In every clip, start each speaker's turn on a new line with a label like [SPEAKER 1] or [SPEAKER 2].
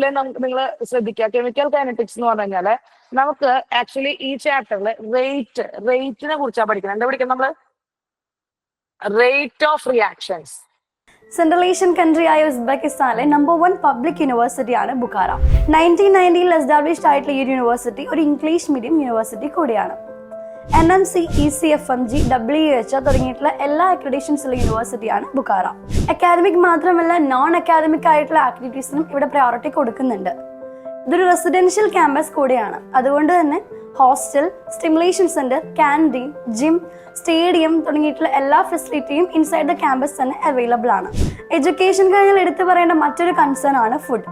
[SPEAKER 1] നിങ്ങൾ ശ്രദ്ധിക്കുക, chemical kinetics എന്ന് പറഞ്ഞു കഴിഞ്ഞാല് നമുക്ക് ആക്ച്വലി ഈ ചാപ്റ്ററിൽ റേറ്റിനെ കുറിച്ചാണ് പഠിക്കുന്നത്. എന്താ പഠിക്കുന്നത് നമ്മള്? Rate of reactions.
[SPEAKER 2] Central Asian കൺട്രിയായ ഉസ്ബെക്കിസ്ഥാനിലെ നമ്പർ 1 പബ്ലിക് യൂണിവേഴ്സിറ്റിയാണ് ബുഖാറ. 1990 എസ്റ്റാബ്ലിഷ്ഡ് ആയിട്ടുള്ള ഈ യൂണിവേഴ്സിറ്റി ഒരു ഇംഗ്ലീഷ് മീഡിയം യൂണിവേഴ്സിറ്റി കൂടിയാണ്. NMC, ECFMG, WHO തുടങ്ങിയിട്ടുള്ള എല്ലാ അക്രഡിറ്റേഷൻസുള്ള യൂണിവേഴ്സിറ്റിയാണ് ബുഖാറ. അക്കാദമിക് മാത്രമല്ല നോൺ അക്കാദമിക് ആയിട്ടുള്ള ആക്ടിവിറ്റീസിനും ഇവിടെ പ്രയോറിറ്റി കൊടുക്കുന്നുണ്ട്. ഇതൊരു റെസിഡൻഷ്യൽ ക്യാമ്പസ് കൂടിയാണ്. അതുകൊണ്ട് തന്നെ hostel, stimulation centre, canteen, gym, stadium തുടങ്ങിയിട്ടുള്ള എല്ലാ ഫെസിലിറ്റിയും ഇൻസൈഡ് ദ ക്യാമ്പസ് തന്നെ അവൈലബിൾ ആണ്. എഡ്യൂക്കേഷൻ കഴിഞ്ഞാൽ എടുത്തു പറയേണ്ട മറ്റൊരു കൺസേൺ ആണ് ഫുഡ്.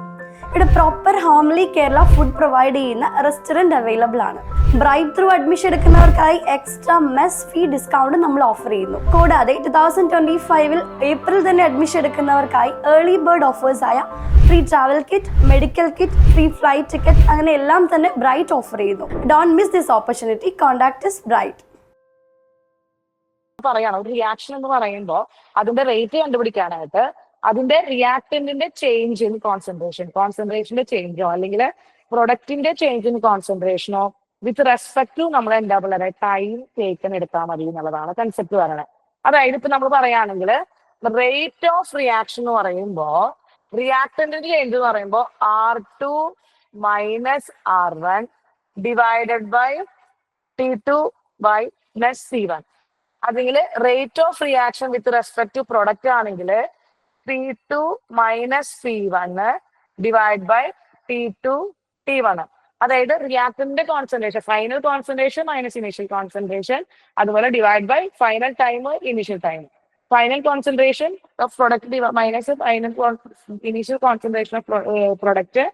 [SPEAKER 2] ഇവിടെ proper homely Kerala food provide ചെയ്യുന്ന റെസ്റ്റോറൻറ്റ് അവൈലബിൾ ആണ്. ബ്രൈറ്റ് ത്രൂ അഡ്മിഷൻ എടുക്കുന്നവർക്കായി എക്സ്ട്രാ മെസ് ഫീ ഡിസ്കൗണ്ട് നമ്മൾ ഓഫർ ചെയ്യുന്നു. കൂടാതെ 2025 ഏപ്രിൽ തന്നെ അഡ്മിഷൻ എടുക്കുന്നവർക്കായി ഏർലി ബേർഡ് ഓഫേഴ്സ് ആയ free travel kit, medical kit, free flight ticket അങ്ങനെ എല്ലാം തന്നെ ബ്രൈറ്റ് ഓഫർ ചെയ്യുന്നു. Don't miss this opportunity. Contact us bright.
[SPEAKER 1] പറയാണ് ഒരു റിയാക്ഷൻ എന്ന് പറയുമ്പോൾ അതിന്റെ റേറ്റ് കണ്ടുപിടിക്കാനായിട്ട് അതിന്റെ റിയാക്ടന്റിന്റെ ചേഞ്ച് ഇൻ കോൺസെൻട്രേഷന്റെ ചേഞ്ചോ അല്ലെങ്കിൽ പ്രൊഡക്റ്റിന്റെ ചേഞ്ച് ഇൻ കോൺസെൻട്രേഷനോ വിത്ത് റെസ്പെക്ട് ടു നമ്മൾ എന്താ പറയുക ടൈം ടേക്കൺ എടുത്താൽ മതി എന്നുള്ളതാണ് കൺസെപ്റ്റ് പറയുന്നത്. അതായത് ഇപ്പൊ നമ്മൾ പറയുകയാണെങ്കിൽ റേറ്റ് ഓഫ് റിയാക്ഷൻ എന്ന് പറയുമ്പോൾ റിയാക്ടന്റിന്റെ ചേഞ്ച് എന്ന് പറയുമ്പോൾ R2 minus R1 divided by T2 by plus C1. അല്ലെങ്കിൽ rate of reaction with respect to product ആണെങ്കിൽ P2 minus C1 divide by T2 T1. അതായത് റിയാക്ടന്റിന്റെ concentration, final concentration minus initial concentration, അതുപോലെ divide by final time initial time. Final concentration of product minus final initial concentration of product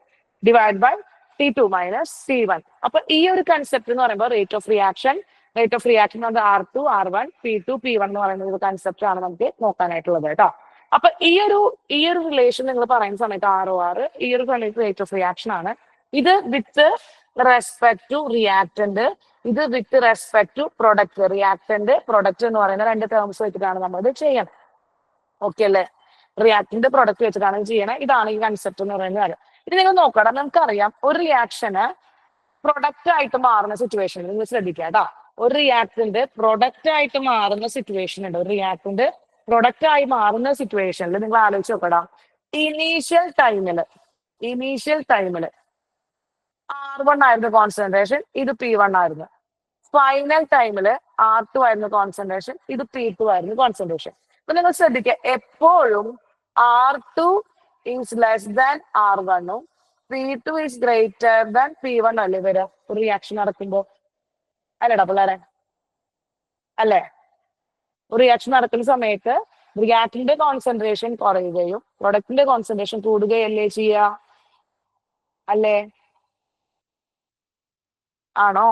[SPEAKER 1] divide by T2 minus C1. അപ്പൊ ഈ ഒരു concept എന്ന് പറയുമ്പോൾ rate of reaction R2, R1, P2, P1 എന്ന് പറയുന്ന ഒരു concept ആണ് നമുക്ക് നോക്കാനായിട്ടുള്ളത് കേട്ടോ. അപ്പൊ ഈ ഒരു റിലേഷൻ നിങ്ങൾ പറയുന്ന സമയത്ത് ROR ഈ ഒരു റേറ്റ് ഓഫ് റിയാക്ഷൻ ആണ്. ഇത് വിത്ത് റെസ്പെക്ട് ടു റിയാക്ടന്റ്, ഇത് with respect to product. Reactant, product എന്ന് പറയുന്ന രണ്ട് ടേംസ് വെച്ചിട്ടാണ് നമ്മൾ ഇത് ചെയ്യണം. ഓക്കെ അല്ലേ? റിയാക്ടന്റ് പ്രൊഡക്റ്റ് വെച്ചിട്ടാണ് ചെയ്യണം. ഇതാണ് ഈ കൺസെപ്റ്റ് എന്ന് പറയുന്ന കാര്യം. ഇത് നിങ്ങൾ നോക്കണം. നമുക്കറിയാം ഒരു റിയാക്ഷന് പ്രൊഡക്റ്റ് ആയിട്ട് മാറുന്ന സിറ്റുവേഷൻ നിങ്ങൾ ശ്രദ്ധിക്കുക കേട്ടോ. ഒരു റിയാക്ടന്റ് പ്രൊഡക്റ്റ് ആയിട്ട് മാറുന്ന സിറ്റുവേഷൻ ഉണ്ട്. ഒരു റിയാക്ടന്റ് പ്രൊഡക്റ്റ് ആയി മാറുന്ന സിറ്റുവേഷനിൽ നിങ്ങൾ ആലോചിച്ച് നോക്കടാ. ഇനീഷ്യൽ ടൈമില് R1 ആയിരുന്നു കോൺസെൻട്രേഷൻ, ഇത് P1 ആയിരുന്നു. ഫൈനൽ ടൈമില് R2 ആയിരുന്നു കോൺസെൻട്രേഷൻ, ഇത് P2 ആയിരുന്നു കോൺസെൻട്രേഷൻ. അപ്പൊ നിങ്ങൾ ശ്രദ്ധിക്കുക, എപ്പോഴും R2 is less than R1 P2 is greater than P1 അല്ലേ വരിക ഒരു റിയാക്ഷൻ നടക്കുമ്പോ? അല്ലേടാ പിള്ളേരെ? അല്ലേ? ഒരു റിയാക്ഷൻ നടക്കുന്ന സമയത്ത് റിയാക്ടന്റിന്റെ കോൺസെൻട്രേഷൻ കുറയുകയും പ്രൊഡക്റ്റിന്റെ കോൺസെൻട്രേഷൻ കൂടുകയല്ലേ ചെയ്യുക? അല്ലേ? ആണോ?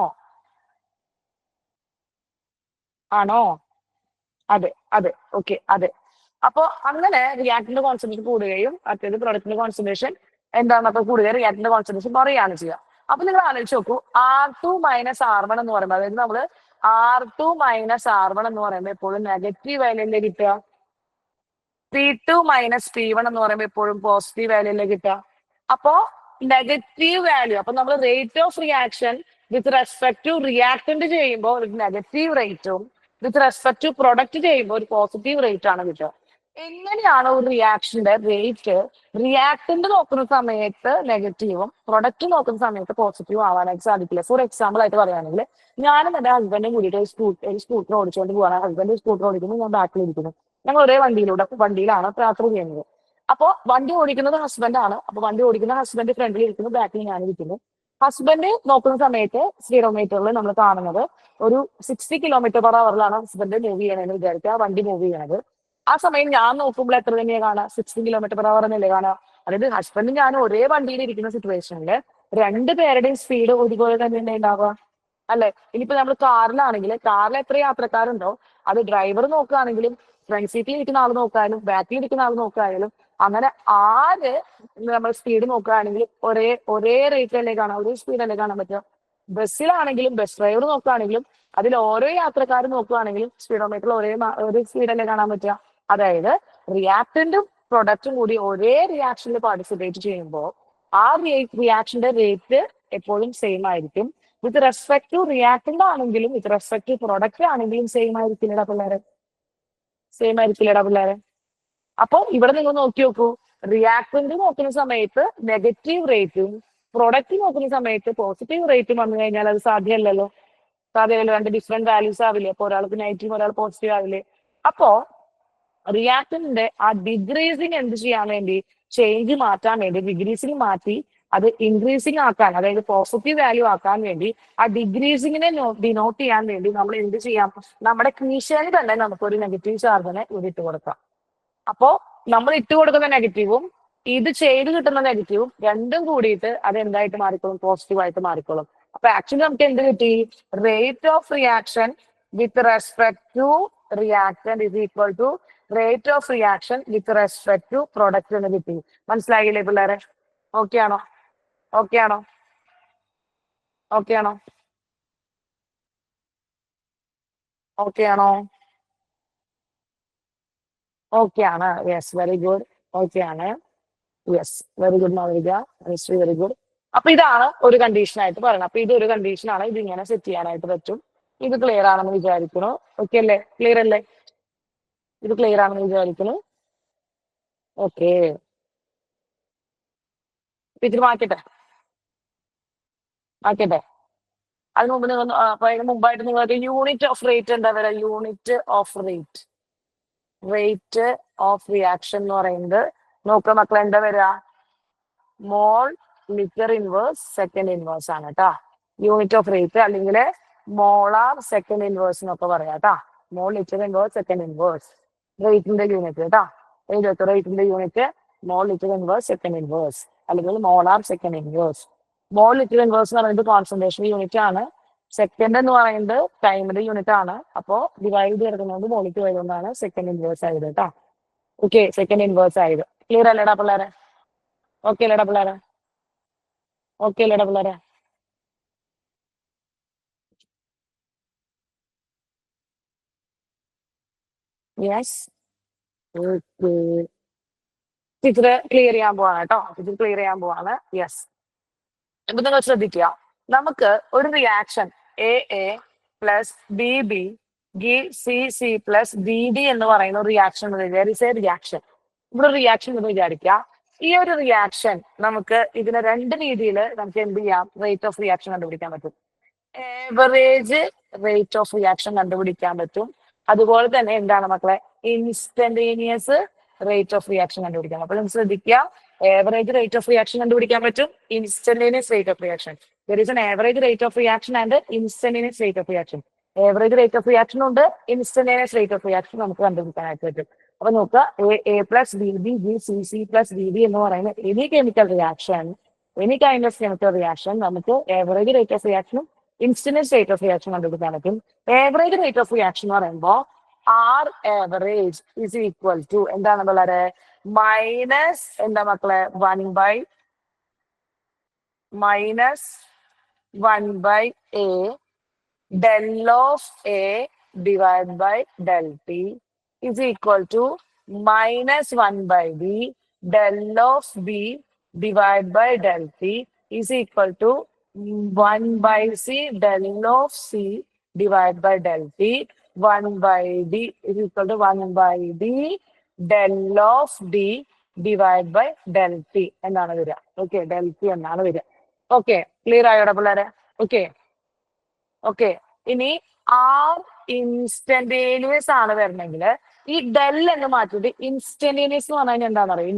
[SPEAKER 1] അതെ ഓക്കെ അതെ. അപ്പൊ അങ്ങനെ റിയാക്ടന്റിന്റെ കോൺസെൻട്രേഷൻ കൂടുകയും മറ്റേത് പ്രൊഡക്റ്റിന്റെ കോൺസെൻട്രേഷൻ എന്താണെന്നൊക്കെ കൂടുകയും റിയാക്ടന്റിന്റെ കോൺസെൻട്രേഷൻ കുറയുകയാണ് ചെയ്യുക. അപ്പൊ നിങ്ങൾ ആലോചിച്ച് നോക്കൂ, R2 മൈനസ് R1 എന്ന് പറയുമ്പോൾ, അതായത് നമ്മള് R2 മൈനസ് R1 എന്ന് പറയുമ്പോൾ എപ്പോഴും നെഗറ്റീവ് വാല്യൂ കിട്ടുക. P2 മൈനസ് P1 എന്ന് പറയുമ്പോൾ എപ്പോഴും പോസിറ്റീവ് വാല്യൂ കിട്ടുക. അപ്പോ നെഗറ്റീവ് വാല്യൂ, അപ്പൊ നമ്മൾ rate of reaction with respect to reactant ചെയ്യുമ്പോൾ ഒരു നെഗറ്റീവ് റേറ്റും വിത്ത് റെസ്പെക്ട് ടു പ്രൊഡക്റ്റ് ചെയ്യുമ്പോൾ ഒരു പോസിറ്റീവ് റേറ്റ് ആണ് കിട്ടുക. എങ്ങനെയാണ് ഒരു റിയാക്ഷന്റെ റേറ്റ് റിയാക്ടന്റ് നോക്കുന്ന സമയത്ത് നെഗറ്റീവും പ്രൊഡക്റ്റ് നോക്കുന്ന സമയത്ത് പോസിറ്റീവും ആവാനായിട്ട് സാധിക്കില്ല? ഫോർ എക്സാമ്പിൾ ആയിട്ട് പറയുകയാണെങ്കിൽ ഞാനും എന്റെ ഹസ്ബൻഡും കൂടിയിട്ട് ഒരു സ്കൂട്ടർ ഓടിച്ചുകൊണ്ട് പോകാൻ, ഹസ്ബൻഡ് സ്കൂട്ടർ ഓടിക്കുന്നു, ഞാൻ ബാക്കിലിരിക്കുന്നു. ഞങ്ങൾ ഒരേ വണ്ടിയിലാണ് യാത്ര ചെയ്യുന്നത്. അപ്പോ വണ്ടി ഓടിക്കുന്നത് ഹസ്ബൻഡാണ്. അപ്പൊ വണ്ടി ഓടിക്കുന്ന ഹസ്ബൻഡ് ഫ്രണ്ടിൽ ഇരിക്കുന്നു, ബാക്കിൽ ഞാൻ ഇരിക്കുന്നു. ഹസ്ബൻഡ് നോക്കുന്ന സമയത്ത് സ്പീഡോമീറ്ററിൽ നമ്മൾ കാണുന്നത് ഒരു 60 km/h ഹസ്ബൻഡ് മൂവ് ചെയ്യണമെന്ന് വിചാരിക്കുക, വണ്ടി മൂവ് ചെയ്യണത്. ആ സമയം ഞാൻ നോക്കുമ്പോൾ എത്ര തന്നെയാണ് കാണുക? 60 km/h എന്നല്ലേ കാണുക? അതായത് ഹസ്ബൻഡും ഞാനും ഒരേ വണ്ടിയിൽ ഇരിക്കുന്ന സിറ്റുവേഷനിൽ രണ്ടുപേരുടെയും സ്പീഡ് ഒരുപോലെ തന്നെ ഉണ്ടാവുക അല്ലെ? ഇനിയിപ്പോ നമ്മൾ കാറിൽ എത്ര യാത്രക്കാരുണ്ടോ അത് ഡ്രൈവർ നോക്കുകയാണെങ്കിലും ഫ്രണ്ട് സീറ്റിൽ ഇരിക്കുന്ന ആൾ നോക്കാനും ബാക്കിൽ ഇരിക്കുന്ന ആൾ നോക്കാനും അങ്ങനെ ആര് നമ്മൾ സ്പീഡ് നോക്കുകയാണെങ്കിലും ഒരേ റേറ്റിലല്ലേ കാണാം, ഒരേ സ്പീഡല്ലേ കാണാൻ പറ്റുക. ബസ്സിലാണെങ്കിലും ബസ് ഡ്രൈവർ നോക്കുകയാണെങ്കിലും അതിൽ ഓരോ യാത്രക്കാരും നോക്കുകയാണെങ്കിലും സ്പീഡോമീറ്ററിൽ ഒരേ സ്പീഡല്ലേ കാണാൻ പറ്റുക. അതായത് റിയാക്ടന്റും പ്രൊഡക്റ്റും കൂടി ഒരേ റിയാക്ഷനിൽ പാർട്ടിസിപ്പേറ്റ് ചെയ്യുമ്പോൾ ആ റിയാക്ഷന്റെ റേറ്റ് എപ്പോഴും സെയിം ആയിരിക്കും. വിത്ത് റെസ്പെക്ട് ടു റിയാക്ടന്റ് ആണെങ്കിലും വിത്ത് റെസ്പെക്ട് ടു പ്രൊഡക്റ്റ് ആണെങ്കിലും സെയിം ആയിരിക്കില്ലടാ പിള്ളേരെ, സെയിം ആയിരിക്കില്ലടാ പിള്ളേരെ. അപ്പൊ ഇവിടെ നിങ്ങൾ നോക്കി നോക്കൂ, റിയാക്ടന്റ് നോക്കുന്ന സമയത്ത് നെഗറ്റീവ് റേറ്റും പ്രൊഡക്റ്റ് നോക്കുന്ന സമയത്ത് പോസിറ്റീവ് റേറ്റും വന്നു കഴിഞ്ഞാൽ അത് സാധ്യമല്ലല്ലോ. സാധ്യമല്ലോ, രണ്ട് ഡിഫറെന്റ് വാല്യൂസ് ആവില്ലേ. അപ്പൊ ഒരാൾക്ക് നെഗറ്റീവ് ഒരാൾ പോസിറ്റീവ് ആവില്ലേ. അപ്പോ റിയാക്ടന്റിന്റെ ആ ഡിഗ്രീസിങ് എന്ത് ചെയ്യാൻ വേണ്ടി, ചേഞ്ച് മാറ്റാൻ വേണ്ടി ഡിഗ്രീസിങ് മാറ്റി അത് ഇൻക്രീസിങ് ആക്കാൻ, അതായത് പോസിറ്റീവ് വാല്യൂ ആക്കാൻ വേണ്ടി ആ ഡിഗ്രീസിങ്ങിനെ ഡിനോട്ട് ചെയ്യാൻ വേണ്ടി നമ്മൾ എന്ത് ചെയ്യാം, നമ്മുടെ ക്വീഷനിൽ തന്നെ നമുക്കൊരു നെഗറ്റീവ് ചാർജിനെ ഇവിടെ ഇട്ട് കൊടുക്കാം. അപ്പോ നമ്മൾ ഇട്ട് കൊടുക്കുന്ന നെഗറ്റീവും ഇത് ചെയ്ത് കിട്ടുന്ന നെഗറ്റീവും രണ്ടും കൂടിയിട്ട് അത് എന്തായിട്ട് മാറിക്കോളും, പോസിറ്റീവ് ആയിട്ട് മാറിക്കോളും. അപ്പൊ ആക്ച്വലി നമുക്ക് എന്ത് കിട്ടി, rate of reaction with respect to reactant is equal to rate of reaction with respect to product എന്ന് കിട്ടി. മനസ്സിലായില്ലേ പിള്ളേരെ? ഓക്കെ ആണോ? ഓക്കെ ആണോ? ഓക്കെ ആണോ? ഓക്കെ ആണോ? ഓക്കെ ആണ്. Yes, very good. ഓക്കെ ആണ്. Yes, very good Naveeka, very good. അപ്പൊ ഇതാണ് ഒരു കണ്ടീഷൻ ആയിട്ട് പറയുന്നത്. അപ്പൊ ഇതൊരു കണ്ടീഷനാണ്, ഇത് ഇങ്ങനെ സെറ്റ് ചെയ്യാനായിട്ട് പറ്റും. ഇത് ക്ലിയർ ആണെന്ന് വിചാരിക്കുന്നു. ഓക്കെ അല്ലേ? ക്ലിയർ അല്ലേ? ഇത് ക്ലിയർ ആണെന്ന് വിചാരിക്കുന്നു. ഓക്കെ, ഇതിന് മാറ്റട്ടെ, മാറ്റട്ടെ. അതിന് മുമ്പ് നിങ്ങൾ അപ്പൊ അതിന് മുമ്പായിട്ട് നിങ്ങൾക്ക് യൂണിറ്റ് ഓഫ് റേറ്റ് എന്താ വരാ, unit of rate, rate of reaction എന്ന് പറയുന്നത് നോക്കുക മക്കളെ, എന്താ വരിക, മോൾ ലിറ്റർ ഇൻവേഴ്സ് സെക്കൻഡ് ഇൻവേഴ്സ് ആണ് കേട്ടാ. യൂണിറ്റ് ഓഫ് റേറ്റ് അല്ലെങ്കിൽ മോളാർ സെക്കൻഡ് ഇൻവേഴ്സ് എന്നൊക്കെ പറയാം കേട്ടാ. മോൾ ലിറ്റർ ഇൻവേഴ്സ് സെക്കൻഡ് ഇൻവേഴ്സ്, റേറ്റിന്റെ യൂണിറ്റ് കേട്ടാ. റേറ്റിന്റെ യൂണിറ്റ് മോൾ ലിറ്റർ ഇൻവേഴ്സ് സെക്കൻഡ് ഇൻവേഴ്സ് അല്ലെങ്കിൽ മോളാർ സെക്കൻഡ് ഇൻവേഴ്സ്. മോൾ ലിറ്റർ ഇൻവേഴ്സ് എന്ന് പറയുന്നത് കോൺസെൻട്രേഷൻ യൂണിറ്റ് ആണ്. സെക്കൻഡ് എന്ന് പറയുന്നത് ടൈമിന്റെ യൂണിറ്റ് ആണ്. അപ്പോ ഡിവൈഡ് ചെയ്തെടുക്കുന്നത് മോളിക്ക് വരുന്നതാണ് സെക്കൻഡ് ഇൻവേഴ്സ് ആയത് കേട്ടോ. ഓക്കെ, സെക്കൻഡ് ഇൻവേഴ്സ് ആയത്. ക്ലിയർ അല്ലേടാ പിള്ളേരെ? ഓക്കെ അല്ലേടാ പിള്ളേരെ? ഓക്കെ അല്ലേടാ പിള്ളേരെ? Yes, okay. ടീച്ചർ ക്ലിയർ ചെയ്യാൻ പോവാണ് കേട്ടോ. ടീച്ചർ ക്ലിയർ ചെയ്യാൻ പോവാണ്. യെസ്, ഇപ്പൊ നിങ്ങൾ ശ്രദ്ധിക്കുക, നമുക്ക് ഒരു reaction A plus B B C plus D D എന്ന് പറയുന്ന ഒരു റിയാക്ഷൻ റിയാക്ഷൻ, ഇവിടെ റിയാക്ഷൻ എന്ന് വിചാരിക്കുക. ഈ ഒരു റിയാക്ഷൻ നമുക്ക് ഇതിനെ രണ്ട് രീതിയിൽ നമുക്ക് എന്ത് ചെയ്യാം, റേറ്റ് ഓഫ് റിയാക്ഷൻ കണ്ടുപിടിക്കാൻ പറ്റും. ഏവറേജ് റേറ്റ് ഓഫ് റിയാക്ഷൻ കണ്ടുപിടിക്കാൻ പറ്റും. അതുപോലെ തന്നെ എന്താണ് മക്കളെ, ഇൻസ്റ്റന്റേനിയസ് റേറ്റ് ഓഫ് റിയാക്ഷൻ കണ്ടുപിടിക്കാം. അപ്പോൾ നമുക്ക് ശ്രദ്ധിക്കുക, ഏവറേജ് റേറ്റ് ഓഫ് റിയാക്ഷൻ കണ്ടുപിടിക്കാൻ പറ്റും, instantaneous rate of reaction. There is an average rate of reaction and instantaneous rate of reaction. Average rate of reaction ഉണ്ട്, ഇൻസ്റ്റന്റേനിയസ് റേറ്റ് ഓഫ് റിയാക്ഷൻ നമുക്ക് കണ്ടുപിടിക്കാനായിട്ട് പറ്റും. അപ്പൊ നോക്കുക, A plus B B C plus D D എന്ന് പറയുന്ന any chemical reaction, any kind of chemical reaction നമുക്ക് average rate of റിയാക്ഷനും ഇൻസ്റ്റന്റേനിയസ് റേറ്റ് ഓഫ് റിയാക്ഷൻ കണ്ടുപിടിക്കാൻ പറ്റും. ഏവറേജ് റേറ്റ് ഓഫ് റിയാക്ഷൻ എന്ന് പറയുമ്പോൾ R average is equal to എന്താണ് വളരെ മൈനസ് എന്താ മക്കളെ, minus 1 by a del of a divided by del t is equal to minus 1 by b del of b divided by del t is equal to 1 by c del of c divided by del t. 1 by d is equal to 1 by d del of d divided by del t എന്നാണ് വരിക. Okay, del t എന്നാണ് വരിക. Okay, clear ആയോടാ പിള്ളേരെ? Okay, okay. ഇനി R instantaneous ആണ് വരണമെങ്കിൽ ഈ del എന്ന് മാറ്റിയിട്ട് ഇൻസ്റ്റന്റേനിയസ് എന്ന് പറഞ്ഞാൽ എന്താണെന്ന് അറിയാം.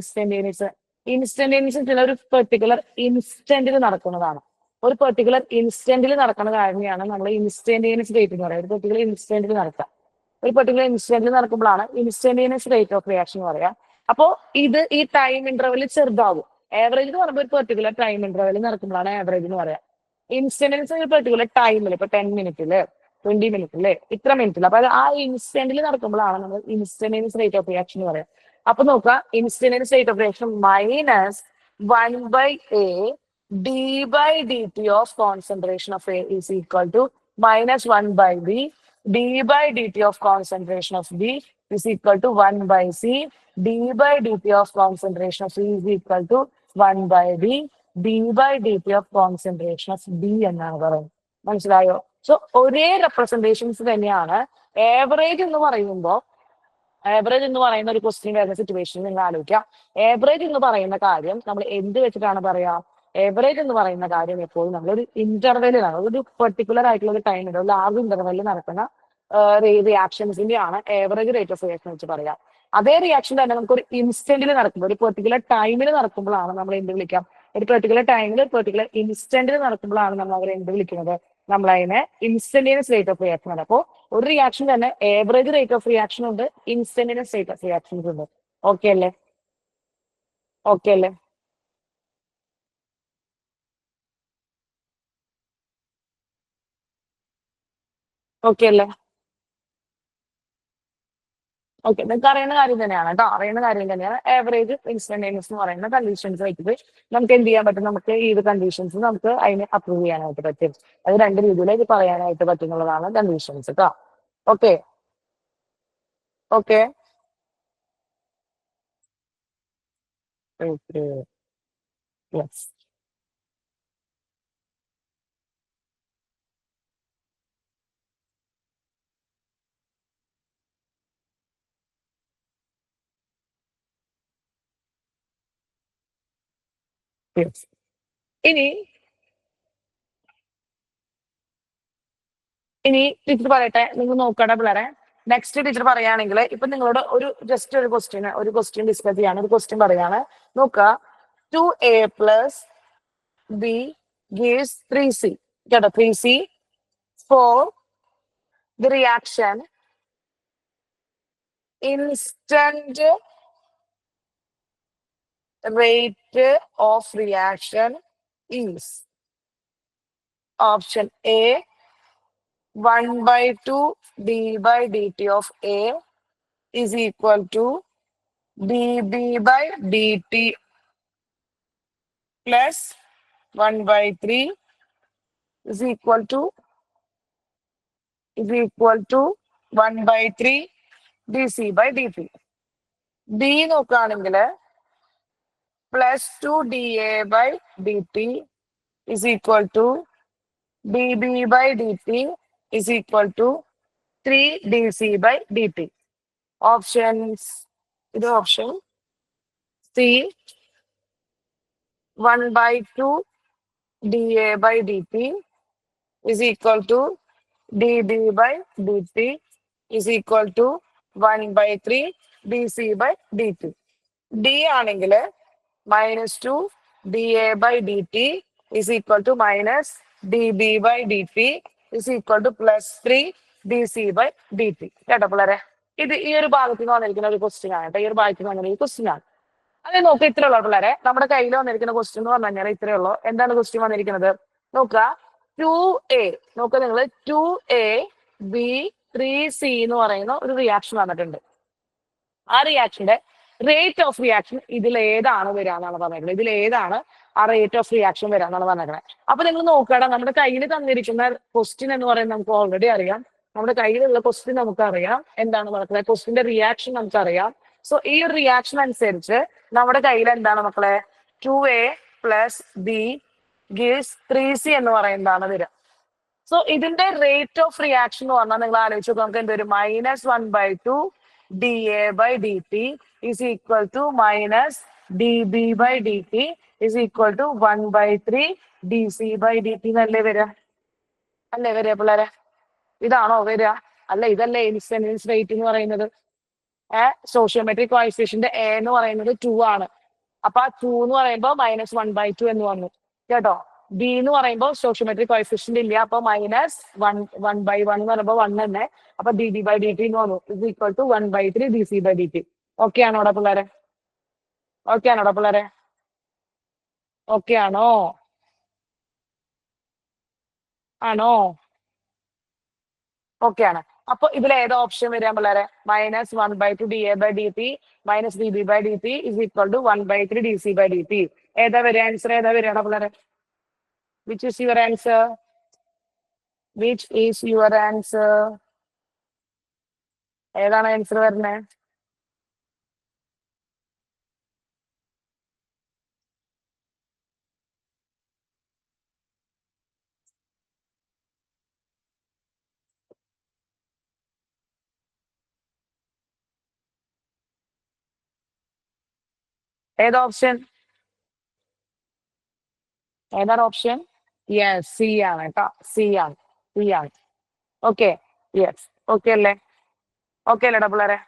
[SPEAKER 1] ഇൻസ്റ്റന്റേനിയസ് ചില ഒരു പെർട്ടിക്കുലർ ഇൻസ്റ്റന്റിൽ നടക്കുന്നതാണ്. ഒരു പെർട്ടിക്കുലർ ഇൻസ്റ്റന്റിൽ നടക്കുന്ന കാര്യമാണ് നമ്മൾ ഇൻസ്റ്റന്റേനിയസ് റേറ്റ് എന്ന് പറയുന്നത്. ഒരു പെർട്ടിക്കുലർ ഇൻസ്റ്റന്റിൽ നടക്കുക, ഒരു പെർട്ടിക്കുലർ ഇൻസ്റ്റന്റിൽ നടക്കുമ്പോഴാണ് ഇൻസ്റ്റന്റേനിയസ് റേറ്റ് ഓഫ് റിയാക്ഷൻ എന്ന് പറയാം. അപ്പോ ഇത് ഈ ടൈം ഇന്റർവെൽ ചെറുതാവും. ആവറേജ് എന്ന് പറയുമ്പോൾ ഒരു പെർട്ടിക്കുലർ ടൈം ഇന്റർവെൽ നടക്കുമ്പോഴാണ് ആവറേജ് എന്ന് പറയാം. ഇൻസ്റ്റന്റേനിയസ് ഒരു പെർട്ടിക്കുലർ ടൈമിൽ, ഇപ്പൊ 10 മിനിറ്റില് 20 മിനിറ്റില് ഇത്ര മിനിറ്റിൽ, അപ്പൊ ആ ഇൻസ്റ്റന്റിൽ നടക്കുമ്പോഴാണ് നമ്മൾ ഇൻസ്റ്റന്റേനിയസ് റേറ്റ് ഓഫ് റിയാക്ഷൻ എന്ന് പറയാം. അപ്പൊ നോക്കുക, instantaneous rate of reaction minus 1 by a d by dt of concentration of a is equal to minus 1 by b d by dt of concentration of b is equal to 1 by c d by dt of concentration of c is equal to 1 by d d/dt of concentration of B എന്നാണ് പറയുന്നത്. മനസ്സിലായോ? So ഒരേ representations തന്നെയാണ്. Average എന്ന് പറയുമ്പോൾ average എന്ന് പറയുന്ന ഒരു ക്വസ്റ്റ്യൻ വരുന്ന സിറ്റുവേഷൻ നിങ്ങൾ ആലോചിക്കാം. ആവറേജ് എന്ന് പറയുന്ന കാര്യം നമ്മൾ എന്ത് വെച്ചിട്ടാണ് പറയാ? ആവറേജ് എന്ന് പറയുന്ന കാര്യം എപ്പോഴും നമ്മളൊരു ഇന്റർവെല്ലിലാണ്, ഒരു പെർട്ടിക്കുലർ ആയിട്ടുള്ള ഒരു ടൈമിൽ ഒരു ലാർജ് ഇന്റർവെല്ലിൽ നടക്കുന്ന റിയാക്ഷൻസിന്റെ ആണ് ആവറേജ് റേറ്റ് ഓഫ് റിയാക്ഷൻ വെച്ച് പറയാം. അതേ റിയാക്ഷൻ തന്നെ നമുക്ക് ഒരു ഇൻസ്റ്റന്റിൽ നടക്കുമ്പോൾ, ഒരു പെർട്ടിക്കുലർ ടൈമിൽ നടക്കുമ്പോഴാണ് നമ്മൾ എന്ത് വിളിക്കാം? ഒരു പെർട്ടിക്കുലർ ടൈമിൽ പെർട്ടിക്കുലർ ഇൻസ്റ്റന്റിൽ നടക്കുമ്പോഴാണ് നമ്മൾ അവരെ എന്ത് വിളിക്കുന്നത്? നമ്മൾ അതിനെ ഇൻസ്റ്റന്റേനിയസ് റേറ്റ് ഓഫ് റിയാക്ഷൻ ആണ്. അപ്പോൾ ഒരു റിയാക്ഷൻ തന്നെ ആവറേജ് റേറ്റ് ഓഫ് റിയാക്ഷൻ ഉണ്ട്, ഇൻസ്റ്റന്റേനിയസ് റേറ്റ് ഓഫ് റിയാക്ഷൻസ് ഉണ്ട്. ഓക്കെ അല്ലേ? ഓക്കെ അല്ലേ? ഓക്കെ അല്ലേ? ഓക്കെ, നിങ്ങൾക്ക് അറിയുന്ന കാര്യം തന്നെയാണ് കേട്ടോ, അറിയുന്ന കാര്യം തന്നെയാണ്. ആവറേജ് ഇൻസ്റ്റന്റേനിയസ് എന്ന് പറയുന്ന കണ്ടീഷൻസ് വെച്ചിട്ട് നമുക്ക് എന്ത് ചെയ്യാൻ പറ്റും? നമുക്ക് ഈ ഒരു കണ്ടീഷൻസ് നമുക്ക് അതിനെ അപ്രൂവ് ചെയ്യാനായിട്ട് പറ്റും. അത് രണ്ട് രീതിയിലേക്ക് പറയാനായിട്ട് പറ്റുന്നതാണ് കണ്ടീഷൻസ് കേട്ടോ. Okay okay okay yes. Yes. ഇനി ഇനി ടീച്ചർ പറയട്ടെ, നിങ്ങൾ നോക്കട്ടെ പിള്ളേരെ. നെക്സ്റ്റ് ടീച്ചർ പറയുകയാണെങ്കിൽ ഇപ്പൊ നിങ്ങളോട് ഒരു ജസ്റ്റ് ഒരു ക്വസ്റ്റ്യൻ ഡിസ്കസ് ചെയ്യാണ്, ഒരു ക്വസ്റ്റ്യൻ പറയാണ്. നോക്കുക, 2a plus b gives 3c. കേട്ടോ, 3c for the reaction instant rate of reaction is option A 1/2 d/dt of A is equal to dB/dt plus 1/3 is equal to 1/3 dC/dt. D നോക്കുകയാണെങ്കിൽ +2 dA/dt is equal to dB/dt is equal to 3 dC/dt. Options, ഇത് option C 1/2 dA/dt is equal to dB/dt is equal to 1/3 dC/dt. D ആണെങ്കിൽ -2 dA/dt is equal to -dB/dt is equal to +3 dC/dt. കേട്ടോ പിള്ളേരെ? ഇത് ഈ ഒരു ഭാഗത്ത് നിന്ന് വന്നിരിക്കുന്ന ഒരു ക്വസ്റ്റ്യൻ ആണ് കേട്ടോ. ഈ ഒരു ഭാഗത്ത് നിന്ന് വന്നിരിക്കുന്ന ക്വസ്റ്റ്യൻ ആണ്. അത് നോക്കുക, ഇത്രേ ഉള്ളൂ പിള്ളേരെ. നമ്മുടെ കയ്യിൽ വന്നിരിക്കുന്ന ക്വസ്റ്റ്യൻ എന്ന് പറഞ്ഞു കഴിഞ്ഞാൽ ഇത്രേ ഉള്ളൂ. എന്താണ് ക്വസ്റ്റ്യൻ വന്നിരിക്കുന്നത്? നോക്കുക, 2a, നോക്കുക നിങ്ങൾ, 2ab3c എന്ന് പറയുന്ന ഒരു റിയാക്ഷൻ വന്നിട്ടുണ്ട്. ആ റിയാക്ഷന്റെ റേറ്റ് ഓഫ് റിയാക്ഷൻ ഇതിൽ ഏതാണ് വരാന്നാണ് പറഞ്ഞിരിക്കുന്നത്. ഇതിൽ ഏതാണ് ആ റേറ്റ് ഓഫ് റിയാക്ഷൻ വരാന്നാണ് പറഞ്ഞിരിക്കുന്നത്. അപ്പൊ നിങ്ങൾ നോക്കണം, നമ്മുടെ കയ്യിൽ തന്നിരിക്കുന്ന ക്വസ്റ്റ്യൻ എന്ന് പറയുന്നത് നമുക്ക് ഓൾറെഡി അറിയാം. നമ്മുടെ കയ്യിലുള്ള ക്വസ്റ്റ്യൻ നമുക്കറിയാം എന്താണ് പറഞ്ഞത്, ക്വസ്റ്റ്യന്റെ റിയാക്ഷൻ നമുക്കറിയാം. സോ ഈ ഒരു റിയാക്ഷൻ അനുസരിച്ച് നമ്മുടെ കയ്യിൽ എന്താണ് മക്കളെ? 2a plus b gives 3c എന്ന് പറയുന്നതാണ് വരിക. സോ ഇതിന്റെ റേറ്റ് ഓഫ് റിയാക്ഷൻ എന്ന് പറഞ്ഞാൽ നിങ്ങൾ ആലോചിച്ച് നോക്കുക, നമുക്ക് എന്തൊരു -1/2 dA/dt is equal to -dB/dt is equal to 1/3 dC/dt എന്നല്ലേ വരിക? അല്ലേ വരിക പിള്ളേരെ? ഇതാണോ വരിക? അല്ല, ഇതല്ലേ ഇൻസ്റ്റന്റേനിയസ് റേറ്റ് എന്ന് പറയുന്നത്. സോഷ്യോമെട്രിക് കോഎഫിഷ്യന്റ് എ എന്ന് പറയുന്നത് 2 ആണ്. അപ്പൊ ആ 2 എന്ന് പറയുമ്പോൾ -1/2 എന്ന് വന്നു കേട്ടോ. ബി എന്ന് പറയുമ്പോൾ സോഷ്യോമെട്രിക് കോഎഫിഷ്യന്റ് ഇല്ല, അപ്പൊ -1/1 എന്ന് പറയുമ്പോൾ 1 തന്നെ. അപ്പൊ dB/dt എന്ന് വന്നു is equal to 1/3 dC/dt. Okay ആണോടാ പിള്ളേരെ? ഓക്കെ ആണോടാ പിള്ളേരെ? ഓക്കെ ആണോ? ആണോ? ഓക്കെ ആണ്. അപ്പൊ ഇതിൽ ഏതാ ഓപ്ഷൻ വരാൻ പിള്ളേരെ? -1/2 dA/dt -dB/dt is equal to 1/3 dC/dt. ഏതാ വരിക? ആൻസർ ഏതാ വരികയാണോ പിള്ളേരെ? Which is your answer? Which is your answer? ഏതാണ് ആൻസർ വരുന്നത്? ഏതാ ഓപ്ഷൻ? ഏതാണ് ഓപ്ഷൻ? യെസ്, സി ആണ് കേട്ടോ, സി ആണ്, സി ആണ്. ഓക്കെ, യെസ്, ഓക്കെ അല്ലേ? ഓക്കെ അല്ലേടാ പിള്ളേരെ?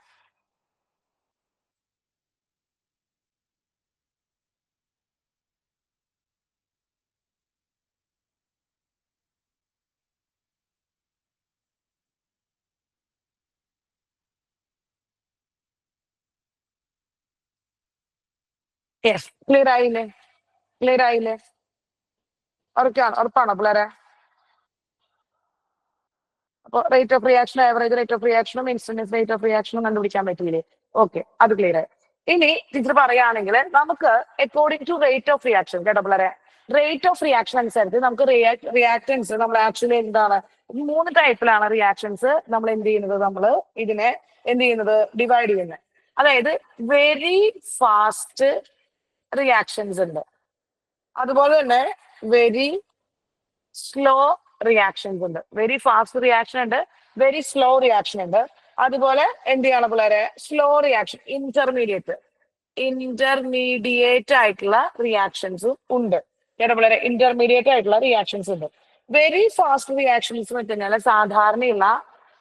[SPEAKER 1] യെസ്, ക്ലിയർ ആയില്ലേ? ക്ലിയർ ആയില്ലേ? ഉറപ്പാണോ പിള്ളേരെ? അപ്പൊ rate of reaction, average rate of റിയാക്ഷനും ഇൻസ്റ്റന്റസ് റേറ്റ് ഓഫ് റിയാക്ഷനും കണ്ടുപിടിക്കാൻ പറ്റിയില്ലേ? ഓക്കെ, അത് ക്ലിയർ ആയി. ഇനി ടീച്ചർ പറയുകയാണെങ്കിൽ നമുക്ക് according to rate of reaction, കേട്ടോ പിള്ളേരെ, റേറ്റ് ഓഫ് റിയാക്ഷൻ അനുസരിച്ച് നമുക്ക് റിയാക്ടൻസ് നമ്മൾ ആക്ച്വലി എന്താണ്, 3 ടൈപ്പിലാണ് റിയാക്ഷൻസ് നമ്മൾ എന്ത് ചെയ്യുന്നത്, നമ്മൾ ഇതിനെ എന്ത് ചെയ്യുന്നത്, ഡിവൈഡ് ചെയ്യുന്നത്. അതായത് വെരി ഫാസ്റ്റ് റിയാക്ഷൻസ് ഉണ്ട്, അതുപോലെ തന്നെ വെരി സ്ലോ റിയാക്ഷൻസ് ഉണ്ട്. വെരി ഫാസ്റ്റ് റിയാക്ഷൻ ഉണ്ട്, വെരി സ്ലോ റിയാക്ഷൻ ഉണ്ട്. അതുപോലെ എന്ത് ചെയ്യണം പിള്ളേരെ, സ്ലോ റിയാക്ഷൻ, ഇന്റർമീഡിയേറ്റ് ആയിട്ടുള്ള റിയാക്ഷൻസും ഉണ്ട്, കേട്ടോ പിള്ളേരെ, ഇന്റർമീഡിയറ്റ് ആയിട്ടുള്ള റിയാക്ഷൻസ് ഉണ്ട്. വെരി ഫാസ്റ്റ് റിയാക്ഷൻസ് എന്ന് വെച്ച് കഴിഞ്ഞാൽ സാധാരണയുള്ള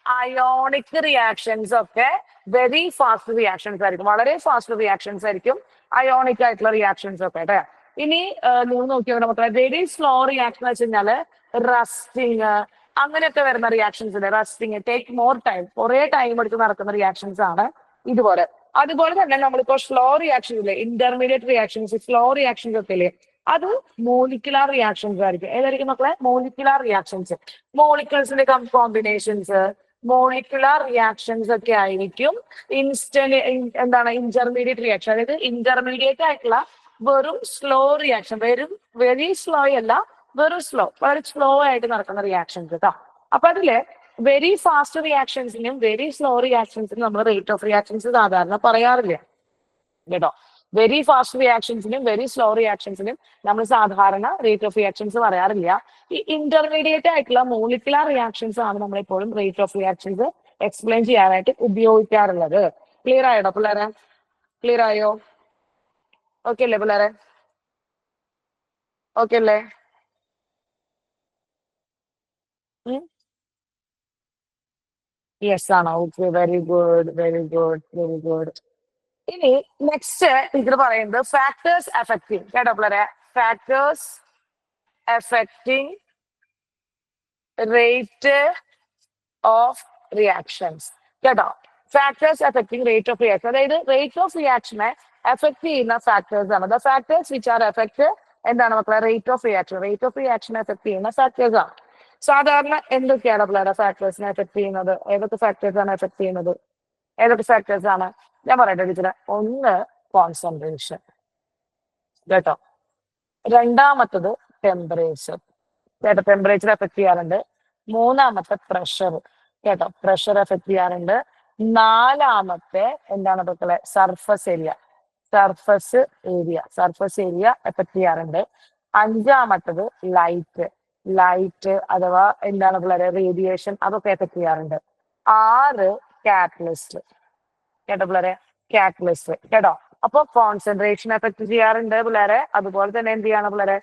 [SPEAKER 1] അയോണിക് റിയാക്ഷൻസ് ഒക്കെ വെരി ഫാസ്റ്റ് റിയാക്ഷൻസ് ആയിരിക്കും, വളരെ ഫാസ്റ്റ് റിയാക്ഷൻസ് ആയിരിക്കും അയോണിക് ആയിട്ടുള്ള റിയാക്ഷൻസ് ഒക്കെ, കേട്ടോ. ഇനി നിങ്ങൾ നോക്കിയാൽ നമുക്ക് വെരി സ്ലോ റിയാക്ഷൻ വെച്ച് കഴിഞ്ഞാല് റസ്റ്റിങ്, അങ്ങനെയൊക്കെ വരുന്ന റിയാക്ഷൻസ് ഉണ്ട്. റസ്റ്റിങ്, ടേക്ക് മോർ ടൈം, കുറെ ടൈം എടുത്ത് നടക്കുന്ന റിയാക്ഷൻസ് ആണ് ഇതുപോലെ. അതുപോലെ തന്നെ നമ്മളിപ്പോ സ്ലോ റിയാക്ഷൻ ഇല്ലേ, ഇന്റർമീഡിയറ്റ് റിയാക്ഷൻസ്, സ്ലോ റിയാക്ഷൻസ് ഒക്കെ ഇല്ലേ, അത് മോളിക്കുലാർ റിയാക്ഷൻസ് ആയിരിക്കും. ഏതായിരിക്കും മക്കളെ? Molecular reactions. മോളിക്യൂൾസിന്റെ കോമ്പിനേഷൻസ്, മോളിക്കുലാർ റിയാക്ഷൻസ് ഒക്കെ ആയിരിക്കും എന്താണ് ഇന്റർമീഡിയറ്റ് റിയാക്ഷൻ. അതായത് ഇന്റർമീഡിയറ്റ് ആയിട്ടുള്ള വെറും സ്ലോ റിയാക്ഷൻ, വെരി സ്ലോ അല്ല, വെറും സ്ലോ, വളരെ സ്ലോ ആയിട്ട് നടക്കുന്ന റിയാക്ഷൻസ് കേട്ടോ. അപ്പൊ അതില് വെരി ഫാസ്റ്റ് റിയാക്ഷൻസിനും വെരി സ്ലോ റിയാക്ഷൻസിനും നമ്മൾ റേറ്റ് ഓഫ് റിയാക്ഷൻസ് സാധാരണ പറയാറില്ല, കേട്ടോ. വെരി ഫാസ്റ്റ് റിയാക്ഷൻസിനും വെരി സ്ലോ റിയാക്ഷൻസിനും നമ്മൾ സാധാരണ റേറ്റ് ഓഫ് റിയാക്ഷൻസ് പറയാറില്ല. ഈ ഇന്റർമീഡിയറ്റ് ആയിട്ടുള്ള മോളിക്കുലാർ റിയാക്ഷൻസ് ആണ് നമ്മൾ എപ്പോഴും റേറ്റ് ഓഫ് റിയാക്ഷൻസ് എക്സ്പ്ലെയിൻ ചെയ്യാനായിട്ട് ഉപയോഗിക്കാറുള്ളത്. ക്ലിയർ ആയോ പിള്ളേരെ? ക്ലിയർ ആയോ? ഓക്കെ അല്ലേ പിള്ളേരെ? ഓക്കെ അല്ലേ? യെസ് ആണോ? Okay, very good, very good, very good. ഇനി നെക്സ്റ്റ് ടീച്ചർ പറയുന്നത് ഫാക്ടേഴ്സ് അഫക്റ്റിംഗ്, കേട്ടോ പിള്ളേരെ, factors affecting rate of reactions, കേട്ടോ. Factors affecting rate of reaction, അതായത് റേറ്റ് ഓഫ് റിയാക്ഷനെ എഫക്ട് ചെയ്യുന്ന ഫാക്ടേഴ്സ് ആണ്. The factors which are effect എന്താണ് മക്കളെ? Rate of reaction. Rate of റിയാക്ഷനെ എഫക്ട് ചെയ്യുന്ന ഫാക്ടേഴ്സ് ആണ്. സാധാരണ എന്തൊക്കെയാണ് പിള്ളേരെ ഫാക്ടേഴ്സിനെ എഫക്ട് ചെയ്യുന്നത്? ഏതൊക്കെ ഫാക്ടേഴ്സ് ആണ് എഫക്ട് ചെയ്യുന്നത്? ഏതൊക്കെ ഫാക്ടേഴ്സ് ആണ്? ഞാൻ പറയട്ടെ ടീച്ചറെ. ഒന്ന് കോൺസെൻട്രേഷൻ, കേട്ടോ. രണ്ടാമത്തത് ടെമ്പറേച്ചർ, കേട്ടോ, ടെമ്പറേച്ചർ എഫക്ട് ചെയ്യാറുണ്ട്. മൂന്നാമത്തെ പ്രഷർ, കേട്ടോ, പ്രഷർ എഫക്ട് ചെയ്യാറുണ്ട്. നാലാമത്തെ എന്താണ് മക്കളെ? Surface area, surface area effect ചെയ്യാറുണ്ട്. അഞ്ചാമത്തത് ലൈറ്റ് അഥവാ എന്താണ് പിള്ളേരെ? റേഡിയേഷൻ, അതൊക്കെ എഫക്ട് ചെയ്യാറുണ്ട്. 6 കാറ്റലിസ്റ്റ്, കേട്ടോ പിള്ളേരെ, കാറ്റലിസ്റ്റ്, കേട്ടോ. അപ്പൊ കോൺസെൻട്രേഷൻ എഫക്ട് ചെയ്യാറുണ്ട് പിള്ളേരെ. അതുപോലെ തന്നെ എന്ത് ചെയ്യാണ് പിള്ളേരെ?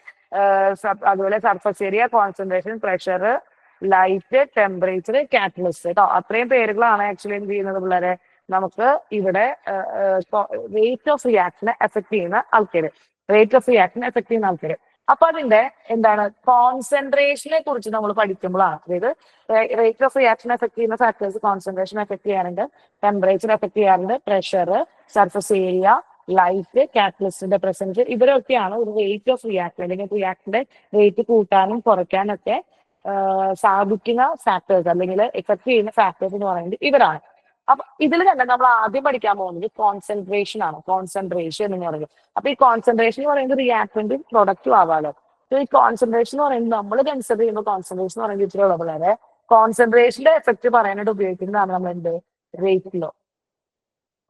[SPEAKER 1] അതുപോലെ surface area, concentration, pressure, light, temperature, catalyst, കേട്ടോ. അത്രയും പേരുകളാണ് ആക്ച്വലി എന്ത് ചെയ്യുന്നത് പിള്ളേരെ? നമുക്ക് ഇവിടെ റേറ്റ് ഓഫ് റിയാക്ഷനെ എഫക്ട് ചെയ്യുന്ന ആൾക്കാര്, അപ്പൊ അതിന്റെ എന്താണ് കോൺസെൻട്രേഷനെ കുറിച്ച് നമ്മൾ പഠിക്കുമ്പോഴാണ്, അതായത് റേറ്റ് ഓഫ് റിയാക്ഷൻ എഫക്ട് ചെയ്യുന്ന ഫാക്ടേഴ്സ് കോൺസെൻട്രേഷൻ എഫക്ട് ചെയ്യാറുണ്ട്, ടെമ്പറേച്ചർ എഫക്ട് ചെയ്യാറുണ്ട്, പ്രഷർ, സർഫസ് ഏരിയ, ലൈറ്റ്, കാറ്റലിസ്റ്റിന്റെ പ്രസൻസ്, ഇവരൊക്കെയാണ് ഒരു റേറ്റ് ഓഫ് റിയാക്ഷൻ അല്ലെങ്കിൽ റിയാക്ഷന്റെ റേറ്റ് കൂട്ടാനും കുറയ്ക്കാനും ഒക്കെ സാധിക്കുന്ന ഫാക്ടേഴ്സ് അല്ലെങ്കിൽ എഫക്ട് ചെയ്യുന്ന ഫാക്ടേഴ്സ് എന്ന് പറയുന്നത് ഇവരാണ്. അപ്പൊ ഇതിൽ തന്നെ നമ്മൾ ആദ്യം പഠിക്കാൻ പോകുന്നത് കോൺസെൻട്രേഷൻ ആണ്. കോൺസെൻട്രേഷൻ എന്ന് പറയുന്നത്, അപ്പൊ ഈ കോൺസെൻട്രേഷൻ എന്ന് പറയുന്നത് റിയാക്ടന്റും പ്രൊഡക്റ്റും ആവാലോ. ഈ കോൺസെൻട്രേഷൻ എന്ന് പറയുന്നത് നമ്മൾ കൺസിഡർ ചെയ്യുമ്പോൾ കോൺസെൻട്രേഷൻ എന്ന് പറയുന്നത് ഇത്ര ഉള്ളവരെ കോൺസെൻട്രേഷന്റെ എഫക്ട് പറയാനായിട്ട് ഉപയോഗിക്കുന്നതാണ് നമ്മൾ എന്ത്? റേറ്റിലോ.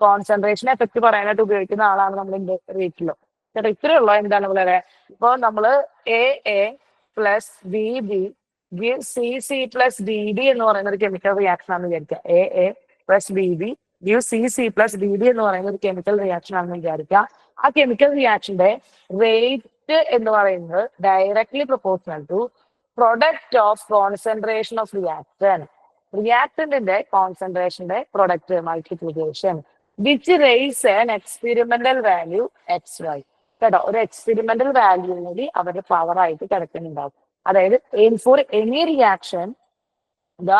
[SPEAKER 1] കോൺസെൻട്രേഷൻ എഫക്ട് പറയാനായിട്ട് ഉപയോഗിക്കുന്ന ആളാണ് നമ്മൾ എന്ത്? റേറ്റിലോ. ചേട്ടാ ഇത്രയുള്ളൂ. എന്താണ് വളരെ ഇപ്പൊ നമ്മള് A plus B give C plus D എന്ന് പറയുന്ന ഒരു കെമിക്കൽ റിയാക്ഷൻ ആണെന്ന് വിചാരിക്കുക. A plus B give C plus D എന്ന് പറയുന്ന ഒരു കെമിക്കൽ റിയാക്ഷൻ ആണെന്ന് വിചാരിക്കുക. ആ കെമിക്കൽ റിയാക്ഷന്റെ റേറ്റ് എന്ന് പറയുന്നത് directly proportional to product of concentration of reactant. റിയാക്ടന്റിന്റെ കോൺസെൻട്രേഷന്റെ product multiplication which raise an experimental value X Y. കേട്ടോ, ഒരു എക്സ്പെരിമെന്റൽ വാല്യൂ കൂടി അവരുടെ പവർ ആയിട്ട് കിടക്കുന്നുണ്ടാവും. അതായത് for any reaction the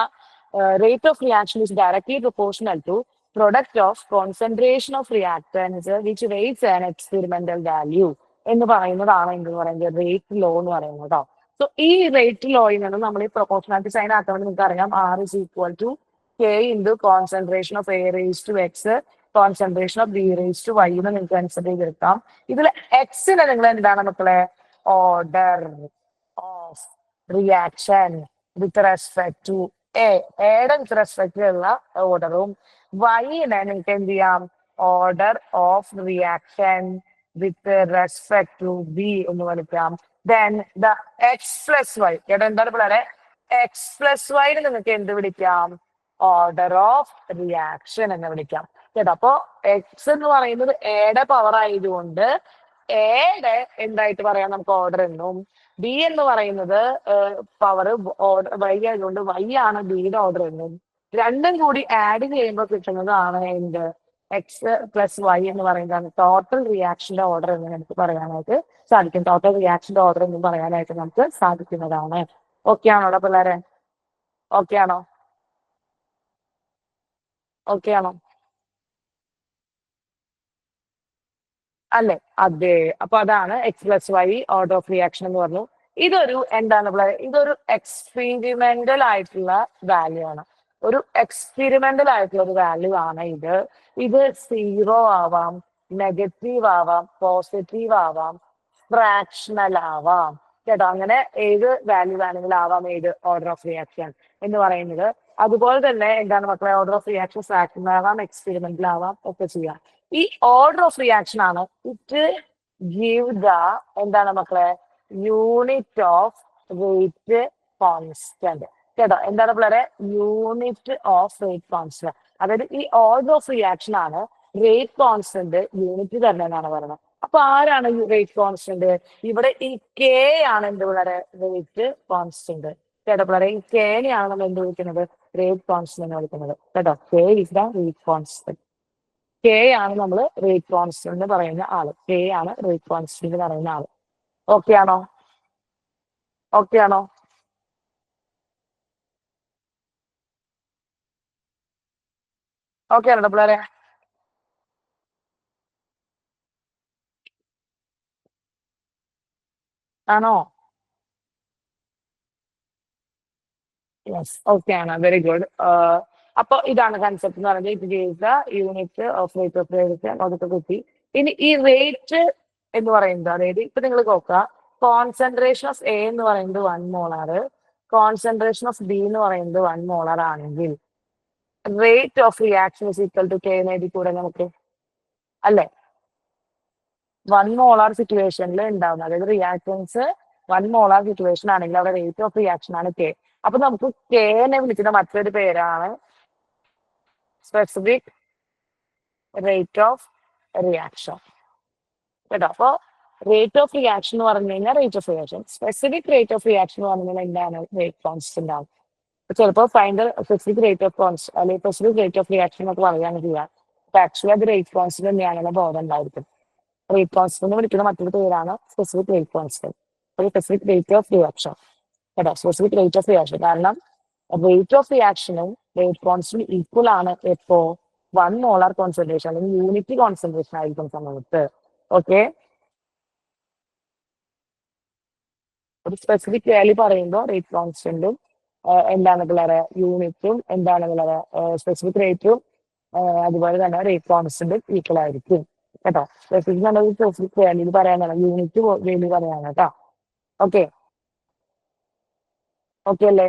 [SPEAKER 1] rate of reaction is directly proportional to product of concentration of reactants which rates an experimental value എന്ന് പറയുന്നതാണ് എന്ത് പറയുന്നത് റേറ്റ് ലോ എന്ന് പറയുന്നത് കേട്ടോ. സോ ഈ റേറ്റ് ലോയിൽ നിന്ന് നമ്മൾ ഈ പ്രൊപ്പോർഷണാലിറ്റി സൈൻ ആക്കാൻ നിങ്ങൾക്ക് അറിയാം R is equal to K into concentration of A raised to X concentration of B raised to Y എന്ന് നിങ്ങൾക്ക് കൺസിഡർ ചെയ്തെടുക്കാം. ഇതിൽ എക്സിനെ നിങ്ങൾ എന്താണ് മക്കളെ order of reaction with respect to എയുടെ വിത്ത് റെസ്പെക്ട് ഉള്ള ഓർഡറും വൈനെ നിങ്ങൾക്ക് എന്ത് ചെയ്യാം order of reaction with respect to B എന്ന് വിളിക്കാം. Then the x plus y കേട്ടോ എന്താണ് പിള്ളേരെ എക്സ് പ്ലസ് വൈന് നിങ്ങൾക്ക് എന്ത് വിളിക്കാം ഓർഡർ ഓഫ് റിയാക്ഷൻ എന്ന് വിളിക്കാം കേട്ടോ. അപ്പൊ എക്സ് എന്ന് പറയുന്നത് എയുടെ പവർ ആയതുകൊണ്ട് എയുടെ എന്തായിട്ട് പറയാം നമുക്ക് ഓർഡർ എന്നും ബി എന്ന് പറയുന്നത് പവർ ഓർഡർ വൈ ആയതുകൊണ്ട് വൈ ആണ് ബിയുടെ ഓർഡർ എന്നും രണ്ടും കൂടി ആഡ് ചെയ്യുമ്പോൾ കിട്ടുന്നതാണ് എന്ത് എക്സ് പ്ലസ് വൈ എന്ന് പറയുന്നതാണ് ടോട്ടൽ റിയാക്ഷന്റെ ഓർഡർ എന്ന് നമുക്ക് പറയാനായിട്ട് സാധിക്കും. ടോട്ടൽ റിയാക്ഷന്റെ ഓർഡർ എന്നും പറയാനായിട്ട് നമുക്ക് സാധിക്കുന്നതാണ്. ഓക്കെ ആണോ അവിടെ പിള്ളേരെ? ഓക്കെ ആണോ? ഓക്കെ ആണോ? അല്ലെ? അതെ. അപ്പൊ അതാണ് x plus y order of reaction എന്ന് പറഞ്ഞു. ഇതൊരു എന്താണ് ഇതൊരു എക്സ്പെരിമെന്റൽ ആയിട്ടുള്ള വാല്യൂ ആണ്. ഒരു എക്സ്പെരിമെന്റൽ ആയിട്ടുള്ള ഒരു വാല്യൂ ആണ് ഇത്. ഇത് 0 ആവാം, നെഗറ്റീവ് ആവാം, പോസിറ്റീവ് ആവാം, ഫ്രാക്ഷണൽ ആവാം കേട്ടോ. അങ്ങനെ ഏത് വാല്യൂ വേണമെങ്കിലും ആവാം ഏത് ഓർഡർ ഓഫ് റിയാക്ഷൻ എന്ന് പറയുന്നത്. അതുപോലെ തന്നെ എന്താണ് മക്കളെ ഓർഡർ ഓഫ് റിയാക്ഷൻ ഫ്രാക്ഷണൽ ആവാം, എക്സ്പെരിമെന്റൽ ആവാം ഒക്കെ ചെയ്യാം. ഈ ഓർഡർ ഓഫ് റിയാക്ഷൻ ആണ് ഇറ്റ് ഗീവ് ദ എന്താണ് മക്കളെ യൂണിറ്റ് ഓഫ് റേറ്റ് കോൺസ്റ്റന്റ് കേട്ടോ. എന്താണ് പിള്ളേരെ യൂണിറ്റ് ഓഫ് റേറ്റ് കോൺസ്റ്റന്റ്. അതായത് ഈ ഓർഡർ ഓഫ് റിയാക്ഷൻ ആണ് റേറ്റ് കോൺസ്റ്റന്റ് യൂണിറ്റ് തന്നെ എന്നാണ് പറയുന്നത്. അപ്പൊ ആരാണ് ഈ റേറ്റ് കോൺസ്റ്റന്റ്? ഇവിടെ ഈ കെ ആണ് എന്ത് പിള്ളേരെ റേറ്റ് കോൺസ്റ്റന്റ് കേട്ടോ. പിള്ളേരെ ഈ കെനെയാണ് നമ്മൾ എന്ത് വിളിക്കുന്നത് റേറ്റ് കോൺസ്റ്റന്റ് എന്ന് വിളിക്കുന്നത് കേട്ടോ. K is the rate constant. K ആണ് നമ്മൾ റേറ്റ് കോൺസ്റ്റന്റ് എന്ന് പറയുന്ന ആള്. കെ ആണ് റേറ്റ് കോൺസ്റ്റന്റ് എന്ന് പറയുന്ന ആള്. ഓക്കെ ആണോ? ഓക്കെ ആണോ? ഓക്കെ ആണോ പിള്ളേരെ? ആണോ? യെസ്, ഓക്കെ ആണ്. Very good. അപ്പൊ ഇതാണ് കൺസെപ്റ്റ് എന്ന് പറയുന്നത്. It gives the unit of rate of reaction അതൊക്കെ കിട്ടി. ഇനി ഈ റേറ്റ് എന്ന് പറയുന്നത് അതായത് ഇപ്പൊ നിങ്ങൾ നോക്കുക കോൺസെൻട്രേഷൻ ഓഫ് എ എന്ന് പറയുന്നത് 1 മോളാർ, കോൺസെൻട്രേഷൻ ഓഫ് ബി എന്ന് പറയുന്നത് 1 മോളാർ ആണെങ്കിൽ rate of reaction is equal to k എന്ന് എഴുതി കൂടെ നമുക്ക് അല്ലെ? 1 മോളാർ സിറ്റുവേഷനിൽ ഉണ്ടാവുന്നത് അതായത് റിയാക്ഷൻസ് 1 മോളാർ സിറ്റുവേഷൻ ആണെങ്കിൽ അവിടെ റേറ്റ് ഓഫ് റിയാക്ഷൻ ആണ് കെ. അപ്പൊ നമുക്ക് കെനെ വിളിക്കുന്ന മറ്റൊരു പേരാണ് സ്പെസിഫിക് റേറ്റ് ഓഫ് റിയാക്ഷൻ കേട്ടോ. അപ്പൊ റേറ്റ് ഓഫ് റിയാക്ഷൻ എന്ന് പറഞ്ഞു കഴിഞ്ഞാൽ rate of reaction, specific rate of reaction എന്ന് പറഞ്ഞു കഴിഞ്ഞാൽ എന്താണ് റേറ്റ് കോൺസ്റ്റന്റ് ആണ്. ചിലപ്പോൾ find specific rate of const അല്ലെങ്കിൽ സ്പെസിഫിക് റേറ്റ് ഓഫ് റിയാക്ഷൻ എന്നൊക്കെ പറയുകയാണ് ചെയ്യാം. അപ്പൊ ആക്ച്വലി അത് റേറ്റ് കോൺസ്റ്റന്റ് തന്നെയാണെന്ന് ബോധം ഉണ്ടായിരിക്കും. റേറ്റ് കോൺസ്റ്റന്റ് വിളിക്കുന്ന മറ്റൊരു പേരാണ് സ്പെസിഫിക് റേറ്റ് കോൺസ്റ്റന്റ്, ഒരു സ്പെസിഫിക് റേറ്റ് ഓഫ് റിയാക്ഷൻ കേട്ടോ. സ്പെസിഫിക് റേറ്റ് ഓഫ് റിയാക്ഷൻ കാരണം റേറ്റ് ഓഫ് റിയാക്ഷനും റേറ്റ് കോൺസ്റ്റന്റ് ഈക്വൽ ആണ് എപ്പോ 1 മോളാർ കോൺസെൻട്രേഷൻ അല്ലെങ്കിൽ യൂണിറ്റ് കോൺസെൻട്രേഷൻ ആയിരിക്കും സമയത്ത്. ഓക്കെ, ഒരു സ്പെസിഫിക് വാല്യൂ പറയുമ്പോൾ റേറ്റ് കോൺസ്റ്റന്റും എന്താണ് പിള്ളേരെ യൂണിറ്റും എന്താണ് പിള്ളേരെ സ്പെസിഫിക് റേറ്റും അതുപോലെ തന്നെ റേറ്റ് കോൺസ്റ്റന്റും ഈക്വൽ ആയിരിക്കും കേട്ടോ. സ്പെസിഫിക് എന്നുള്ളത് സ്പെസിഫിക് വാല്യൂ പറയാനാണ്, യൂണിറ്റ് വാല്യൂ പറയാനാണ് കേട്ടോ. ഓക്കെ, ഓക്കെ അല്ലേ?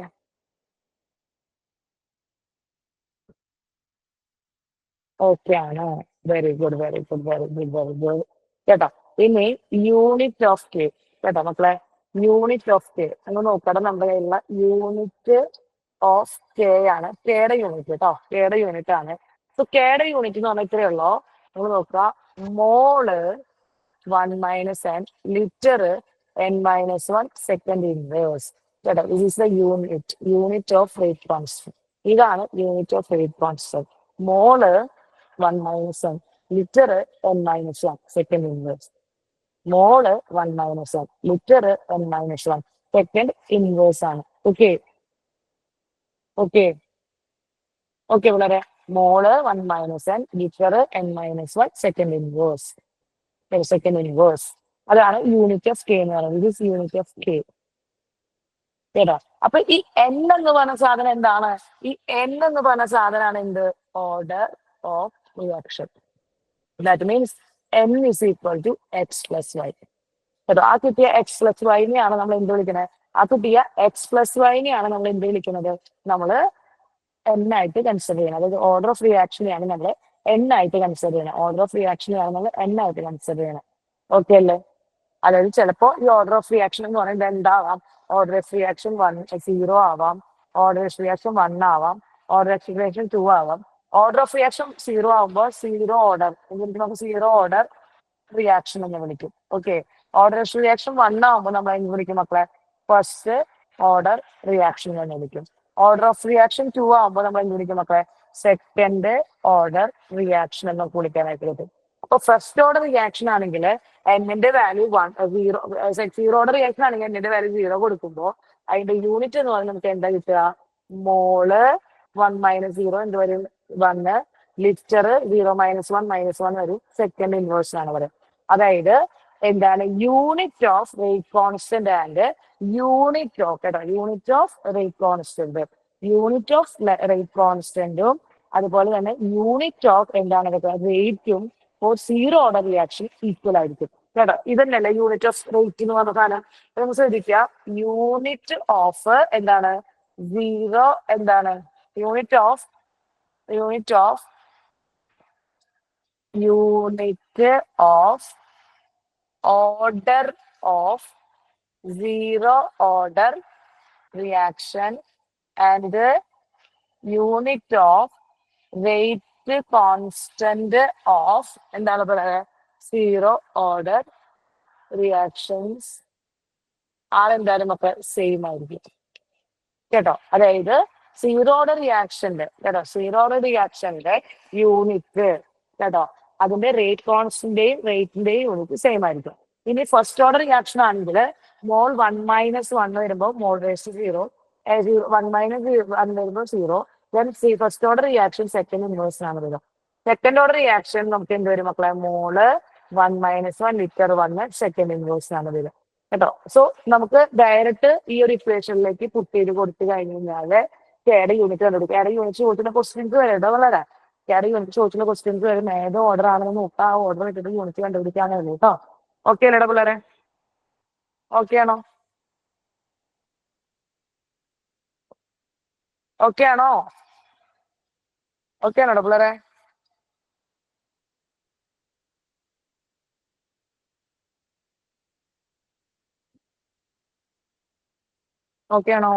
[SPEAKER 1] ഓക്കെ ആണ്. Very good, very good, very good, very good കേട്ടോ. ഇനി യൂണിറ്റ് ഓഫ് കെ കേട്ടോ മക്കളെ. യൂണിറ്റ് ഓഫ് കെ എന്ന് നോക്കണം നമ്മുടെ കയ്യിലുള്ള യൂണിറ്റ് ഓഫ് കെ ആണ് കെയുടെ യൂണിറ്റ് കേട്ടോ. കെയുടെ യൂണിറ്റ് ആണ്. സോ കെയുടെ യൂണിറ്റ് എന്ന് പറഞ്ഞാൽ ഇത്രയേ ഉള്ളൂ. നമ്മൾ നോക്കുക മോള് 1 minus n, liter n minus 1 second inverse. കേട്ടോ, this is the unit of rate constant. ഇതാണ് യൂണിറ്റ് ഓഫ് റേറ്റ് കോൺസ്റ്റന്റ്. മോള് 1 minus 1, litre n minus 1 second inverse. മോള് 1 minus 1, litre n minus 1 second inverse ആണ്. ഓക്കെ ഓക്കെ ഓക്കെ വളരെ. മോള് 1 minus 1, litre n minus 1 second inverse. Second inverse. അതാണ് unit of K എന്ന് പറയുന്നത്. This unit of K. കേട്ടോ, അപ്പൊ ഈ എൻ എന്ന് പറഞ്ഞ സാധനം എന്താണ്? ഈ എൻ എന്ന് പറഞ്ഞ സാധനമാണ് എന്ത്? Order of reaction. That means n is equal to X plus y. കേട്ടോ, ആ കിട്ടിയ എക്സ് പ്ലസ് വൈനെയാണ് നമ്മൾ എന്ത് വിളിക്കുന്നത്? ആ കിട്ടിയ എക്സ് പ്ലസ് വൈനെയാണ് നമ്മൾ എന്ത് വിളിക്കുന്നത്? നമ്മൾ എൻ ആയിട്ട് കൺസിഡർ ചെയ്യണം. അതായത് ഓർഡർ ഓഫ് റിയാക്ഷനെയാണ് നമ്മൾ എൻ ആയിട്ട് കൺസിഡർ ചെയ്യണം. ഓർഡർ ഓഫ് റിയാക്ഷനെയാണ് നമ്മൾ എൻ ആയിട്ട് കൺസിഡർ ചെയ്യണം. ഓക്കെ അല്ലേ? അതായത് ചിലപ്പോ ഈ ഓർഡർ ഓഫ് റിയാക്ഷൻ എന്ന് പറയുന്നത് എന്താവാം? ഓർഡർ ഓഫ് റിയാക്ഷൻ 0 ആവാം, ഓർഡർ ഓഫ് റിയാക്ഷൻ 1 ആവാം, ഓർഡർ ഓഫ് റിയാക്ഷൻ 2 ആവാം. ഓർഡർ ഓഫ് റിയാക്ഷൻ 0 ആവുമ്പോൾ 0 ഓർഡർ നമുക്ക് 0 ഓർഡർ റിയാക്ഷൻ എന്ന് വിളിക്കും. ഓക്കെ, ഓർഡർ ഓഫ് റിയാക്ഷൻ 1 ആവുമ്പോൾ നമ്മൾ എന്ത് വിളിക്കും മക്കളെ? ഫസ്റ്റ് ഓർഡർ റിയാക്ഷൻ എന്ന് വിളിക്കും. ഓർഡർ ഓഫ് റിയാക്ഷൻ 2 ആവുമ്പോൾ നമ്മൾ എന്ത് വിളിക്കും മക്കളെ? സെക്കൻഡ് ഓർഡർ റിയാക്ഷൻ എന്നൊക്കെ വിളിക്കാനായിട്ട് പറ്റും. അപ്പൊ ഫസ്റ്റ് ഓർഡർ റിയാക്ഷൻ ആണെങ്കിൽ എന്നിന്റെ വാല്യൂ 0 ഓർഡർ റിയാക്ഷൻ ആണെങ്കിൽ എന്നിന്റെ വാല്യൂ 0 കൊടുക്കുമ്പോൾ അതിന്റെ യൂണിറ്റ് എന്ന് പറഞ്ഞാൽ നമുക്ക് എന്താ കിട്ടുക? മോള് 1 minus 0 എന്ത് വരും? 1. ലിറ്റർ 0 minus 1 വരും. സെക്കൻഡ് ഇൻവേഴ്സ് ആണ് പറയുന്നത്. അതായത് എന്താണ്? Unit of rate constant and unit of, കേട്ടോ, unit of rate constant, unit of rate കോൺസ്റ്റന്റും അതുപോലെ തന്നെ യൂണിറ്റ് ഓഫ് എന്താണ് റേറ്റും ഫോർ 0 ഓർഡർ റിയാക്ഷൻ ഈക്വൽ ആയിരിക്കും. കേട്ടോ, ഇതന്നെയല്ലേ യൂണിറ്റ് ഓഫ് റേറ്റ് എന്ന് പറഞ്ഞ സാധനം. നമുക്ക് ശ്രദ്ധിക്കാം, യൂണിറ്റ് ഓഫ് എന്താണ്? 0 എന്താണ്? Unit of order of 0 order reaction and unit of rate constant of എന്താണ് പറയുക? 0 ഓർഡർ റിയാക്ഷൻസ് ആരെന്തായാലും ഒക്കെ സെയിം ആയിരിക്കും. കേട്ടോ, അതായത് 0 ഓർഡർ റിയാക്ഷന്റെ, കേട്ടോ, 0 ഓർഡർ റിയാക്ഷന്റെ യൂണിറ്റ്, കേട്ടോ, അതിന്റെ റേറ്റ് കോൺസ്റ്റന്റിന്റെയും റേറ്റിന്റെയും യൂണിറ്റ് സെയിം ആയിരിക്കും. ഇനി ഫസ്റ്റ് ഓർഡർ റിയാക്ഷൻ ആണെങ്കിൽ മോൾ 1 minus 1 വരുമ്പോൾ മോൾ റേസ് 0, 1 minus 1 വരുമ്പോൾ 0. Then first order reaction second inverse ആണ് വരിക. സെക്കൻഡ് ഓർഡർ റിയാക്ഷൻ നമുക്ക് എന്ത് വരും മക്കളെ? മോള് 1 minus 1, ലിറ്റർ 1 സെക്കൻഡ് ഇൻവേഴ്സ് ആണ് വരിക. കേട്ടോ, സോ നമുക്ക് ഡയറക്റ്റ് ഈ ഒരു ഇക്വേഷനിലേക്ക് പുട്ട് ചെയ്ത് കൊടുത്തു കഴിഞ്ഞ് കഴിഞ്ഞാല് കെയുടെ യൂണിറ്റ് കണ്ടുപിടിക്കും. കെയുടെ യൂണിറ്റ് ചോദിക്കുന്ന ക്വസ്റ്റ്യൻസ് വരും വളരെ. കെയുടെ യൂണിറ്റ് ചോദിക്കുന്ന ക്വസ്റ്റ്യൻസ് വരും. ഏത് ഓർഡർ ആണെന്ന് നോക്കാം, ആ ഓർഡർ വെച്ചിട്ട് യൂണിറ്റ് കണ്ടുപിടിക്കാനേ ഉള്ളൂ. കേട്ടോ, ഓക്കെ അല്ലേടാ പിള്ളേരെ? ഓക്കെ ആണോ? ഓക്കെ ആണോ? ഓക്കെ ആണോടാ പിള്ളേരെ? ഓക്കെ ആണോ?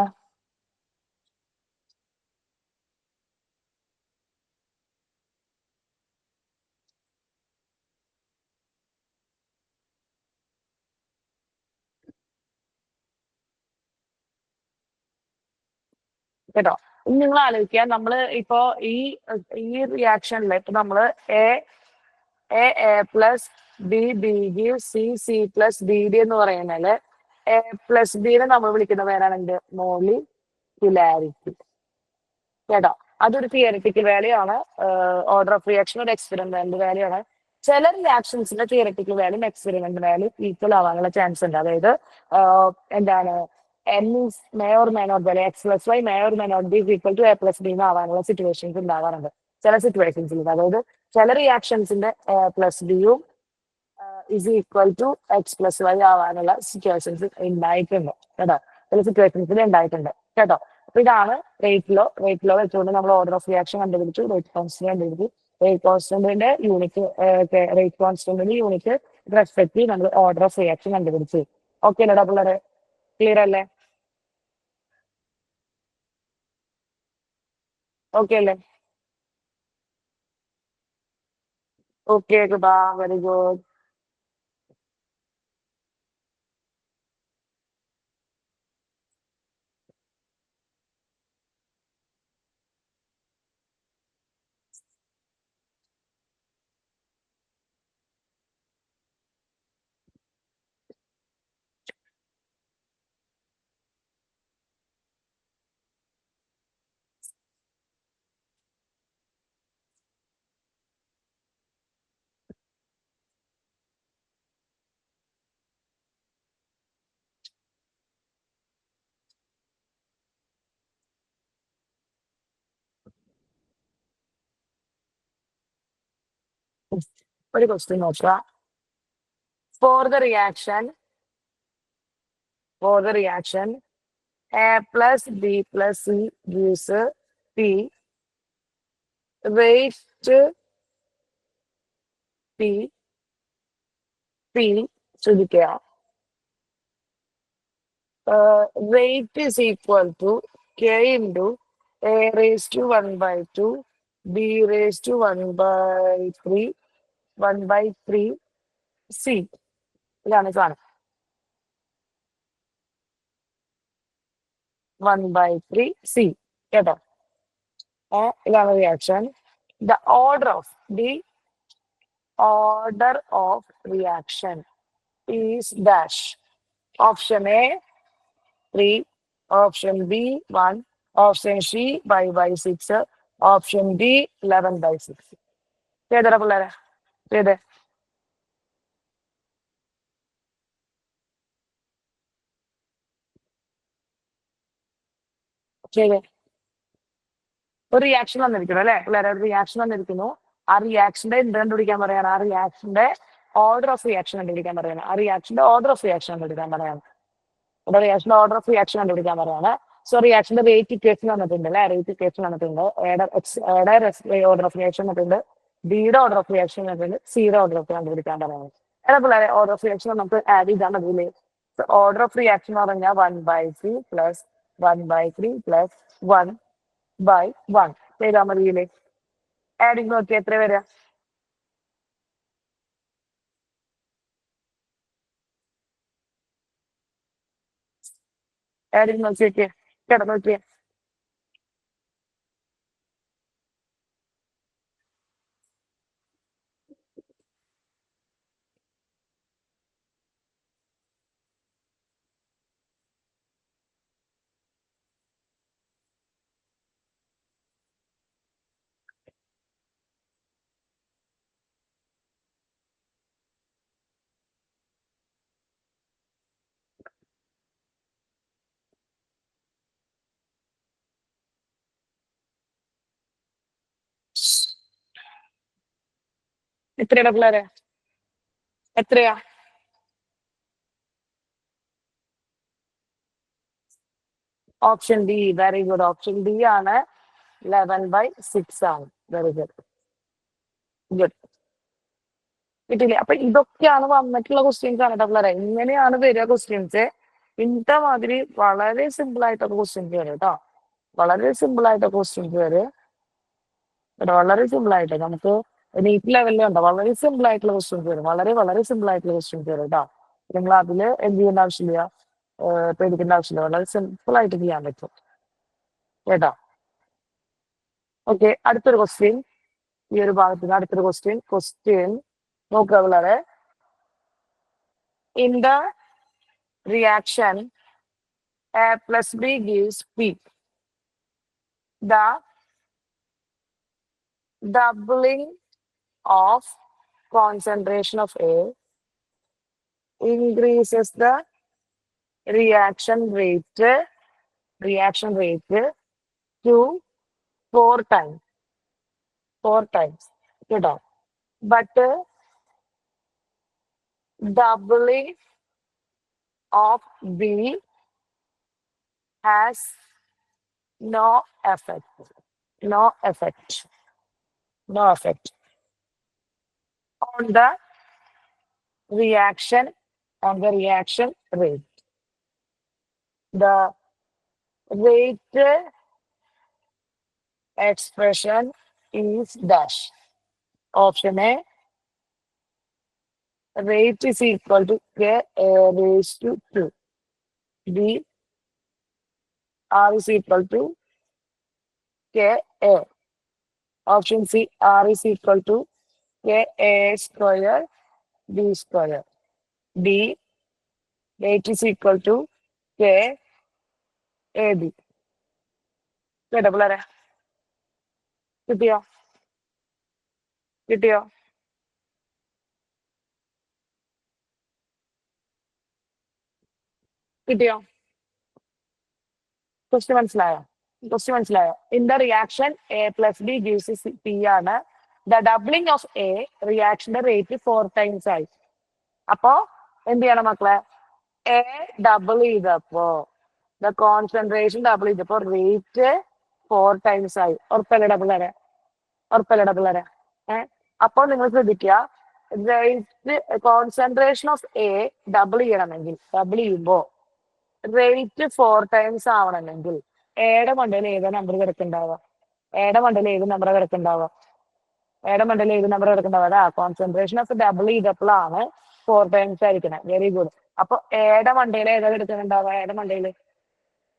[SPEAKER 1] കേട്ടോ, ഇനി നിങ്ങൾ ആലോചിക്കുക, നമ്മള് ഇപ്പോ ഈ റിയാക്ഷനിൽ ഇപ്പൊ നമ്മള് A plus B C plus D എന്ന് പറയുന്നതില് എ പ്ലസ് ബിനെ നമ്മൾ വിളിക്കുന്ന പേരാണ് എന്ത്? മോളിക്യുലാരിറ്റി. കേട്ടോ, അതൊരു തിയററ്റിക്കൽ വാല്യൂ ആണ്. ഓർഡർ ഓഫ് റിയാക്ഷൻ ഒരു എക്സ്പെരിമെന്റ് വാല്യൂ ആണ്. ചില റിയാക്ഷൻസിന്റെ theoretical value experiment value equal ആവാനുള്ള ചാൻസ് ഉണ്ട്. അതായത് എന്താണ്? N may or may not be X plus Y may or may not be equal to A plus B ആവാനുള്ള സിറ്റുവേഷൻസ് ഉണ്ടാവാറുണ്ട് ചില സിറ്റുവേഷൻസിൽ. അതായത് ചില റിയാക്ഷൻസിന്റെ എ പ്ലസ് ബിയും is equal to X plus Y ആവാനുള്ള സിറ്റുവേഷൻസ് ഉണ്ടായിട്ടുണ്ട്. കേട്ടോ, ചില സിറ്റുവേഷൻസിൽ ഉണ്ടായിട്ടുണ്ട്. കേട്ടോ, അപ്പൊ ഇതാണ് റേറ്റ് ലോ വെച്ചുകൊണ്ട് നമ്മൾ ഓർഡർ ഓഫ് റിയാക്ഷൻ കണ്ടുപിടിച്ചു, റേറ്റ് കോൺസ്റ്റന്റ് കണ്ടുപിടിച്ചു. റേറ്റ് കോൺസ്റ്റന്റിന്റെ യൂണിറ്റ് റേറ്റ് കോൺസ്റ്റന്റിന്റെ യൂണിറ്റ് റെസ്പെക്ട് നമ്മൾ ഓർഡർ ഓഫ് റിയാക്ഷൻ കണ്ടുപിടിച്ചു. ഓക്കെ അല്ലേടാ പിള്ളേരെ? ക്ലിയർ അല്ലേ? ഓക്കെ അല്ലേ? Okay, very good. ഒരു ക്വസ്റ്റ്യൻ നോക്കുക. For the reaction A plus B plus C gives P. Rate P ശ്രദ്ധിക്കുക. Rate is equal to K into A raised to 1 by 2, B raised to 1 by 3 C. ഇതാണ് സാധനം. 1 by 3 C. കേട്ടോ? ഇതാണ് reaction. The order of reaction is dash. Option A 3, option B 1, option C 5 by 6, option D 11 by 6. ചെയ്തടാ പിള്ളേരെ, ചെയ്തേ. ചെയ്തേ. ഒരു reaction വന്നിരിക്കുന്നു അല്ലെ പിള്ളേരെ, ഒരു റിയാക്ഷൻ വന്നിരിക്കുന്നു. ആ റിയാക്ഷന്റെ എന്ത് കണ്ടുപിടിക്കാൻ പറയാണ്? ആ റിയാക്ഷന്റെ ഓർഡർ ഓഫ് റിയാക്ഷൻ കണ്ടുപിടിക്കാൻ പറയാണ്. ആ റിയാക്ഷന്റെ ഓർഡർ ഓഫ് റിയാക്ഷൻ കണ്ടുപിടിക്കാൻ പറയാണ്. ഇവിടെ റിയാക്ഷന്റെ ഓർഡർ ഓഫ് റിയാക്ഷൻ കണ്ടുപിടിക്കാൻ പറയാണ്. സോ റിയാക്ഷന്റെ റേറ്റ് ഇക്വേഷൻ വന്നിട്ടുണ്ട് അല്ലെ, റേറ്റ് ഇക്വേഷൻ വന്നിട്ടുണ്ട്. എയുടെ ഓർഡർ ഓഫ് റിയാക്ഷൻ വന്നിട്ടുണ്ട്, ബിയുടെ ഓർഡർ ഓഫ് റിയാക്ഷൻ വന്നിട്ടുണ്ട്, സിയുടെ ഓർഡർ ഓഫ് കണ്ടുപിടിക്കാൻ പറയാണ്. ഏതാ പിള്ളേരെ ഓർഡർ ഓഫ് റിയാക്ഷൻ നമുക്ക് ആഡ് ചെയ്താൽ മതിയില്ലേ? ഓർഡർ ഓഫ് റിയാക്ഷൻ എന്ന് പറഞ്ഞാൽ 1/3 പ്ലസ് 1/3 പ്ലസ് 1/1 ചെയ്താൽ മതിയില്ലേ? ആഡിങ് നോക്കി എത്ര വരിക? ആഡിങ് നോക്കി നോക്കിയേ, കിടന്നു നോക്കിയേ. എത്രയാണ് പിള്ളേരെ? എത്രയാ? Option D. Very good. Option D ആണ്. 11/6 ആണ്. Very good. ഗുഡ്. കിട്ടില്ലേ? അപ്പൊ ഇതൊക്കെയാണ് വന്നിട്ടുള്ള ക്വസ്റ്റ്യൻസ് ആണ് കേട്ടോ പിള്ളേരെ. ഇങ്ങനെയാണ് വരിക ക്വസ്റ്റ്യൻസ്. ഇന്നത്തെ മാതിരി വളരെ സിമ്പിൾ ആയിട്ടൊക്കെ ക്വസ്റ്റ്യൻസ് വരും കേട്ടോ. വളരെ സിമ്പിൾ ആയിട്ടൊക്കെ ക്വസ്റ്റ്യൻസ് വരും. വളരെ സിമ്പിൾ ആയിട്ട് നമുക്ക് നീറ്റ് ലെവലിലുണ്ടോ വളരെ സിമ്പിൾ ആയിട്ടുള്ള ക്വസ്റ്റ്യൻസ് വരും. വളരെ വളരെ സിമ്പിൾ ആയിട്ടുള്ള ക്വസ്റ്റ്യൻസ് വരും കേട്ടോ. നിങ്ങൾ അതില് എന്ത് ചെയ്യേണ്ട ആവശ്യമില്ല, പേടിക്കേണ്ട ആവശ്യമില്ല. വളരെ സിമ്പിൾ ആയിട്ട് ചെയ്യാൻ പറ്റും കേട്ടോ. ഓക്കെ, അടുത്തൊരു ക്വസ്റ്റ്യൻ. ഈ ഒരു ഭാഗത്തിന് അടുത്തൊരു ക്വസ്റ്റ്യൻ നോക്കുക പിള്ളേരെ. In the reaction A plus B gives P. The doubling of concentration of A increases the reaction rate to 4 times. കേട്ടോ. But doubling of B has no effect on the reaction rate. The rate expression is dash. Option A, rate is equal to K raised to 2. B, R is equal to K A. Option C, R is equal to K A square B square. D, rate is equal to K A B. കേട്ടോ പിള്ളേരെ? കിട്ടിയോ? Question മനസ്സിലായോ? In the reaction A plus B gives P ആണ്. The doubling of a റിയാക്ഷന്റെ rate 4 times ആയി. അപ്പോ എന്ത് ചെയ്യണം മക്കളെ? എ ഡബിൾ ചെയ്തപ്പോ ദ കോൺസെൻട്രേഷൻ ഡബിൾ ചെയ്തപ്പോ റേറ്റ് 4 times ആയി. ഉറപ്പല്ലേ ഡബിൾ വരാൻ? ഉറപ്പല്ലേ ഡബിൾ വരാൻ? അപ്പോൾ നിങ്ങൾ ശ്രദ്ധിക്കുക, rate concentration of A double ചെയ്യണമെങ്കിൽ, ഡബിൾ ചെയ്യുമ്പോ റേറ്റ് 4 times ആവണമെങ്കിൽ എയുടെ മണ്ടയിൽ ഏതാ നമ്പർ കിടക്കുന്നുണ്ടാവുക? എയുടെ മണ്ടയിൽ ഏത് നമ്പർ കിടക്കുന്നുണ്ടാവുക? എയുടെ മണ്ടയിൽ ഏത് നമ്പർ കിടക്കുന്നുണ്ടാവുക? അതാ കോൺസെൻട്രേഷൻ ഓഫ് ഡബിൾ ചെയ്തപ്പോഴാണ് 4 times ആയിരിക്കണം. Very good. അപ്പൊ എയുടെ മണ്ടയിൽ ഏതാ കിടക്കുന്നുണ്ടാവുക? എയുടെ മണ്ടയിൽ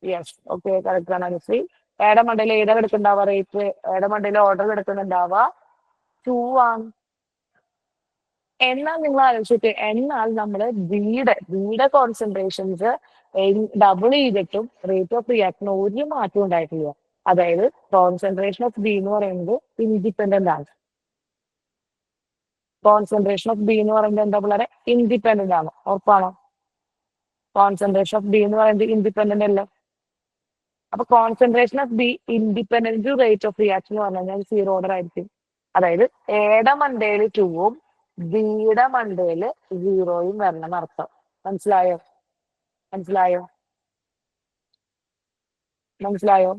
[SPEAKER 1] യെസ്, ഓക്കെ, കറക്റ്റ് ആണ് അനുശ്രീ. എയുടെ മണ്ടയിൽ ഏതാ കിടക്കുന്നുണ്ടാവുക? റേറ്റ് എയുടെ മണ്ടയിൽ ഓർഡർ കിടക്കുന്നുണ്ടാവുക 2 ആണ്. എന്നാൽ നിങ്ങൾ ആലോചിച്ചിട്ട്, എന്നാൽ നമ്മള് ബിയുടെ കോൺസെൻട്രേഷൻസ് ഡബിൾ ചെയ്തിട്ടും റേറ്റ് ഓഫ് റിയാക്ഷൻ ഒരു മാറ്റം ഉണ്ടായിട്ടില്ല. അതായത് കോൺസെൻട്രേഷൻ ഓഫ് ബി എന്ന് പറയുന്നത് ഇൻഡിപെൻഡന്റ് ആണ്. കോൺസെൻട്രേഷൻ ഓഫ് ബി എന്ന് പറയുന്നത് എന്താ പിള്ളേരെ? ഇൻഡിപെൻഡന്റ് ആണ്. ഉറപ്പാണോ? കോൺസെൻട്രേഷൻ ഓഫ് ബി എന്ന് പറയുന്നത് ഇൻഡിപെൻഡന്റ് അല്ലേ? അപ്പൊ concentration of B independent rate of reaction എന്ന് പറഞ്ഞു കഴിഞ്ഞാൽ 0 ഓർഡർ ആയിരിക്കും. അതായത് എയുടെ മണ്ടയിൽ 2ഉം ബിയുടെ മണ്ടയിൽ 0യും വരണം അർത്ഥം. മനസ്സിലായോ? മനസ്സിലായോ? മനസ്സിലായോ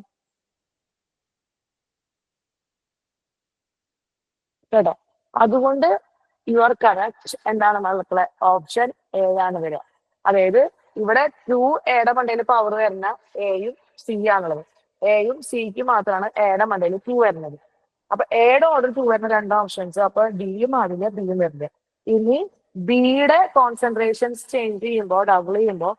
[SPEAKER 1] കേട്ടോ? അതുകൊണ്ട് യു ആർ കറക്റ്റ്. എന്താണ് മക്കളെ? ഓപ്ഷൻ എ ആണ് വരിക. അതായത് ഇവിടെ 2 എയുടെ മണ്ടയിൽ പവർ വരുന്ന എയും സി ആണുള്ളത്. എയും സിക്ക് മാത്രമാണ് എയുടെ മണ്ടയിൽ 2 വരുന്നത്. അപ്പൊ എയുടെ ഓർഡർ 2 വരുന്ന 2 ഓപ്ഷൻസ്. അപ്പൊ ഡിയും ആവില്ല, ബിയും വരുന്നത്. ഇനി ബിയുടെ കോൺസെൻട്രേഷൻസ് ചേഞ്ച് ചെയ്യുമ്പോൾ, ഡബിൾ ചെയ്യുമ്പോൾ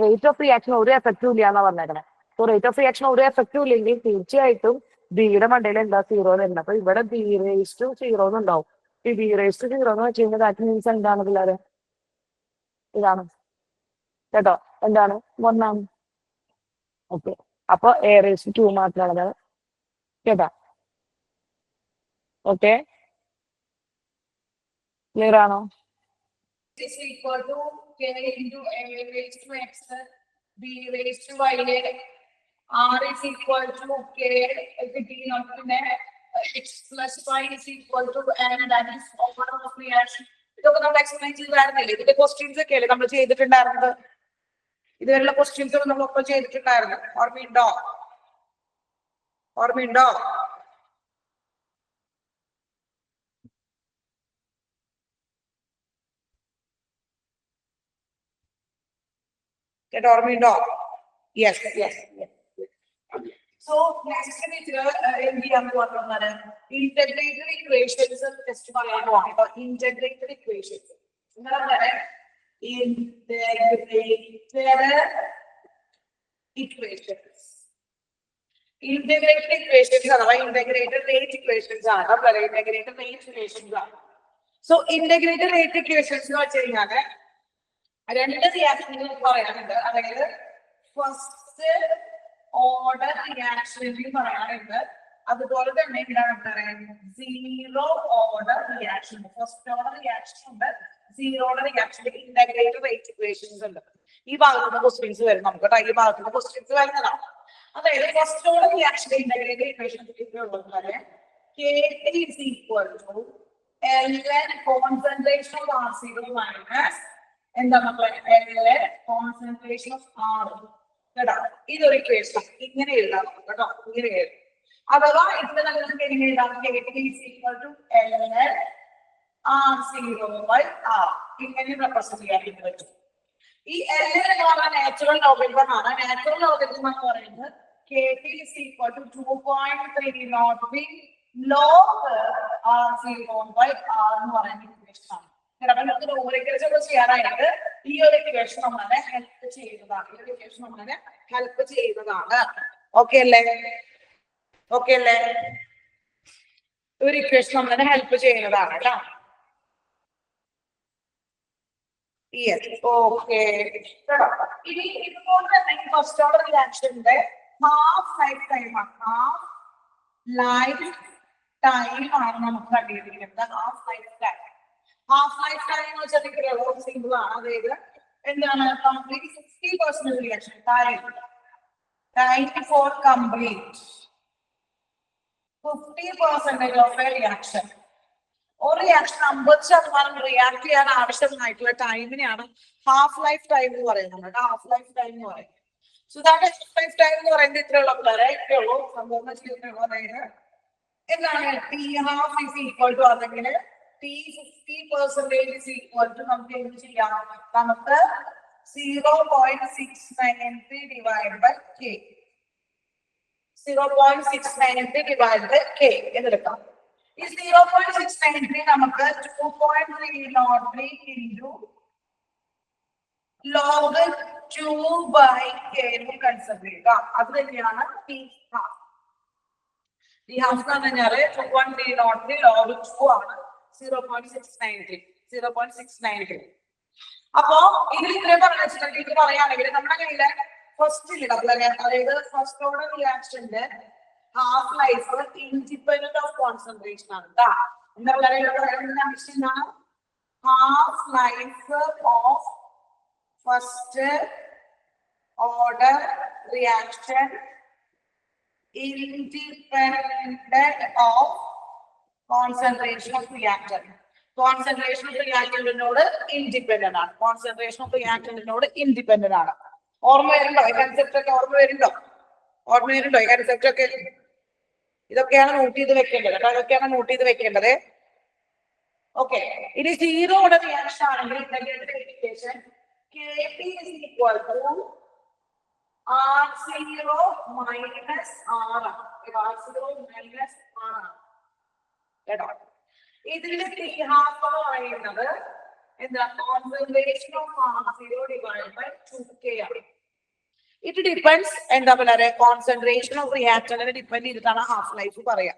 [SPEAKER 1] റേറ്റ് ഓഫ് റിയാക്ഷൻ ഒരു എഫക്റ്റും ഇല്ല എന്നാ പറഞ്ഞേക്കണേ. സോ റേറ്റ് ഓഫ് റിയാക്ഷൻ ഒരു എഫക്റ്റും ഇല്ലെങ്കിൽ തീർച്ചയായിട്ടും ബിയുടെ മണ്ടയിൽ എന്താ 0 വരുന്നത്. അപ്പൊ ഇവിടെ ബി റേസ് ടു 0 എന്നുണ്ടാവും. ഈ ബി റേസ് ടു 0 എന്ന് വെച്ച് കഴിഞ്ഞാൽ ദാറ്റ് മീൻസ് എന്താണ് പിള്ളേരെ? ഇതാണ് കേട്ടോ. എന്താണ്? 1 ആണ്. ഓക്കെ, അപ്പൊ എ റേസ് ടു 2 മാത്രമാണ് കേട്ടാ. ഓക്കെ, ക്ലിയർ ആണോ?
[SPEAKER 3] is equal to k into a raised to x, b raised to y, r is equal to k d not x plus y is equal to n, that is order of reaction. ഇതൊക്കെ നമ്മൾ explain ചെയ്തായിരുന്നില്ലേ? ഇതിന്റെ questions ഒക്കെ അല്ലേ നമ്മൾ ചെയ്തിട്ടുണ്ടായിരുന്നത്? ഇതുവരെയുള്ള questions നമ്മൾ ഒപ്പം ചെയ്തിട്ടുണ്ടായിരുന്നു. ഓർമ്മയുണ്ടോ? ഓർമ്മയുണ്ടോ? കേട്ടോ? ഓർമ്മയുണ്ടോ? Yes yes. സോ നെക്സ്റ്റ് എന്ത് ചെയ്യാൻ പോകുന്നത്? ഇന്റഗ്രേറ്റഡ് ഇക്വേഷൻസ് ടെസ്റ്റ് പറയാൻ പോവാണ്. ഇന്റഗ്രേറ്റഡ് ഇക്വേഷൻസ് ഇന്റഗ്രേറ്റഡ് ഇക്വേഷൻസ് അഥവാ ഇന്റഗ്രേറ്റഡ് റേറ്റ് ഇക്വേഷൻസ് ആണ്. ഇന്റഗ്രേറ്റഡ് റേറ്റ് ഇക്വേഷൻസ് ആണ്. സോ ഇന്റഗ്രേറ്റഡ് റേറ്റ് ഇക്വേഷൻസ് എന്ന് വെച്ച് കഴിഞ്ഞാല് 2 റിയാക്ഷനുകൾ പറയാനുണ്ട്. അതായത് ഫസ്റ്റ് ഓർഡർ റിയാക്ഷൻ പറയാനുണ്ട്. അതുപോലെ തന്നെ എന്താണ് പറയുന്നത്? 0 order reaction. First order reaction ഉണ്ട്, 0 order reaction. Integrated rate equations ഉണ്ട്. ഈ ഭാഗത്തുനിന്ന് ക്വസ്റ്റ്യൻസ് വരും നമുക്ക്. ഈ ഭാഗത്തുനിന്ന് ക്വസ്റ്റ്യൻസ് വരുന്നതാണ്. അതായത് first order reaction integrated equation ഉള്ളത് KT is equal to ln concentration of R0 minus എന്താ മക്കളെ? ln concentration of R. കേട്ടോ? ഇതൊരു ഇക്വേഷൻ ഇങ്ങനെ എഴുതാം കേട്ടോ. ഇങ്ങനെ എഴുതാം. അഥവാ ഇതിന്റെ നമുക്ക് എങ്ങനെ എഴുതാം? KT is equal to ln R0 by R. ഇങ്ങനെ റെപ്രസെന്റ് ചെയ്യാൻ പറ്റും. ഈ ln എന്ന് പറഞ്ഞാൽ നാച്ചുറൽ ലോഗരിതം ആണ്. നാച്ചുറൽ ലോഗരിതം എന്ന് പറയുന്നത് KT is equal to 2.303 log R0 by R എന്ന് പറയുന്ന ഇക്വേഷൻ ആണ്. നമുക്ക് ന്യൂമറിക്കൽസ് ചെയ്യാനായിട്ട് ഈ ഒരു ഇക്വേഷൻ നമ്മളെ ഹെൽപ്പ് ചെയ്യുന്നതാണ്. ഈ ഒരു ഇക്വേഷൻ നമ്മളെ ഹെൽപ്പ് ചെയ്യുന്നതാണ്. ഓക്കെ അല്ലേ? ഓക്കെ അല്ലേ? ഒരു ഇക്വേഷൻ നമ്മളെ ഹെൽപ്പ് ചെയ്യുന്നതാണ് കേട്ടോ. ഓക്കെ. ഇനി ഇതുപോലെ തന്നെ ഫസ്റ്റ് ഓർഡർ റിയാക്ഷന്റെ ഹാഫ് ലൈഫ് ടൈം ആണ്. ഹാഫ് ലൈഫ് ടൈം ആണ് നമുക്ക് കണ്ടുപിടിക്കുന്നത്. Half life time. Half life time എന്ന് വെച്ചാൽ സിമ്പിൾ ആണ്. അതായത് എന്താണ്? Complete 60% reaction time for complete 50% of a reaction. ഒരു റിയാക്ഷൻ 50% റിയാക്ട് ചെയ്യാൻ ആവശ്യമായിട്ടുള്ള ടൈമിനെയാണ് ഹാഫ് ലൈഫ് ടൈം എന്ന് പറയുന്നത്. ഹാഫ് ലൈഫ് ടൈം എന്ന് പറയും. So that half life time എന്ന് പറയുന്നത് ഇത്രയുള്ള പിള്ളേരെ ഇത്രയുള്ളൂ. സംഭവം ചെയ്യുന്നത് എന്താണ്? T half is equal to അല്ലെങ്കിൽ T50% ഈസ് ഈക്വൽ ടു നമുക്ക് എന്ത് ചെയ്യാം? നമുക്ക് 0.693 divide by k 0.693 divide by k എന്നെടുക്കാം. ഈ 0.693 നമുക്ക് 2.303 ഇൻറ്റു ലോഗ് 2/k എന്ന് കൺസിഡർ ചെയ്യുക. അത് തന്നെയാണ് ടി ഹാഫ്. ടി ഹാഫ് എന്ന് പറഞ്ഞാല് 2.303 ലോഗ് 2 ആണ് 0.693. അപ്പോ ഇതിൽ ഇത്രയും പറഞ്ഞു ഇത് പറയുകയാണെങ്കിൽ നമ്മുടെ കയ്യില് ഫസ്റ്റ് അതായത് ഫസ്റ്റ് ഓർഡർ റിയാക്ഷന്റെ half life independent of concentration ആണ്. എന്താ പറയുക? Half life of first order reaction independent of concentration of reactant. Concentration of റിയാക്ടന്റിനോട് ഇൻഡിപെൻഡന്റ് ആണ്. കോൺസെൻട്രേഷൻ ഓഫ് റിയാക്ടന്റിനോട് ഇൻഡിപെൻഡന്റ് ആണ്. ഓർമ്മ വരുന്നുണ്ടോ? ഈ കൺസെപ്റ്റ് ഒക്കെ ഓർമ്മ വരുന്നുണ്ടോ? ഈ കൺസെപ്റ്റ് ഒക്കെ ഇതൊക്കെയാണ് നോട്ട് ചെയ്ത് വെക്കേണ്ടത് കേട്ടോ. ഇതൊക്കെയാണ് നോട്ട് ചെയ്ത് വെക്കേണ്ടത്. ഓക്കെ, ഇനി സീറോ ഓർഡർ റിയാക്ഷൻ ആണെങ്കിൽ Kp is equal to R0 minus R. R0 minus R. കേട്ടോ, ഇതിന്റെ ടി ഹാഫ് എന്ന് പറയുന്നത് എന്താ? Concentration of R0 divide by 2k ആണ്. ഇറ്റ് ഡിപ്പെൻഡ്സ് എന്താ പറയുക? കോൺസെൻട്രേഷൻ ഓഫ് റിയാക്ടന്റിനെ ഡിപ്പെൻഡ് ചെയ്തിട്ടാണ് ഹാഫ് ലൈഫ് പറയാം.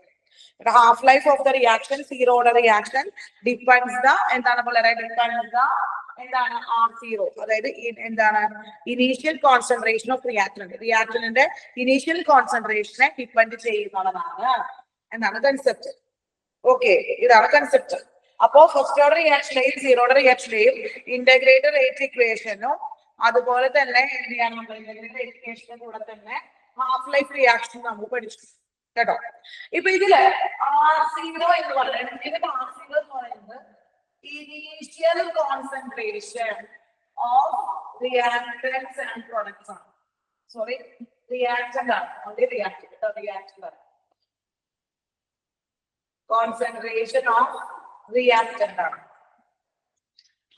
[SPEAKER 3] Half life of the reaction zero order reaction depends the എന്താണ് പറയുക? ഡിപ്പെൻഡ്സ് ദ എന്താണ്? R0. അതായത് എന്താണ്? ഇനീഷ്യൽ കോൺസെൻട്രേഷൻ ഓഫ് റിയാക്ടന്റിന്റെ ഇനീഷ്യൽ കോൺസെൻട്രേഷനെ ഡിപ്പെൻഡ് ചെയ്യുന്നതാണ് എന്നാണ് കൺസെപ്റ്റ്. ഓക്കെ, ഇതാണ് കൺസെപ്റ്റ്. അപ്പോ ഫസ്റ്റ് ഓർഡർ റിയാക്ഷനെയും സീറോ ഓർഡർ റിയാക്ഷനെയും ഇന്റഗ്രേറ്റഡ് റേറ്റ് ഇക്വേഷനും അതുപോലെ തന്നെ എന്ത് ചെയ്യാൻ നമ്മൾ ഇന്റഗ്രേറ്റഡ് റേറ്റ് ഇക്വേഷന്റെ കൂടെ തന്നെ ഹാഫ് ലൈഫ് റിയാക്ഷൻ നമ്മൾ പഠിച്ചു കേട്ടോ. ഇപ്പൊ ഇതില് R0 എന്ന് പറയുന്നത് initial concentration of reactants and products ആണ്. സോറി, റിയാക്ടന്റ് ആണ്. റിയാക്ടന്റ് ആണ്. കോൺസെൻട്രേഷൻ ഓഫ് റിയാക്ടന്റ് ആണ്.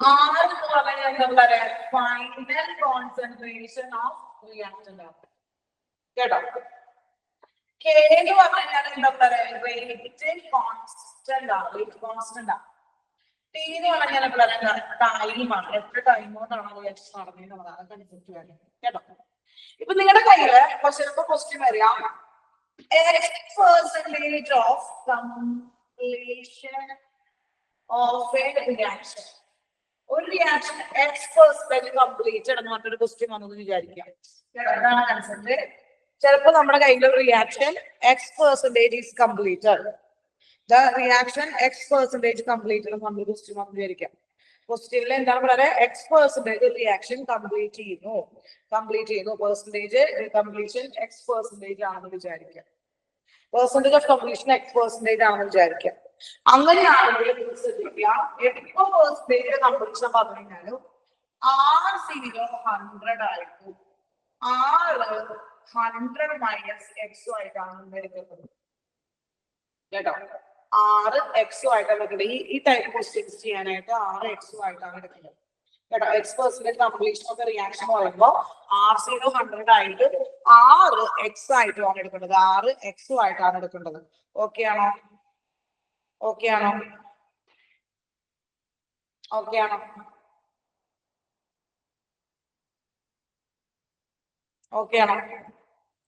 [SPEAKER 3] R എന്ന് പറഞ്ഞാൽ എന്താ പറയാ? ഫൈനൽ കോൺസെൻട്രേഷൻ ഓഫ് റിയാക്ടന്റ് ആണ് കേട്ടോ. K എന്ന് പറഞ്ഞാൽ എന്താ പറയാ? റേറ്റ് കോൺസ്റ്റന്റ് ആണ്. T എന്ന് പറഞ്ഞാൽ ടൈമാണ്. എത്ര ടൈമോന്നാണ് റിയാക്ഷൻ നടന്നതെന്നുള്ളതാണ് കൺസെപ്റ്റ് കാര്യം കേട്ടോ. ഇപ്പൊ നിങ്ങളുടെ കയ്യില് ചിലപ്പോ ക്വസ്റ്റ്യൻ വരിക X% of completion of a reaction. ഒരു റിയാക്ഷൻ X% കംപ്ലീറ്റഡ് എന്ന് പറഞ്ഞൊരു ക്വസ്റ്റ്യൻ വന്നത് വിചാരിക്കാം. അതാണ് കൺസെപ്റ്റ്. ചിലപ്പോൾ നമ്മുടെ കയ്യിൽ ഒരു reaction X% is completed. The reaction X% completed എന്ന് പറഞ്ഞൊരു ക്വസ്റ്റ്യൻ വന്ന് വിചാരിക്കാം. ക്വസ്റ്റ്യനിൽ എന്താണ് പറയുക? X% റിയാക്ഷൻ കംപ്ലീറ്റ് ചെയ്യുന്നു. പെർസെന്റേജ് കംപ്ലീഷൻ X% ആണെന്ന് വിചാരിക്കാം. പെർസെന്റേജ് ഓഫ് കംപ്ലീഷൻ X% ആണെന്ന് വിചാരിക്കാം. അങ്ങനെയാണെങ്കിൽ എപ്പോ പെർസെന്റേജ് കംപ്ലീഷൻ പറഞ്ഞു കഴിഞ്ഞാലും R0 100 ആയിരിക്കും. R 100 മൈനസ് എക്സും ആയിട്ടാണ് എടുക്കുന്നത് കേട്ടോ. R എക്സും ആയിട്ടാണ് എടുക്കുന്നത്. ഈ ടൈപ്പ് ക്വസ്റ്റ്യൻസ് ചെയ്യാനായിട്ട് R എക്സും ആയിട്ടാണ് എടുക്കുന്നത് കേട്ടോ. X% കംപ്ലീഷൻ ഓഫ് റിയാക്ഷൻ പറയുമ്പോൾ R0 100 ആയിട്ട് R X ആയിട്ടാണ് എടുക്കേണ്ടത്. R എക്സും ആയിട്ടാണ് എടുക്കേണ്ടത്. ഓക്കെ ആണോ? ഓക്കെ ആണോ?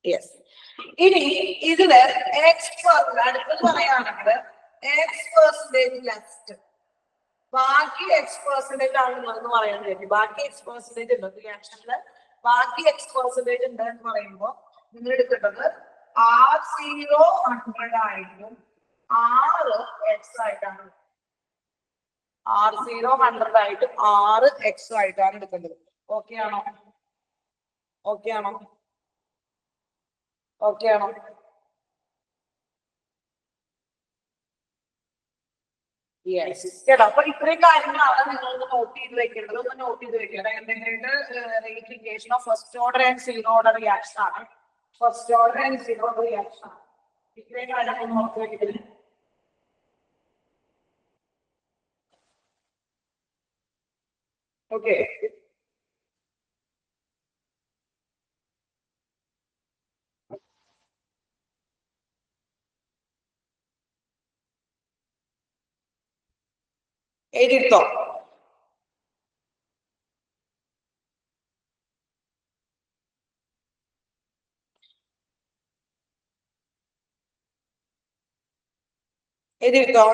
[SPEAKER 3] യെസ്. ഇനി ഇതില് അടുത്തത് പറയുകയാണെങ്കിൽ X% ലെഫ്റ്റ്, ബാക്കി X% ആണെന്ന് പറയാൻ പറ്റും. ബാക്കി X% ഉണ്ട് റിയാക്ഷനില്, ബാക്കി X% ഉണ്ട് എന്ന് പറയുമ്പോൾ നിങ്ങൾ എടുക്കേണ്ടത് R0 100 ആയിട്ടും R X ആയിട്ടാണ്. R0 100 ആയിട്ടും R X ആയിട്ടാണ് എടുക്കേണ്ടത്. ഓക്കെ ആണോ? യെസ് കേട്ടോ. അപ്പൊ ഇത്രയും കാര്യങ്ങളാണ് നിങ്ങൾ നോട്ട് ചെയ്ത് വെക്കേണ്ടത്. ഒന്ന് നോട്ട് ചെയ്ത് വെക്കുക. Rate equation of first order and zero order reaction ആണ്. First order and zero order reaction ആണ്. ഇത്രയും കാര്യങ്ങൾ നോട്ട് വെക്കുന്നത്. ഓക്കെ. എഴുതിട്ടോ. എഴുതിട്ടോ.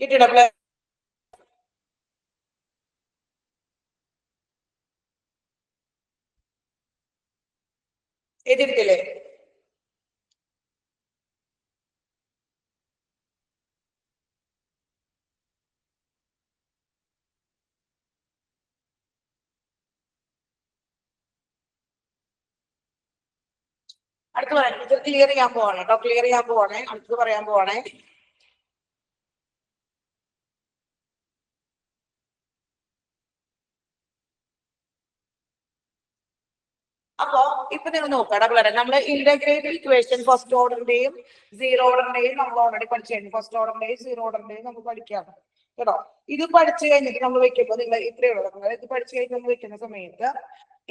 [SPEAKER 3] കിട്ടിയോ പിള്ളേർ? എഴുതിയിട്ടില്ലേ? അടുത്ത് പറയാം. ഇത് ക്ലിയർ ചെയ്യാൻ പോവാണ് കേട്ടോ. ക്ലിയർ ചെയ്യാൻ പോവാണേ. അടുത്ത് പറയാൻ പോവാണേ. അപ്പോ ഇപ്പൊ നിങ്ങൾ നോക്കാം പിള്ളേരെ, നമ്മൾ ഇന്റഗ്രേറ്റഡ് ഇക്വേഷൻ ഫസ്റ്റ് ഓർഡറിന്റെയും സീറോ ഓർഡറിന്റെയും നമ്മൾ ഓൾറെഡി പഠിച്ചു. ഫസ്റ്റ് ഓർഡറിന്റെയും സീറോ ഓർഡറിന്റെയും നമ്മൾ പഠിക്കാം കേട്ടോ. ഇത് പഠിച്ചു കഴിഞ്ഞിട്ട് നമ്മൾ വെക്കുമ്പോൾ നിങ്ങൾ ഇത്രയേ ഉള്ളൂ. ഇത് പഠിച്ചു കഴിഞ്ഞ് നമ്മൾ വെക്കുന്ന സമയത്ത്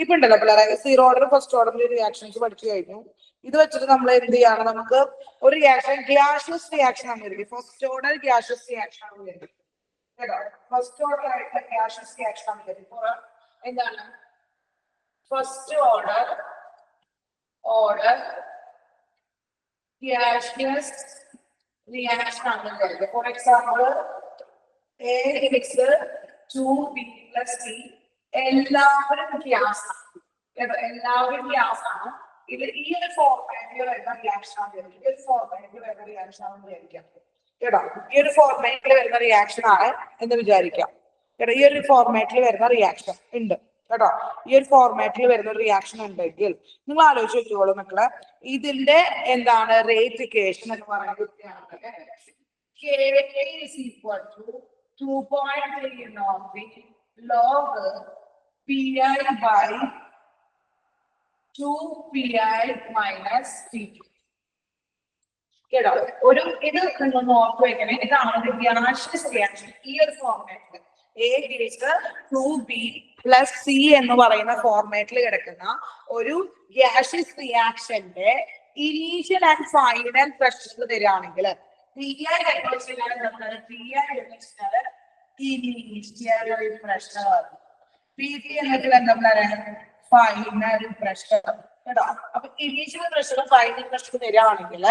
[SPEAKER 3] ഇപ്പൊ ഉണ്ടല്ലോ പിള്ളേരെ, സീറോ ഓർഡർ ഫസ്റ്റ് ഓർഡറിന്റെ റിയാക്ഷൻസ് പഠിച്ചു കഴിഞ്ഞു. ഇത് വെച്ചിട്ട് നമ്മൾ എന്ത് ചെയ്യാണ്, നമുക്ക് ഒരു റിയാക്ഷൻ ഗ്യാഷ്യസ് റിയാക്ഷൻ ആണ് വരുന്നത്. ഫസ്റ്റ് ഓർഡർ ഗ്യാഷ്യസ് റിയാക്ഷൻ ആണ് വരുന്നത് കേട്ടോ. ഫസ്റ്റ് ഓർഡർ ആയിട്ട് ഗ്യാഷ്യസ് റിയാക്ഷൻ ആണ് വരുന്നത്. എന്താണ് ഫസ്റ്റ് ഓർഡർ gaseous reaction ആണ് വരുന്നത്. For example A is 2B plus C. എല്ലാവരും ഗ്യാസ് ആണ്. എല്ലാവരും ഗ്യാസ് ആണ്. ഇത് ഈ ഒരു ഫോർമാറ്റിൽ വരുന്ന റിയാക്ഷൻ ആണ് വരുന്നത്. ഈ ഒരു ഫോർമാറ്റിൽ വരുന്ന റിയാക്ഷൻ ആണെന്ന് വിചാരിക്കാം കേട്ടോ. ഈ ഒരു ഫോർമാറ്റിൽ വരുന്ന റിയാക്ഷൻ ആണ് എന്ന് വിചാരിക്കാം കേട്ടോ. ഈ ഒരു ഫോർമാറ്റിൽ വരുന്ന റിയാക്ഷൻ ഉണ്ട് കേട്ടോ. ഈ ഒരു ഫോർമാറ്റിൽ വരുന്ന റിയാക്ഷൻ ഉണ്ടെങ്കിൽ നിങ്ങൾ ആലോചിച്ച് വെച്ചോളൂ മക്കള്, ഇതിന്റെ എന്താണ് റേറ്റ് ഇക്വേഷൻ എന്ന് പറയുന്നത് K is equal to 2.3 log Pi by 2Pi minus T കേട്ടോ. ഒരു ഇത് നിങ്ങൾ നോട്ട് വെക്കണേ. ഇതാണ് ഗ്യാഷ്യസ് റിയാക്ഷൻ. ഈ ഒരു ഫോർമാറ്റിൽ A2B plus C എന്ന് പറയുന്ന ഫോർമാറ്റിൽ കിടക്കുന്ന ഒരു ഗ്യാഷ്യസ് റിയാക്ഷന്റെ ഇനീഷ്യൽ ആൻഡ് ഫൈനൽ പ്രഷർ തരികയാണെങ്കിൽ ഇനീഷ്യൽ പ്രഷർ, PT എന്നിട്ട് എന്താ പറയുക ഫൈനൽ പ്രഷർ കേട്ടോ. അപ്പൊ ഇനീഷ്യൽ പ്രഷറും ഫൈനൽ പ്രഷറും തരികയാണെങ്കിൽ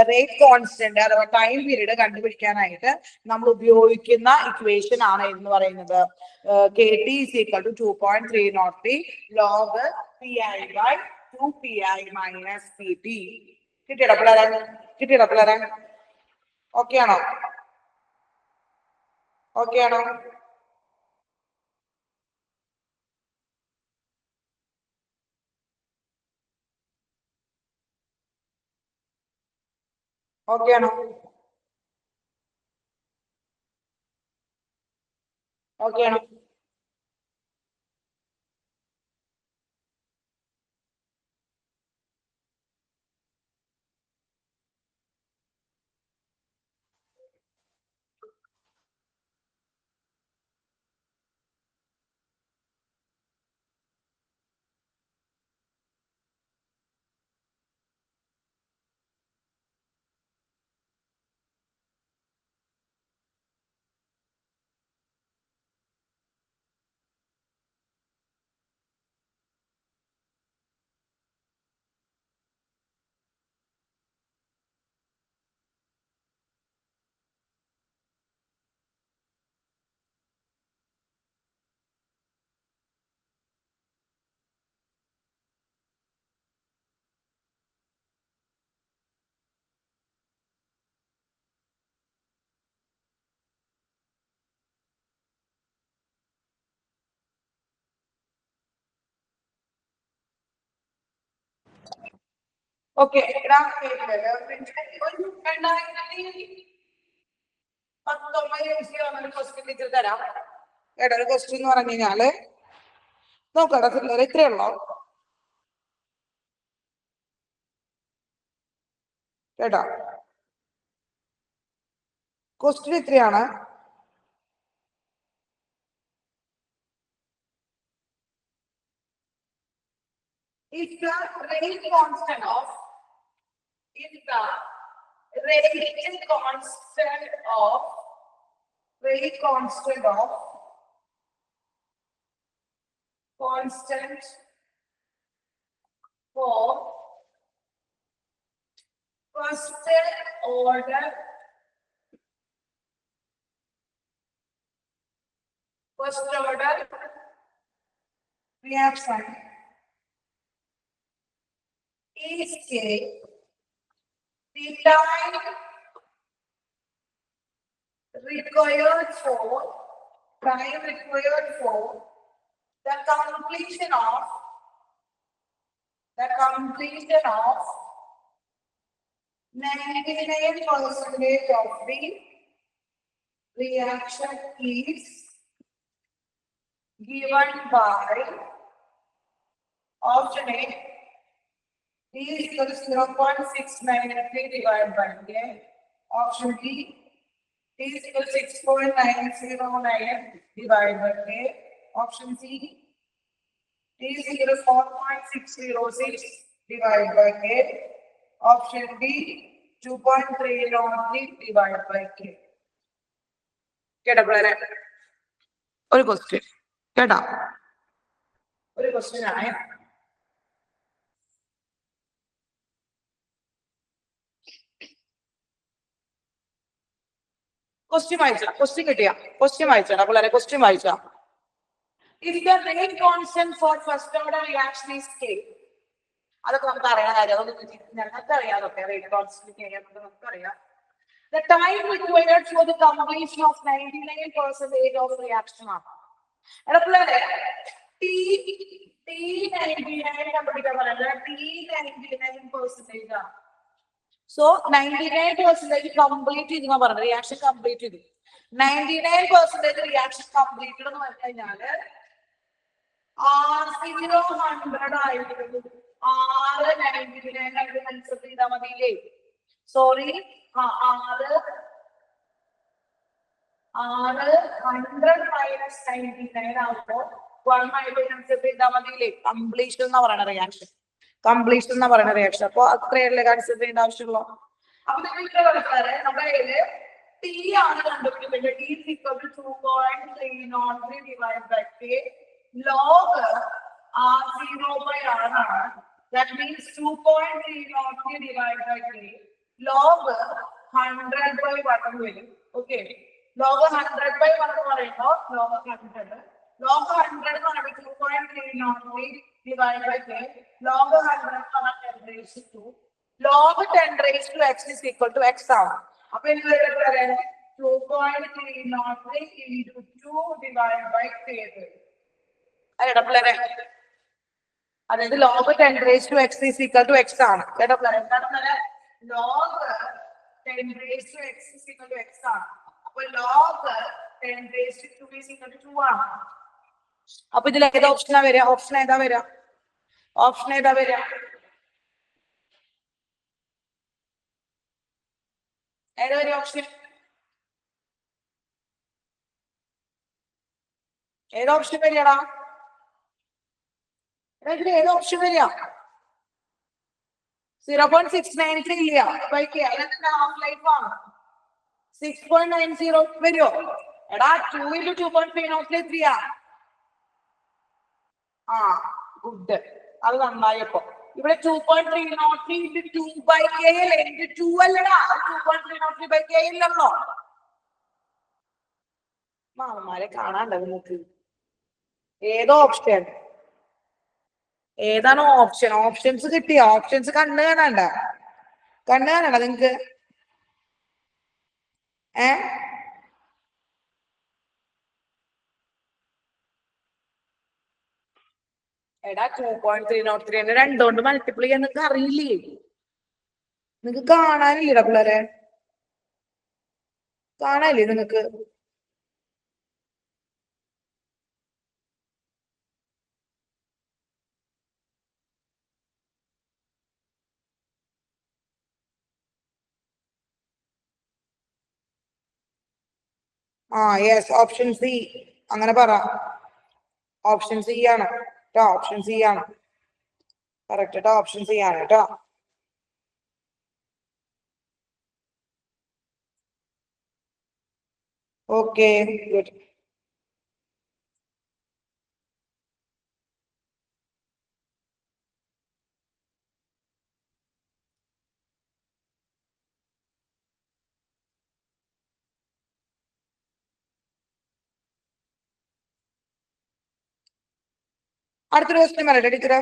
[SPEAKER 3] റേറ്റ് കോൺസ്റ്റന്റ് അഥവാ ടൈം പീരീഡ് കണ്ടുപിടിക്കാനായിട്ട് നമ്മൾ ഉപയോഗിക്കുന്ന ഇക്വേഷൻ ആണ് എന്ന് പറയുന്നത് KT is equal to 2.303 log Pi by 2Pi minus PT. കിട്ടിയടാ പിള്ളേരെ? ഓക്കെ ആണോ? ഓക്കെ ആണോ? ഓക്കെ ആണോ? ഓക്കെ ആണോ? ഓക്കെ, ഒരു 2019 ക്വസ്റ്റ്യൻ ടീച്ചർ തരാം. കേട്ടോ, ഒരു ക്വസ്റ്റ്യൻ എന്ന് പറഞ്ഞു കഴിഞ്ഞാല് നോക്കട്ടെ പിള്ളേർ, ഇത്രയേ ഉള്ളൂ കേട്ടോ. ക്വസ്റ്റ്യൻ ഇത്രയാണ്. If the rate constant of rate constant for first order reaction is K, the time required for the completion of 99% of the reaction is given by option A, T is equal to 0.693 divided by K. Option B, T is equal to 6.909 divided by K. Option C, T is equal to 4.606 divided by K. Option D, 2.303 divided by K. കേട്ടോ പിള്ളേരെ, ഒരു question കേട്ടോ, ഒരു question ആണ്. Question വായിച്ചാ, question കിട്ടിയ question വായിച്ചാ പിള്ളേരെ, question വായിച്ചാ. If the rate constant for first order reaction is K, അതൊക്കെ നമുക്ക് അറിയാൻ കാര്യം, അതൊന്നും ഞങ്ങൾക്ക് അറിയാതൊക്കെ റേറ്റ് കോൺസ്റ്റന്റ് നമുക്ക് അറിയാം. The time required for the completion of 99% of reaction ആണ്. എടാ പിള്ളേരെ, T99 കണ്ടുപിടിക്കാൻ പറയുന്നത് T99% ആണ്. So 99% കംപ്ലീറ്റ് ചെയ്തെന്നാ പറഞ്ഞത്, റിയാക്ഷൻ കംപ്ലീറ്റ് ചെയ്തു. 99% റിയാക്ഷൻ കംപ്ലീറ്റഡ് എന്ന് പറഞ്ഞു കഴിഞ്ഞാല് R0 100 ആയിരുന്നു. R99 ആയിട്ട് കൺസെപ്റ്റ് ചെയ്താൽ മതിയില്ലേ? സോറി, R 100 മൈനസ് 99 ആവുമ്പോ 1 ആയിട്ട് കൺസെപ്റ്റ് ചെയ്താൽ മതിയില്ലേ? കംപ്ലീഷൻ എന്നാ പറയുന്ന റിയാക്ഷൻ, കംപ്ലീഷൻ എന്നാ പറയുന്ന റിയാക്ഷൻ. അപ്പൊ അത്രയല്ലേ കൺസിഡർ ചെയ്യേണ്ട ആവശ്യമുള്ളൂ. അപ്പൊ നമ്മുടെ കയ്യില് T ആണ് കണ്ടുപിടിക്കുന്നത്. T is equal to 2.303 divided by K log R0 by R ആണ്. That means 2.303 divided by K log 100 by 1 വരും. Okay, log 100 by 1 എന്ന് പറയുമ്പോൾ log 100 എന്ന് പറയുമ്പോൾ 2.303 divided by K log 100 10 raised to 2 log 10 raised to x is equal to x ആണ്. അപ്പൊ എന്ത് വരും? 2.303 into 2 divided by K. അതെടാ പിള്ളേരെ, അതായത് log 10 raised to x is equal to x ആണ്. കേട്ടോ പിള്ളേരെ, എന്താണ് പിള്ളേരെ? log 10 raised to x is equal to x ആണ്. അപ്പൊ log 10 raised to 2 is equal to 2 ആണ്. അപ്പൊ ഇതിൽ ഏത് ഓപ്ഷനാ വരിക? ഓപ്ഷൻ ഏതാ വരിക? ഓപ്ഷൻ ഏതാ വരിക? ഏതാ വരിക ഓപ്ഷൻ? ഏത് ഓപ്ഷൻ വരികടാ? ഇതിൽ ഏത് ഓപ്ഷൻ വരിക? 0.693 ഇല്ല ബൈ കെ, അതിനകത്ത് ഹാഫ് ലൈഫ് ആണ്. 6.90 വരുമോ? എടാ 2 into 2.303 ആ. ആ ഗുഡ്, അത് നന്നായപ്പോ. ഇവിടെ 2.303 into 2 by k അല്ലേ? into 2 അല്ലടാ, 2.303 by k ഇല്ലല്ലോ. മാമന്മാരെ കാണാണ്ടത് നിങ്ങൾക്ക്. ഏതോ ഓപ്ഷൻ, ഏതാണ് ഓപ്ഷൻ? ഓപ്ഷൻസ് കിട്ടിയ ഓപ്ഷൻസ് കണ്ണ് കാണാണ്ട, കണ്ണ് കാണണ്ട നിങ്ങക്ക്? എടാ 2.303 2 കൊണ്ട് മൾട്ടിപ്ലൈ ചെയ്യാൻ നിങ്ങൾക്ക് അറിയില്ലേ? നിങ്ങക്ക് കാണാനില്ലടാ പിള്ളേരെ, കാണാനില്ലേ നിങ്ങക്ക്? Yes, option C. അങ്ങനെ പറ, ഓപ്ഷൻ സി ആണ് കേട്ടോ, ഓപ്ഷൻ സി ആണ് കറക്റ്റ് കേട്ടോ, ഓപ്ഷൻ സി ആണ് കേട്ടോ. Okay, good. അടുത്തൊരു ക്വസ്റ്റ്യൻ പറയട്ടെ ടീച്ചറെ.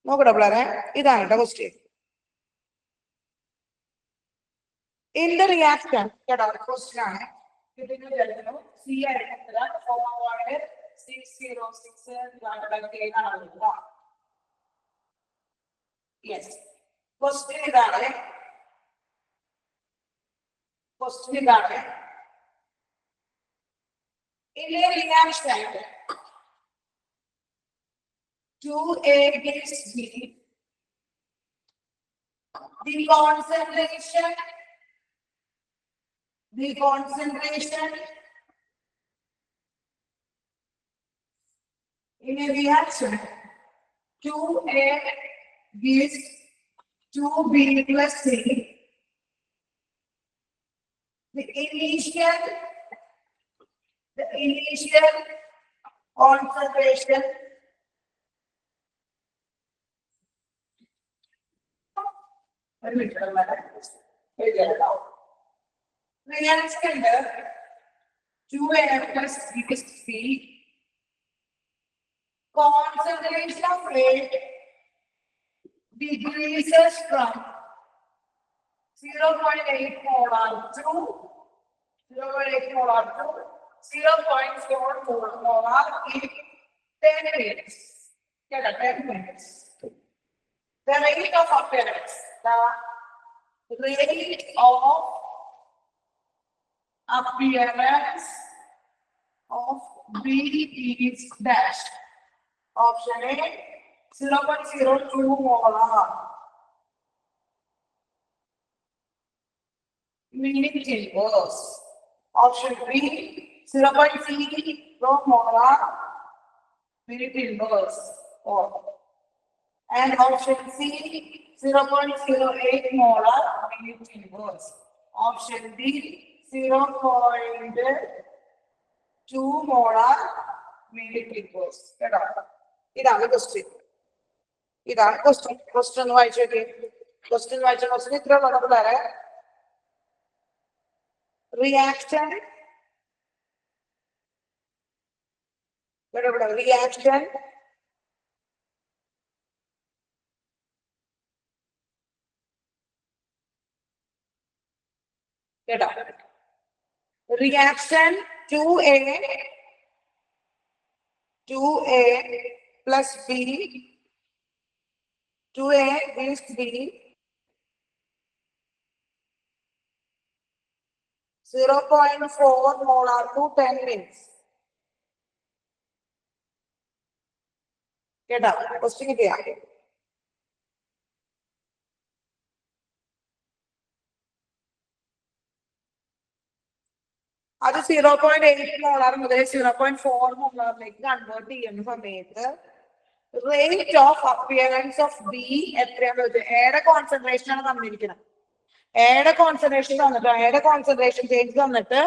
[SPEAKER 3] നോക്കട്ടെ പിള്ളേരെ, ഇതാണ് കേട്ടോ ക്വസ്റ്റ്യൻ. In the reaction, കേട്ടോ ക്വസ്റ്റ്യൻ ആണ്. സി ആയിട്ട് 606 യെസ്. ക്വസ്റ്റ്യൻ ഇതാണ്, ക്വസ്റ്റ്യൻ ഇതാണ്. In a reaction, 2A gives B, the concentration in a reaction 2A gives 2B plus C. The initial concentration reaction 2A plus B, concentration of rate decreases from 0.8 molar to 0.4 molar in 10 minutes. 10 minutes. The rate of appearance, the rate of appearance of B is dash. Option A, 0.02 molar minute inverse. Option B, 0.0 molar minute inverse. And option C, 0.08 molar minute inverse. Option D, 0.2 molar minute inverse. ഇതാണ് question, ഇതാണ് question. Question വായിച്ചോക്കെ, question ഇത്ര ഉള്ളത് പിള്ളേരെ. Reaction reaction കേട്ടോ, reaction 2A plus B, 2A gives B 0.4 molar to 10 minutes. കേട്ടോ, question കിട്ടിയാ? അത് 0.8 molar മുതൽ 0.4 മോളാറിലേക്ക് കൺവേർട്ട് ചെയ്യുന്ന സമയത്ത് rate of appearance of B എത്രയാണെന്ന് വെച്ചാൽ എയുടെ കോൺസെൻട്രേഷൻ ആണ് തന്നിരിക്കുന്നത്. എയുടെ കോൺസെൻട്രേഷൻ തന്നിട്ട്, എയുടെ കോൺസെൻട്രേഷൻ ചേഞ്ച് തന്നിട്ട്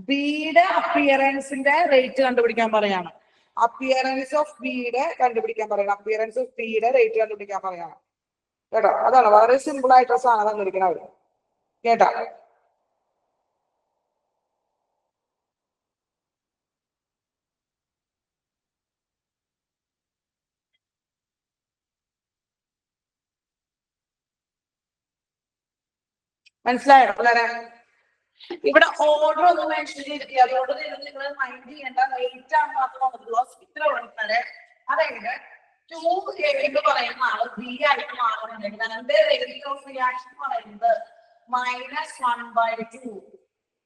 [SPEAKER 3] ബിയുടെ അപ്പിയറൻസിന്റെ റേറ്റ് കണ്ടുപിടിക്കാൻ പറയാണ്. അപ്പിയറൻസ് ഓഫ് ബിയുടെ കണ്ടുപിടിക്കാൻ പറയണം, അപ്പിയറൻസ് ഓഫ് ബിയുടെ റേറ്റ് കണ്ടുപിടിക്കാൻ പറയാണ് കേട്ടോ. അതാണ് വളരെ സിമ്പിൾ ആയിട്ടുള്ള സാധനം തന്നിരിക്കുന്നത് കേട്ടോ. മനസ്സിലായോ പിള്ളേരെ? ഇവിടെ ഓർഡർ ഒന്ന് മെൻഷൻ ചെയ്തിട്ടില്ല, അതുകൊണ്ട് നിങ്ങൾ മൈൻഡ് ചെയ്യേണ്ട, റേറ്റ് ആണ് മാത്രം വന്നിട്ടുള്ളൂ. ഇത്ര വന്നിട്ട് അതായത് 2A എന്ന് പറയുന്ന ആള് B ആയിട്ട് മാറുന്നുണ്ടെങ്കിൽ അതിന്റെ റേറ്റ് ഓഫ് റിയാക്ഷൻ പറയുന്നത് -1/2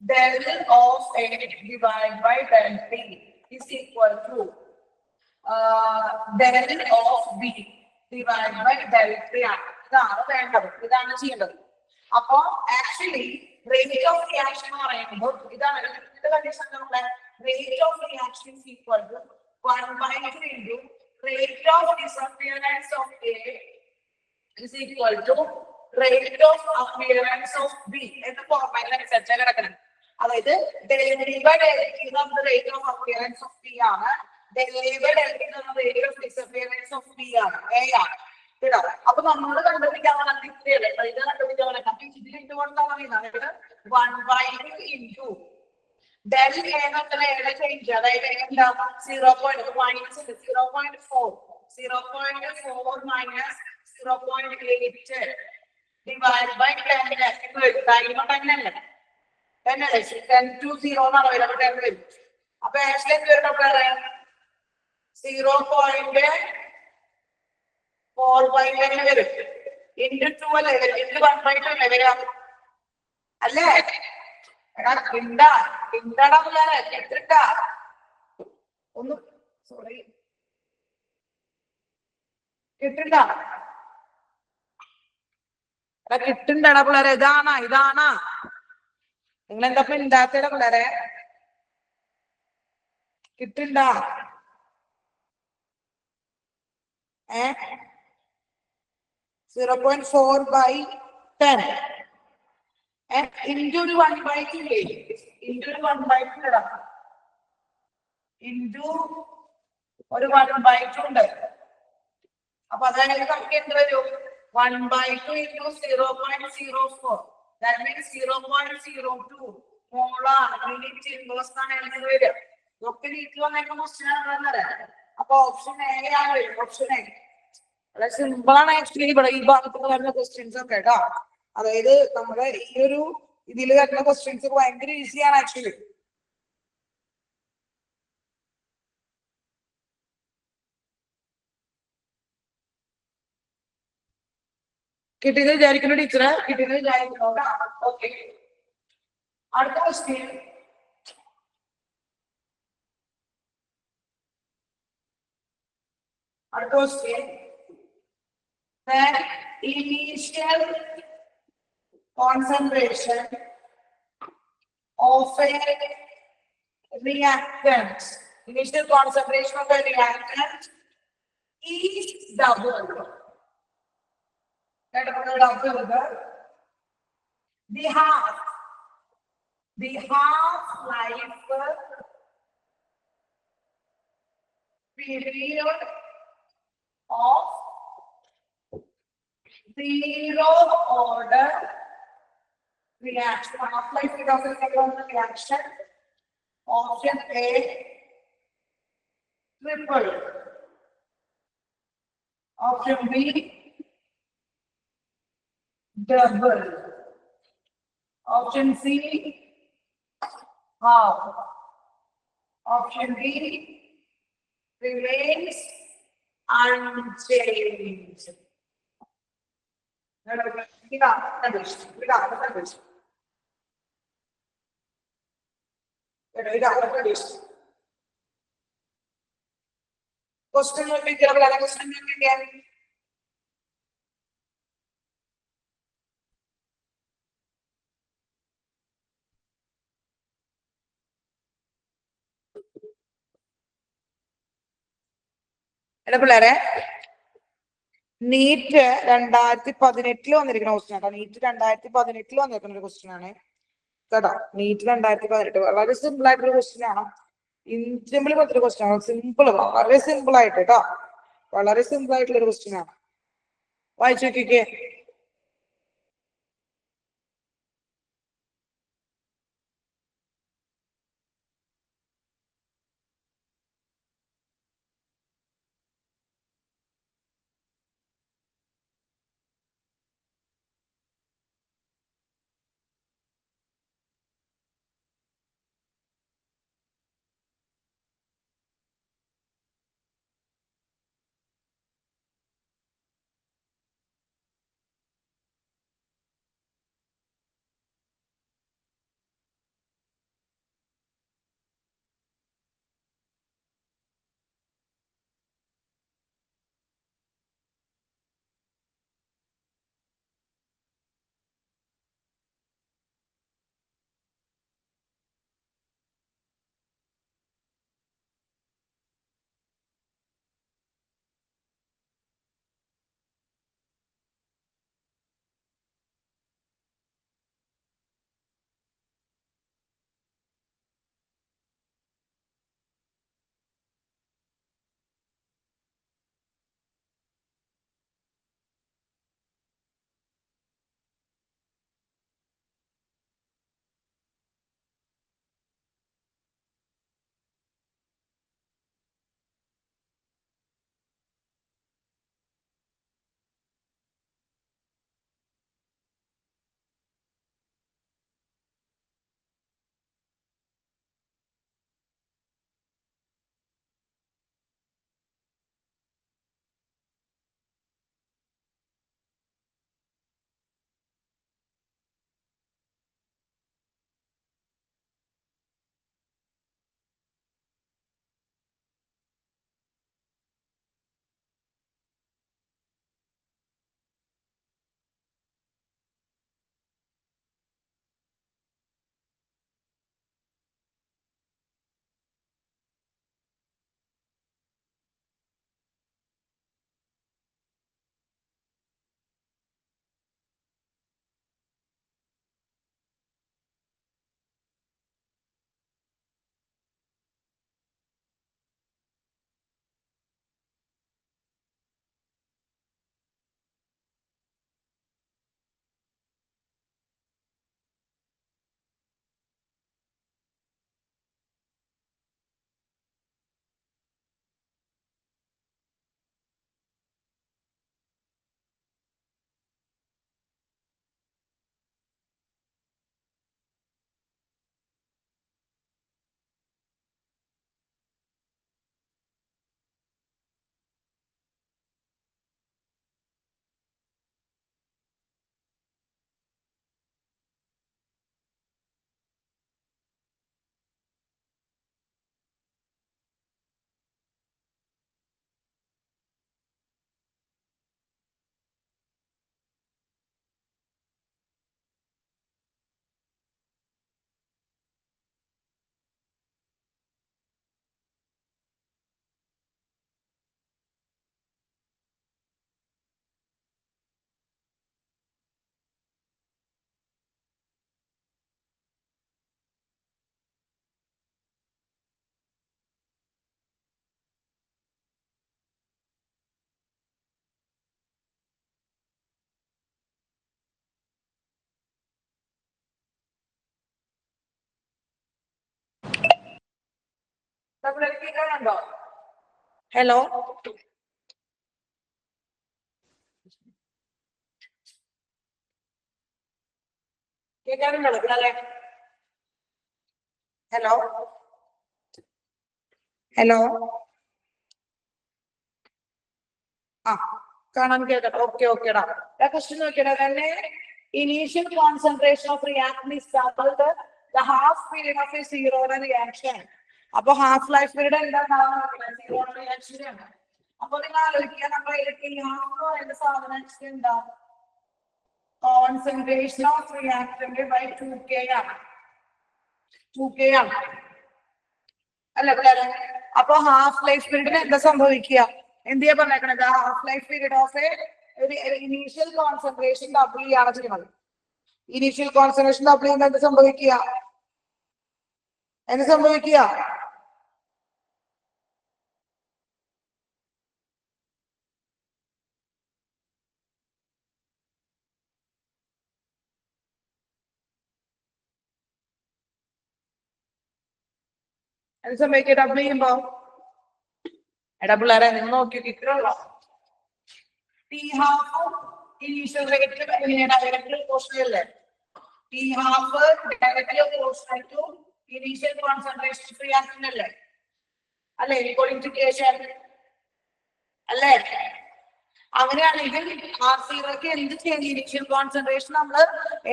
[SPEAKER 3] del of A divided by del B is equal to del of B divided by del 3 ആണ്. ഇതാണ് വേണ്ടത്, ഇതാണ് ചെയ്യേണ്ടത്. അപ്പോ ആക്ച്വലി റേറ്റ് ഓഫ് റിയാക്ഷൻ എന്ന് പറയുമ്പോൾ ഇതാണ് കണ്ടീഷൻ. നമ്മുടെ rate of reaction is equal to 1/2 into rate of disappearance of A is equal to rate of appearance of B എന്ന ഫോർമാറ്റിൽ അനുസരിച്ച് കിടക്കണം. അതായത് rate of appearance of B ആണ്, rate of disappearance of B ആണ്, A ആണ്. കേട്ടോ? അപ്പൊ നമ്മൾ കണ്ടുപിടിക്കാൻ ഇത്രയല്ലേ, ഇത് കണ്ടുപിടിക്കാൻ അപ്പൊ ഇതിൽ എന്തുകൊണ്ടാണ് പറയുന്നത് 1/2 into del A എന്നുള്ള എയുടെ ചേഞ്ച്, അതായത് എന്താ 0.4 മൈനസ് 0.4 മൈനസ് 0.8 ഡിവൈഡ് ബൈ 10 തന്നെയല്ലേ 10 to 0 എന്നാണ് വരുന്നത് 10 വരും. അപ്പൊ ആക്ച്വലി എന്ത് വരും ഡോക്ടറെ 0.4 വരും ഇൻറ്റു 2 അല്ലേ വരും, ഇൻറ്റു 1/2 അല്ലേ വരാം അല്ലേ? എടാ കിണ്ടാടാ പിള്ളേരെ കിട്ടിട്ടാ ഒന്ന് സോറി കിട്ടണ്ട എടാ കിട്ടണ്ടാടാ പിള്ളേരെ, ഇതാണാ നിങ്ങൾ എന്താ ഇണ്ടാത്തടാ പിള്ളേരെ, കിട്ടണ്ട 0.4/10 into 1/2 into 1/2 ഇടാം, into ഒരു 1/2 ഉണ്ട്. അപ്പൊ അതായത് നമുക്ക് എന്ത് വരും 1/2 into 0.04 that means 0.02 molar minute inverse ആണ് എഴുതുന്നത് വരിക. ഇതൊക്കെ വീട്ടിൽ വന്നേക്കുന്ന ക്വസ്റ്റ്യൻ ആണ്. അപ്പൊ ഓപ്ഷൻ എ ആണ് വരും, ഓപ്ഷൻ എ. വളരെ സിമ്പിൾ ആണ് ആക്ച്വലി ഇവിടെ ഈ ഭാഗത്ത് വരുന്ന ക്വസ്റ്റ്യൻസ് ഒക്കെ കേട്ടോ. അതായത് നമ്മുടെ ഈ ഒരു ഇതിൽ വരുന്ന ക്വസ്റ്റ്യൻസ് ഭയങ്കര ഈസിയാണ് ആക്ച്വലി. കിട്ടിയെന്ന് വിചാരിക്കുന്നു ടീച്ചറെ, കിട്ടിയെന്ന് വിചാരിക്കുന്നു. ഓക്കെ, അടുത്ത question the initial concentration of a reactant, initial concentration of a reactant is doubled. The half-life period of zero order reaction, half-life period of the reaction. Option A triple, option B double, option C half, option D remains unchanged. Question പിള്ളേരെ NEET 2018 വന്നിരിക്കുന്ന question ആട്ടോ. NEET 2018 വന്നിരിക്കുന്ന ഒരു question ആണ് കേട്ടോ. NEET 2018 വളരെ simple ആയിട്ടൊരു question ആണ്. ഇൻസിമ്പിൾ പോലത്തെ ക്വസ്റ്റ്യൻ ആണ്. സിമ്പിൾ, വളരെ സിമ്പിൾ ആയിട്ട് കേട്ടോ, വളരെ സിമ്പിൾ ആയിട്ടുള്ള ഒരു ക്വസ്റ്റ്യൻ ആണ്. വായിച്ചു നോക്കിക്കേ. കേൾക്കാനുണ്ടോ? ഹലോ, കേൾക്കാനുണ്ടോ പിള്ളേരെ? ഹലോ ഹലോ, ആ കാണാൻ കേൾക്കാം. ഓക്കെ ഓക്കേടാ. ക്വസ്റ്റ്യൻ നോക്കിയടാ തന്നെ. Initial concentration of reaction is doubled the half period of a zero reaction. അപ്പൊ ഹാഫ് ലൈഫ് പീരീഡ് എന്താണ്? സീറോ റിയാക്ഷന്റെ ആണ്. അപ്പൊ നിങ്ങൾ ആലോചിക്കുക, നമ്മൾ എന്റെ സാധനം എന്താ? Concentration of reactant by 2K ആണ്. 2K ആണ് അല്ല പിള്ളേരെ? അപ്പൊ ഹാഫ് ലൈഫ് പീരീഡിന് എന്താ സംഭവിക്കുക? എന്ത് ചെയ്യാൻ പറഞ്ഞേക്കണത്? Half life period of initial concentration double ചെയ്യാണ് ചെയ്യുന്നത്. ഇനീഷ്യൽ കോൺസെൻട്രേഷൻ ഡബിൾ ചെയ്യുമ്പോൾ എന്ത് സംഭവിക്കുക? എന്ത് സംഭവിക്കുക? എന്ത് സംഭവിക്കുക ഡബിൾ ചെയ്യുമ്പോ? എടാ പിള്ളേരെ നിങ്ങൾ നോക്കി ഇത്രയുള്ള T half initial rate direct portion അല്ലേ? T half direct portion to initial concentration reaction അല്ലേ? അല്ലേ? ഇക്വലിഫിക്കേഷൻ അല്ലേ? അങ്ങനെയാണെങ്കിൽ ആർ സീറോക്ക് എന്ത് ചേഞ്ച്, ഇനീഷ്യൽ കോൺസെൻട്രേഷൻ നമ്മൾ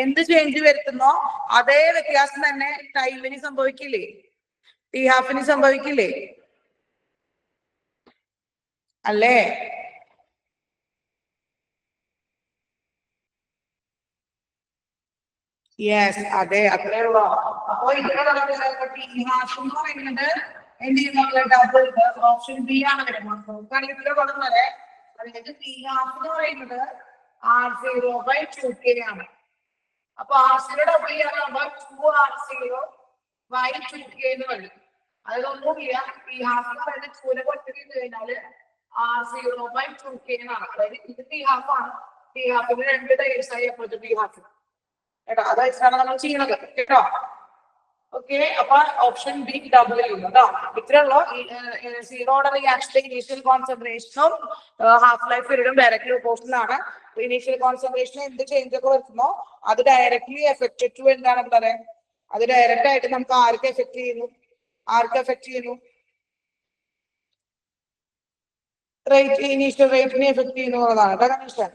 [SPEAKER 3] എന്ത് ചേഞ്ച് വരുത്തുന്നോ അതേ വ്യത്യാസം തന്നെ ടൈമിന് സംഭവിക്കില്ലേ? ടി ഹാഫിന് സംഭവിക്കില്ലേ? അല്ലേ? യെസ്, അതെ, അത്രേ ഉള്ളൂ. അപ്പൊ ടി ഹാഫ് എന്ന് പറയുന്നത് എന്ത് ചെയ്യുന്ന ഡബിൾ ഓപ്ഷൻ ബി ആണ് വരുന്നത്. നമുക്കാണെങ്കിൽ പറഞ്ഞത് അതിന്റെ ടി ഹാഫ് എന്ന് പറയുന്നത് R0 by 2K ആണ്. അപ്പൊ R0 double ചെയ്യാനാകുമ്പോ 2R0 by 2K എന്ന് വരും. അതിലൊന്നുമില്ല. ടി ഹാഫ് എന്ന് പറയുന്നത് 2 കൊടുത്തിട്ട് കഴിഞ്ഞാല് R0 by 2K എന്നാണ്. അതായത് ഇത് ടി ഹാഫ് ആണ്. ടി ഹാഫിന് 2 ടൈപ്സ് ആയി അപ്പോഴത്തെ ടി ഹാഫ് കേട്ടോ. അതായിട്ടാണ് നമ്മൾ ചെയ്യുന്നത് കേട്ടോ. ഓക്കെ, അപ്പൊ ഓപ്ഷൻ ബി ഡബിൾ ചെയ്യുന്നു കേട്ടോ. ഇത്രയുള്ള സീറോ റിയാക്ഷന്റെ ഇനീഷ്യൽ കോൺസെൻട്രേഷനും ഹാഫ് ലൈഫ് പീരീഡും ഡയറക്ട്ലി ഓപ്പോസിറ്റിലാണ്. ഇനീഷ്യൽ കോൺസെൻട്രേഷൻ എന്ത് ചേഞ്ച് ഒക്കെ വരുത്തുന്നോ അത് ഡയറക്ട്ലി എഫക്ട് ടു എന്താണ് പറയുക? അത് ഡയറക്റ്റ് ആയിട്ട് നമുക്ക് ആർക്ക് എഫക്ട് ചെയ്യുന്നു? ആർക്ക് എഫക്ട് ചെയ്യുന്നു? റേറ്റ്, ഇനീഷ്യൽ റേറ്റിനെ എഫക്ട് ചെയ്യുന്നു എന്നുള്ളതാണ് കേട്ടോ കണ്ടീഷൻ.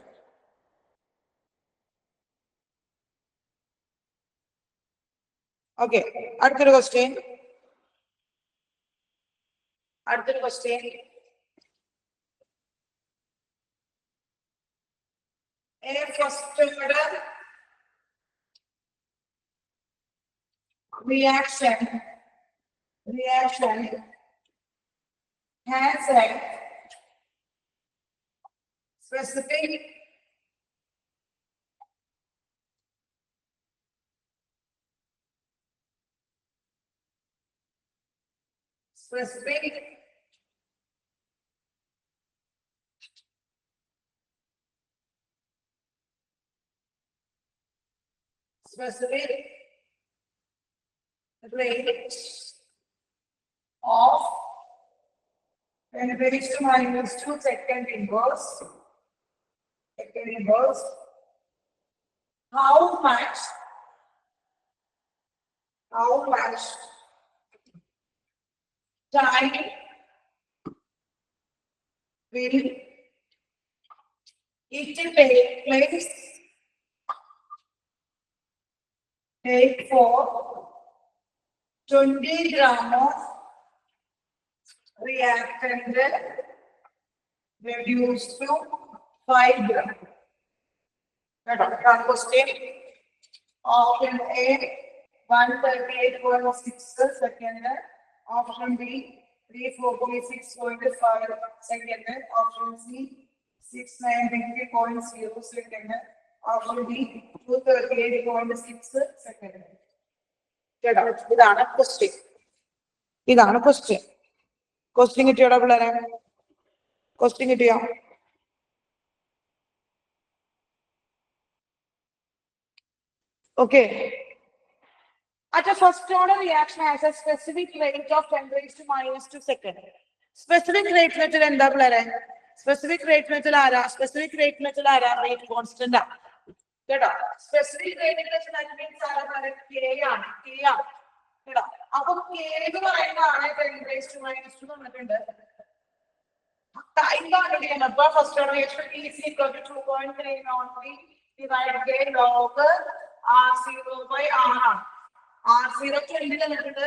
[SPEAKER 3] ഓക്കെ, അടുത്തൊരു ക്വസ്റ്റ്യൻ. അടുത്തൊരു question. First order reaction has a specific rate of 10 raised to minus 2 second inverse. How much time will it take for 20 gram of reactant reduced to 5 gram? Question. Option A 138.6 second. Option B 346.5 second. Option C 693.0 second. Option D 238.6 second. ഇതാണ് question. ഇതാണ് question. Question കിട്ടിയോടാ പിള്ളേരെ? Question കിട്ടിയോ? Okay, At a first order reaction has a specific rate of 10 raised to -2 seconds. Specific rate method എന്താ പിള്ളേരെ? Specific rate method ആരാ? Specific rate method ആരാ? Rate constant ആ. കേട്ടോ? Specific rate method that means ആരാ? K ആണ്. K ആണ്. കേട്ടോ? അപ്പൊ K എന്ന് പറയുന്നതാണ് 10 raised to -2 തന്നിട്ടുണ്ട്. Time കണ്ടുപിടിക്കണം. അപ്പൊ first order reaction is equal to 2.303 divided by log R0 by R ആണ്. R0 20 തന്നിട്ടുണ്ട്,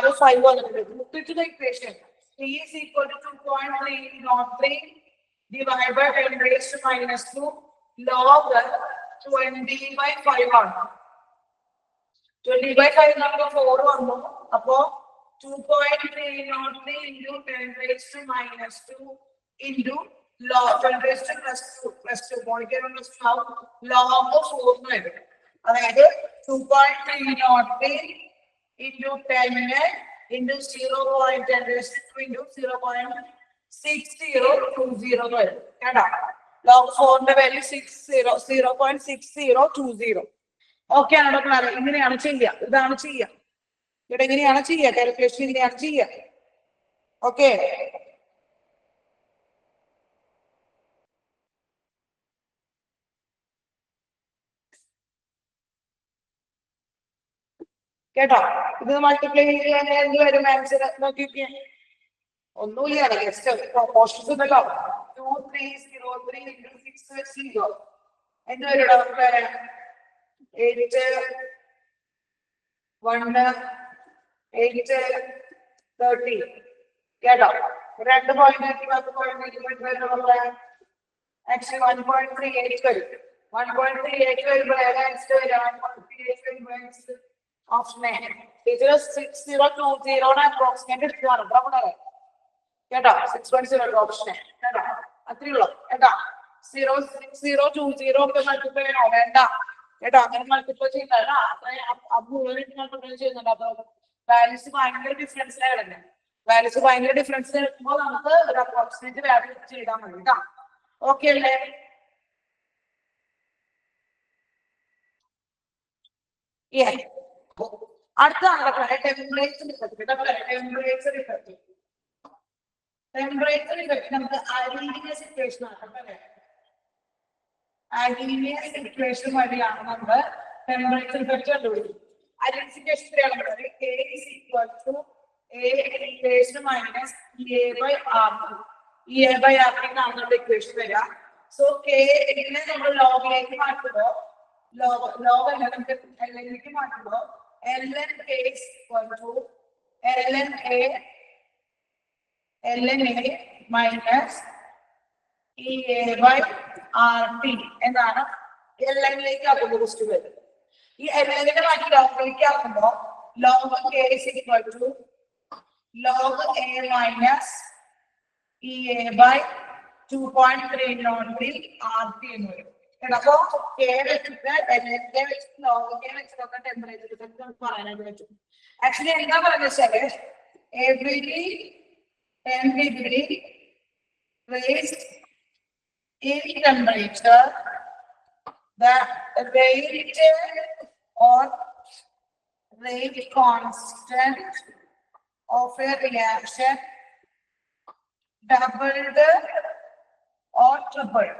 [SPEAKER 3] R5 തന്നിട്ടുണ്ട്. Put the equation. T is equal to 2.303 divided by 10 raised to -2 log 20 by 5 ആണ്. 20 by 5 നമുക്ക് 4 വന്നു. അപ്പോ 2.303 into 10 raised to -2 into log 10 raised to +2 log 4 എന്ന് വരും. അതായത് 2.303 into 10 into 0.10 raised to 2 into 0.6020 വരും. കേട്ടോ? log 4ന്റെ value 0.6020. ഓക്കെ ആണോ പിള്ളേരെ? ഇങ്ങനെയാണ് ചെയ്യുക. ഇതാണ് ചെയ്യുക. ഇവിടെ എങ്ങനെയാണ് ചെയ്യുക? കാൽക്കുലേഷൻ ഇങ്ങനെയാണ് ചെയ്യുക. ഓക്കെ, കേട്ടോ? ഇത് മൾട്ടിപ്ലൈ ചെയ്യാൻ എന്ത് വരും ആൻസർ നോക്കിക്കേ. ഒന്നുമില്ല, ജസ്റ്റ് പ്രൊപ്പോർഷൻസ് ഉണ്ടല്ലോ. 2303 into 660 എന്ത് വരും? 8 1 8 30. കേട്ടോ? 2 പോയിന്റ് ആക്ച്വലി 1.38 വരും. 1.38 വരുമ്പോൾ ആൻസർ വരും 1.38 വരുമ്പോൾ ഓപ്ഷൻ എ. ടീച്ചർ 6020 അപ്രോക്സിമേറ്റ് എടുക്കുകയാണ് കേട്ടോ? 6.0 ഓപ്ഷൻ എ. കേട്ടോ? അത്രേ ഉള്ളൂ. കേട്ടോ? 0.6020 ഒക്കെ മൾട്ടിപ്ലൈ ചെയ്യണോ? വേണ്ട കേട്ടോ? അങ്ങനെ മൾട്ടിപ്ലൈ ചെയ്യുന്നതല്ല. മൾട്ടിപ്ലൈ ചെയ്യുന്നുണ്ട്. അപ്പൊ വാല്യൂസ് ഭയങ്കര ഡിഫറൻസിലാണ് കിടക്കുന്നത്. വാല്യൂസ് ഭയങ്കര ഡിഫറൻസ് എടുക്കുമ്പോൾ നമുക്ക് ഒരു അപ്രോക്സിമേറ്റ് വാല്യൂ ചെയ്താൽ മതി. കേട്ടോ? ഓക്കെ അല്ലേ? അടുത്താണ് ടെമ്പറേച്ചർ ഇഫക്റ്റ്. ടെമ്പറേച്ചർ ഇഫക്റ്റ് നമുക്ക് അലീനിയസ് ഇക്വേഷൻ ആണ്. അലീനിയസ് ഇക്വേഷൻ വഴിയാണ് നമ്മൾ ടെമ്പറേച്ചർ ഇഫക്റ്റ് കണ്ടുപിടിക്കുന്നത്. അലീനിയസ് ഇക്വേഷൻ എത്രയാണ്? K is equal to A raised to minus EA by RT. EA by RT എന്നാണ് നമ്മുടെ ഇക്വേഷൻ വരിക. സോ K ഇതിനെ നമ്മൾ ലോഗിലേക്ക് മാറ്റുമ്പോൾ ലോഗ് അല്ല, നമുക്ക് എല്ലിലേക്ക് മാറ്റുമ്പോൾ ln K is equal to ln A minus EA by RT എന്നാണ് ln-ലേക്ക് ആക്കുമ്പോൾ ക്വസ്റ്റ്യൻ വരും. ഈ ln-നെ മാറ്റി ലോഗിലേക്ക് ആക്കുമ്പോൾ log K is equal to log A minus EA by 2.303 RT എന്ന് വരും. അപ്പോ K വെച്ചിട്ട് ln-K വെച്ചിട്ട് log K വെച്ചിട്ടൊക്കെ ടെമ്പറേച്ചർ ഇഫക്റ്റ് നമുക്ക് പറയാനായിട്ട് പറ്റും. ആക്ച്വലി എന്താ പറയുന്നത് വെച്ചാല് every 10 degree raised in temperature, the rate or rate constant of a reaction doubled or tripled.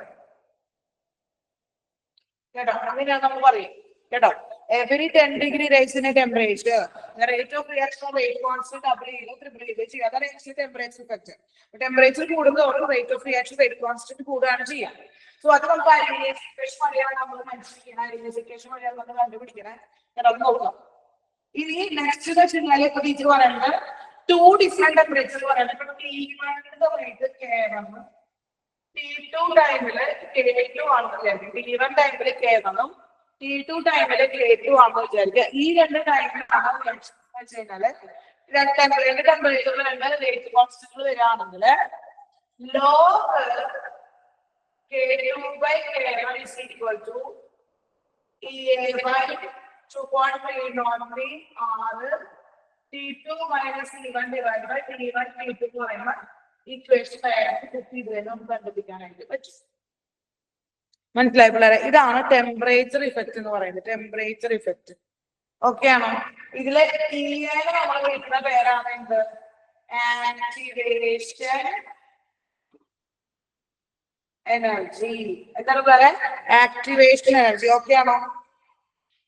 [SPEAKER 3] കേട്ടോ? അങ്ങനെയാണ് നമ്മൾ പറയും. കേട്ടോ? every 10 degree raise in a temperature, the rate of reaction or rate constant double ചെയ്തോ triple ചെയ്തോ ചെയ്യുക. അതാണ് actually temperature effect. Temperature കൂടുന്നതോടെ rate of reaction rate constant കൂടുകയാണ് ചെയ്യുക. സോ അത് നമുക്ക് അലീനിയസ് ഇക്വേഷൻ വഴിയാണ് നമ്മൾ മനസ്സിലാക്കുന്നത്. അലീനിയസ് ഇക്വേഷൻ വഴിയാണ് നമ്മൾ കണ്ടുപിടിക്കുന്നത്. അത് നോക്കാം. ഇനി നെക്സ്റ്റ് വെച്ചാൽ ഇപ്പൊ ടീച്ചർ പറയുന്നത് 2 ഡിഫറെന്റ് ടെമ്പറേച്ചർ പറയുന്നത്. ഇപ്പൊ T1 റേറ്റ് K1, T2 ടൈമില് K2 ആണെന്ന് വിചാരിക്കും. T1 ടൈമില് K1 T2 ടൈമില് K2 ആണെന്ന് വിചാരിക്കുക. ഈ രണ്ട് ടൈമിലാണ് വെച്ച് കഴിഞ്ഞാല് രണ്ട് ടെമ്പറേച്ചറിൽ രണ്ട് റേറ്റ് കോൺസ്റ്റന്റ് വരികയാണെങ്കിൽ log K2 by K1 is equal to EA by 2.303 R T2 minus T1 divided by T1 T2 എന്ന് പറയുന്ന ഇക്വേഷൻ നമുക്ക് കണ്ടുപിടിക്കാനായിട്ട് പറ്റും. മനസ്സിലായി പിള്ളേരെ? ഇതാണ് ടെമ്പറേച്ചർ ഇഫക്റ്റ് എന്ന് പറയുന്നത്. ടെമ്പറേച്ചർ ഇഫക്റ്റ് ഓക്കെ ആണോ? ഇതിലെ നമ്മൾ വിളിക്കുന്ന പേരാണ് എന്ത്? Activation energy. എന്താണ് പറയാ? Activation energy. ഓക്കെ ആണോ?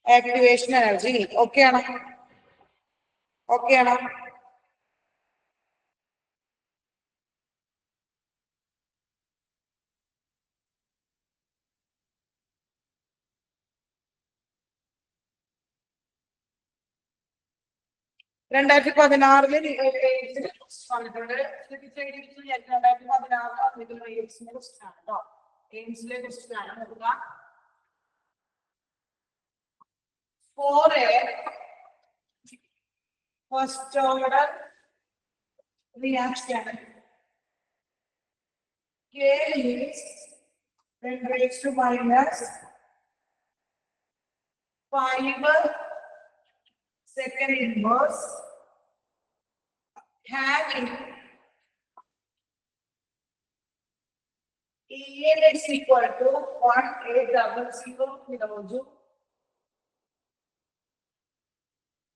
[SPEAKER 3] Activation energy. ഓക്കെ ആണോ? ഓക്കെ ആണോ? രണ്ടായിരത്തി 2016 വന്നിട്ടുണ്ട്. 2016 വന്നിട്ടുള്ള എയിംസിനെ കുറിച്ചാണ് കേട്ടോ. എയിംസിനെ കുറിച്ചാണ് നോക്കുക. For a first order reaction, K is 10 raised to minus 5 second inverse having EN is equal to 1800 kilojoule.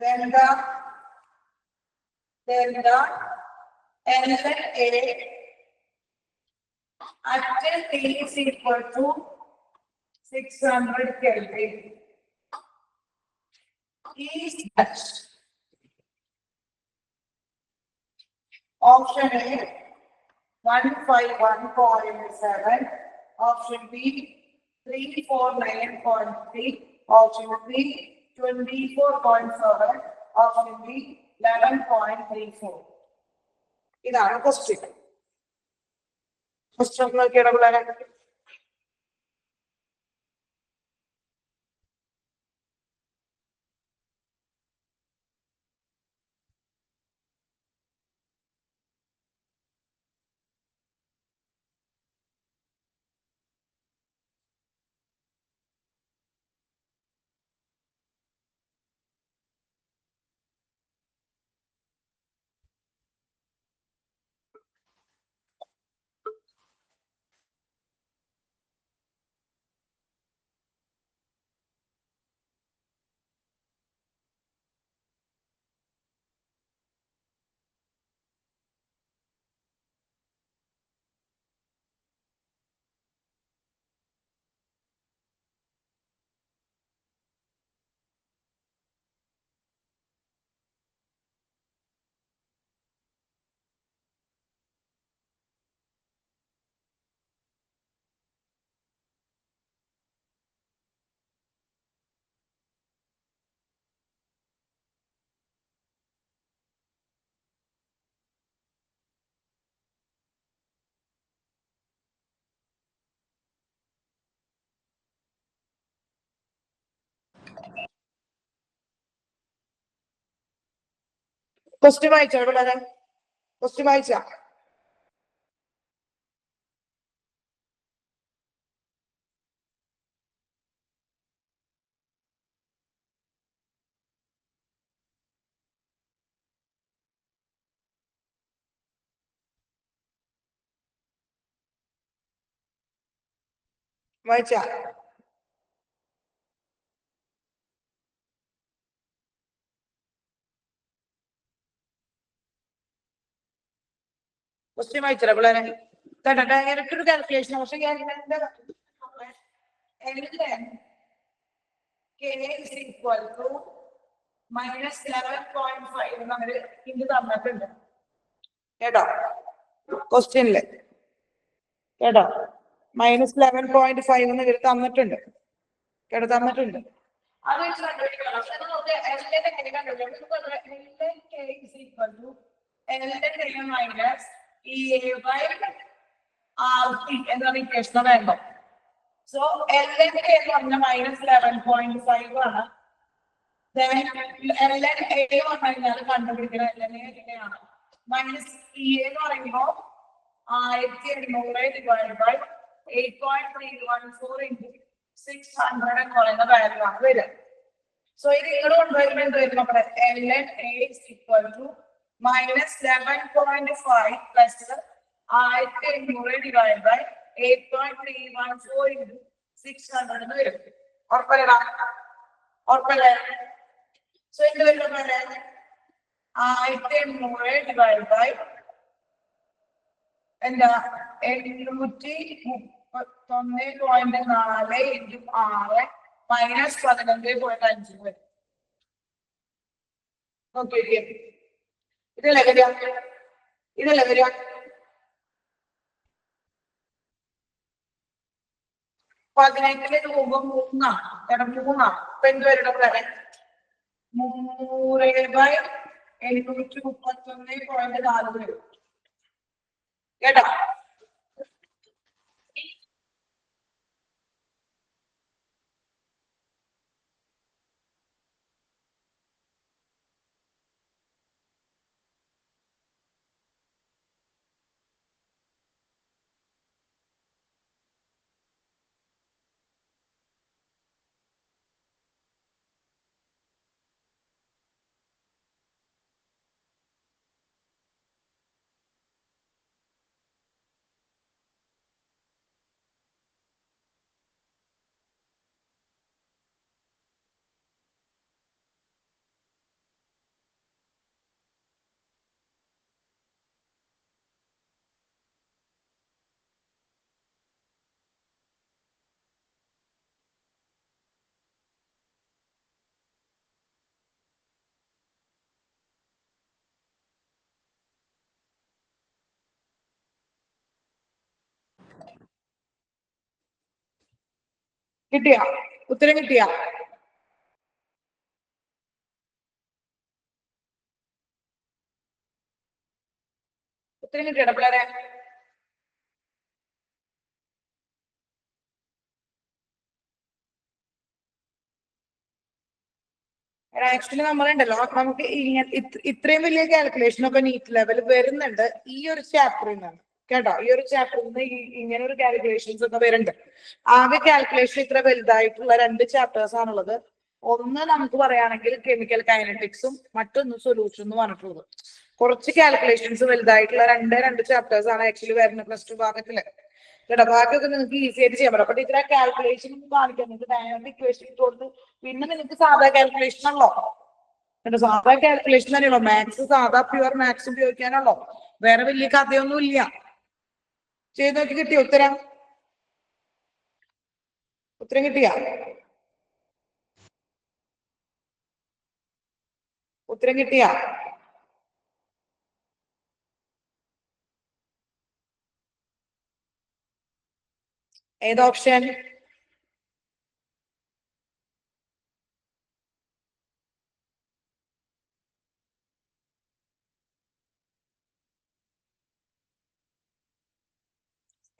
[SPEAKER 3] Then the LNA at T is equal to 600 Kelvin. Is that option A 151.7, option B 349.3, option B 24.7, option B 11.34. ഇതാണ് question. Question നോക്കിയാണ് പിള്ളേരെ. Question വായിച്ചോ പിള്ളേരെ? Question വായിച്ചാ? വായിച്ചാ? Question വായിച്ചോ പിള്ളേരെ? Direct calculation. പക്ഷെ K is equal to minus 11.5 എന്നവര് ഇത് തന്നിട്ടുണ്ട് കേട്ടോ ക്വസ്റ്റ്യനില്. കേട്ടോ -11.5 എന്ന് ഇവർ തന്നിട്ടുണ്ട് കേട്ടോ, തന്നിട്ടുണ്ട്. അത് വെച്ച് കണ്ടുപിടിക്കണം. എങ്ങനെ കണ്ടുപിടിക്കാം? മൈനസ് EA/RT എന്നൊരു ഇക്വേഷൻ വേണ്ടോ? സോ LNK എന്ന് പറഞ്ഞ -11.5 ആണ്. LNA പറഞ്ഞു കഴിഞ്ഞാൽ കണ്ടുപിടിക്കണം. LNA എങ്ങനെയാണ്? -EA എന്ന് പറയുമ്പോൾ 1800 ഡിവൈഡ് ബൈ 8.314 into 600 എന്ന് പറയുന്ന വാല്യൂ ആണ് വരിക. സോ ഇത് ഇങ്ങോട്ട് കൊണ്ടുവരുമ്പോൾ എന്ത് വരും? നമ്മുടെ LNA is equal to -11.5 plus 1800 divided by 8.314 into 600 എന്ന് വരും. ഉറപ്പല്ലേ? ഉറപ്പല്ലേ? സോ എന്ത് വരും പോലെ 1800 ഡിവൈഡ് ബൈ എന്താ 831.4 ഇൻറ്റു 6 മൈനസ് 11.5 വരും. ഓക്കെ ഇതല്ലേ വരിക, ഇതല്ലേ വരിക. പതിനെട്ടിന് രൂപ 3 അപ്പൊ എന്ത് വരും വരെ 300/831.4 വരും കേട്ടോ. കിട്ടിയ ഉത്തരം കിട്ടിയ ഉത്തരം കിട്ടിയട പിള്ളേരെ. ആക്ച്വലി നമ്മളുണ്ടല്ലോ നമുക്ക് ഇത്രയും വലിയ കാൽക്കുലേഷൻ ഒക്കെ നീറ്റ് ലെവൽ വരുന്നുണ്ട് ഈ ഒരു ചാപ്റ്ററിൽ നിന്നാണ് കേട്ടോ. ഈ ഒരു ചാപ്റ്ററിൽ നിന്ന് ഇങ്ങനെ ഒരു കാൽക്കുലേഷൻസ് ഒക്കെ വരുന്നുണ്ട്. ആകെ കാൽക്കുലേഷൻ ഇത്ര വലുതായിട്ടുള്ള 2 ചാപ്റ്റേഴ്സ് ആണുള്ളത്. ഒന്ന് നമുക്ക് പറയുകയാണെങ്കിൽ കെമിക്കൽ കൈനറ്റിക്സും മറ്റൊന്ന് സൊല്യൂഷൻ എന്ന് പറഞ്ഞിട്ടുള്ളത്. കുറച്ച് കാൽക്കുലേഷൻസ് വലുതായിട്ടുള്ള രണ്ട് ചാപ്റ്റേഴ്സ് ആണ് ആക്ച്വലി വരുന്നത് പ്ലസ് 2 ഭാഗത്തില് കേട്ടോ. ബാക്കിയൊക്കെ നിങ്ങൾക്ക് ഈസി ആയിട്ട് ചെയ്യാൻ പറ്റും. അപ്പൊ ടീച്ചർ കാൽക്കുലേഷൻ കാണിക്കാം, നിങ്ങൾക്ക് ഡയനാമിക് ഇക്വേഷൻ ഇട്ട് കൊടുത്ത് പിന്നെ നിങ്ങൾക്ക് സാധാ കാൽക്കുലേഷൻ ആണല്ലോ കേട്ടോ. സാധാ കാൽക്കുലേഷൻ തന്നെയുള്ളൂ. മാത്സ് സാധാ പ്യുവർ മാത്സ് ഉപയോഗിക്കാനുള്ളോ, വേറെ വലിയ കഥയൊന്നും ഇല്ല. ചെയ്ത് നോക്കി കിട്ടിയോ ഉത്തരം? ഉത്തരം കിട്ടിയ? ഉത്തരം കിട്ടിയ? ഏത് ഓപ്ഷൻ?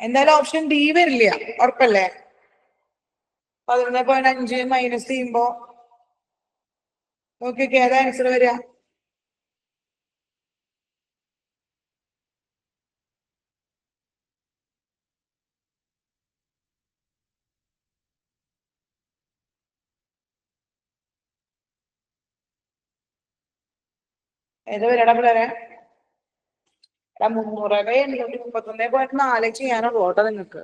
[SPEAKER 3] എന്തായാലും ഓപ്ഷൻ ഡി വരില്ല, ഉറപ്പല്ലേ? 11.5 മൈനസ് ചെയ്യുമ്പോ നോക്കിയൊക്കെ ഏതാ ആൻസർ വരിക? ഏത് വരടാ പിള്ളേരെ? 300/831.4 ചെയ്യാനുള്ളൂ കേട്ടോ നിങ്ങൾക്ക്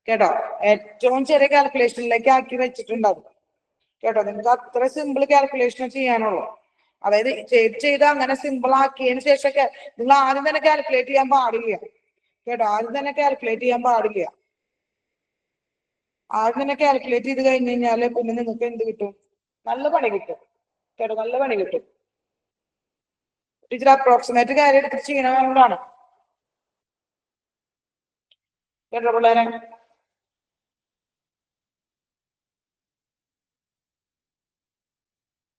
[SPEAKER 3] കേട്ടോ. ഏറ്റവും ചെറിയ കാൽക്കുലേഷനിലേക്ക് ആക്കി വെച്ചിട്ടുണ്ടാവും കേട്ടോ. നിങ്ങൾക്ക് അത്ര സിമ്പിൾ കാൽക്കുലേഷൻ ചെയ്യാനുള്ളൂ. അതായത് ചെയ്ത് അങ്ങനെ സിമ്പിൾ ആക്കിയതിന് ശേഷം നിങ്ങൾ ആദ്യം തന്നെ കാൽക്കുലേറ്റ് ചെയ്യാൻ പാടില്ല കേട്ടോ. ആദ്യം തന്നെ കാൽക്കുലേറ്റ് ചെയ്യാൻ പാടില്ല. ആദ്യം തന്നെ കാൽക്കുലേറ്റ് ചെയ്ത് കഴിഞ്ഞ് കഴിഞ്ഞാല് പിന്നെ നിങ്ങൾക്ക് എന്ത് കിട്ടും? നല്ല പണി കിട്ടും കേട്ടോ, നല്ല പണി കിട്ടും. ടീച്ചർ അപ്രോക്സിമേറ്റ് കാര്യം എടുത്തിട്ട് ചെയ്യണതാണ് കേട്ടോ പിള്ളേരെ.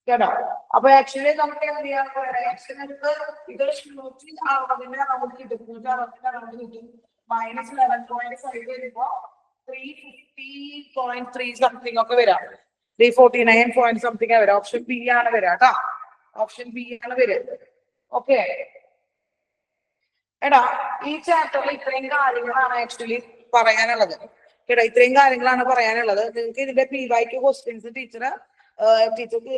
[SPEAKER 3] കേട്ടോ അപ്പൊ ആക്ച്വലി നമുക്ക് എന്ത് ചെയ്യാൻ ഇതൊരു 160 നമുക്ക് കിട്ടും. 160 കിട്ടും. മൈനസ് 11.5 വരുമ്പോ 350.3 സംതിങ് ഒക്കെ വരാം. 349 പോയിന്റ് സംതിങ് വരാം. ഓപ്ഷൻ ബി ആണ് വരാം കേട്ടോ. ഓപ്ഷൻ ബി ആണ് വരിക. ഓക്കെ എടാ ഈ ചാപ്റ്ററിൽ ഇത്രയും കാര്യങ്ങളാണ് ആക്ച്വലി പറയാനുള്ളത് കേട്ടോ. ഇത്രയും കാര്യങ്ങളാണ് പറയാനുള്ളത്. നിങ്ങൾക്ക് ഇതിന്റെ PYQ ക്വസ്റ്റ്യൻസ് ടീച്ചർക്ക്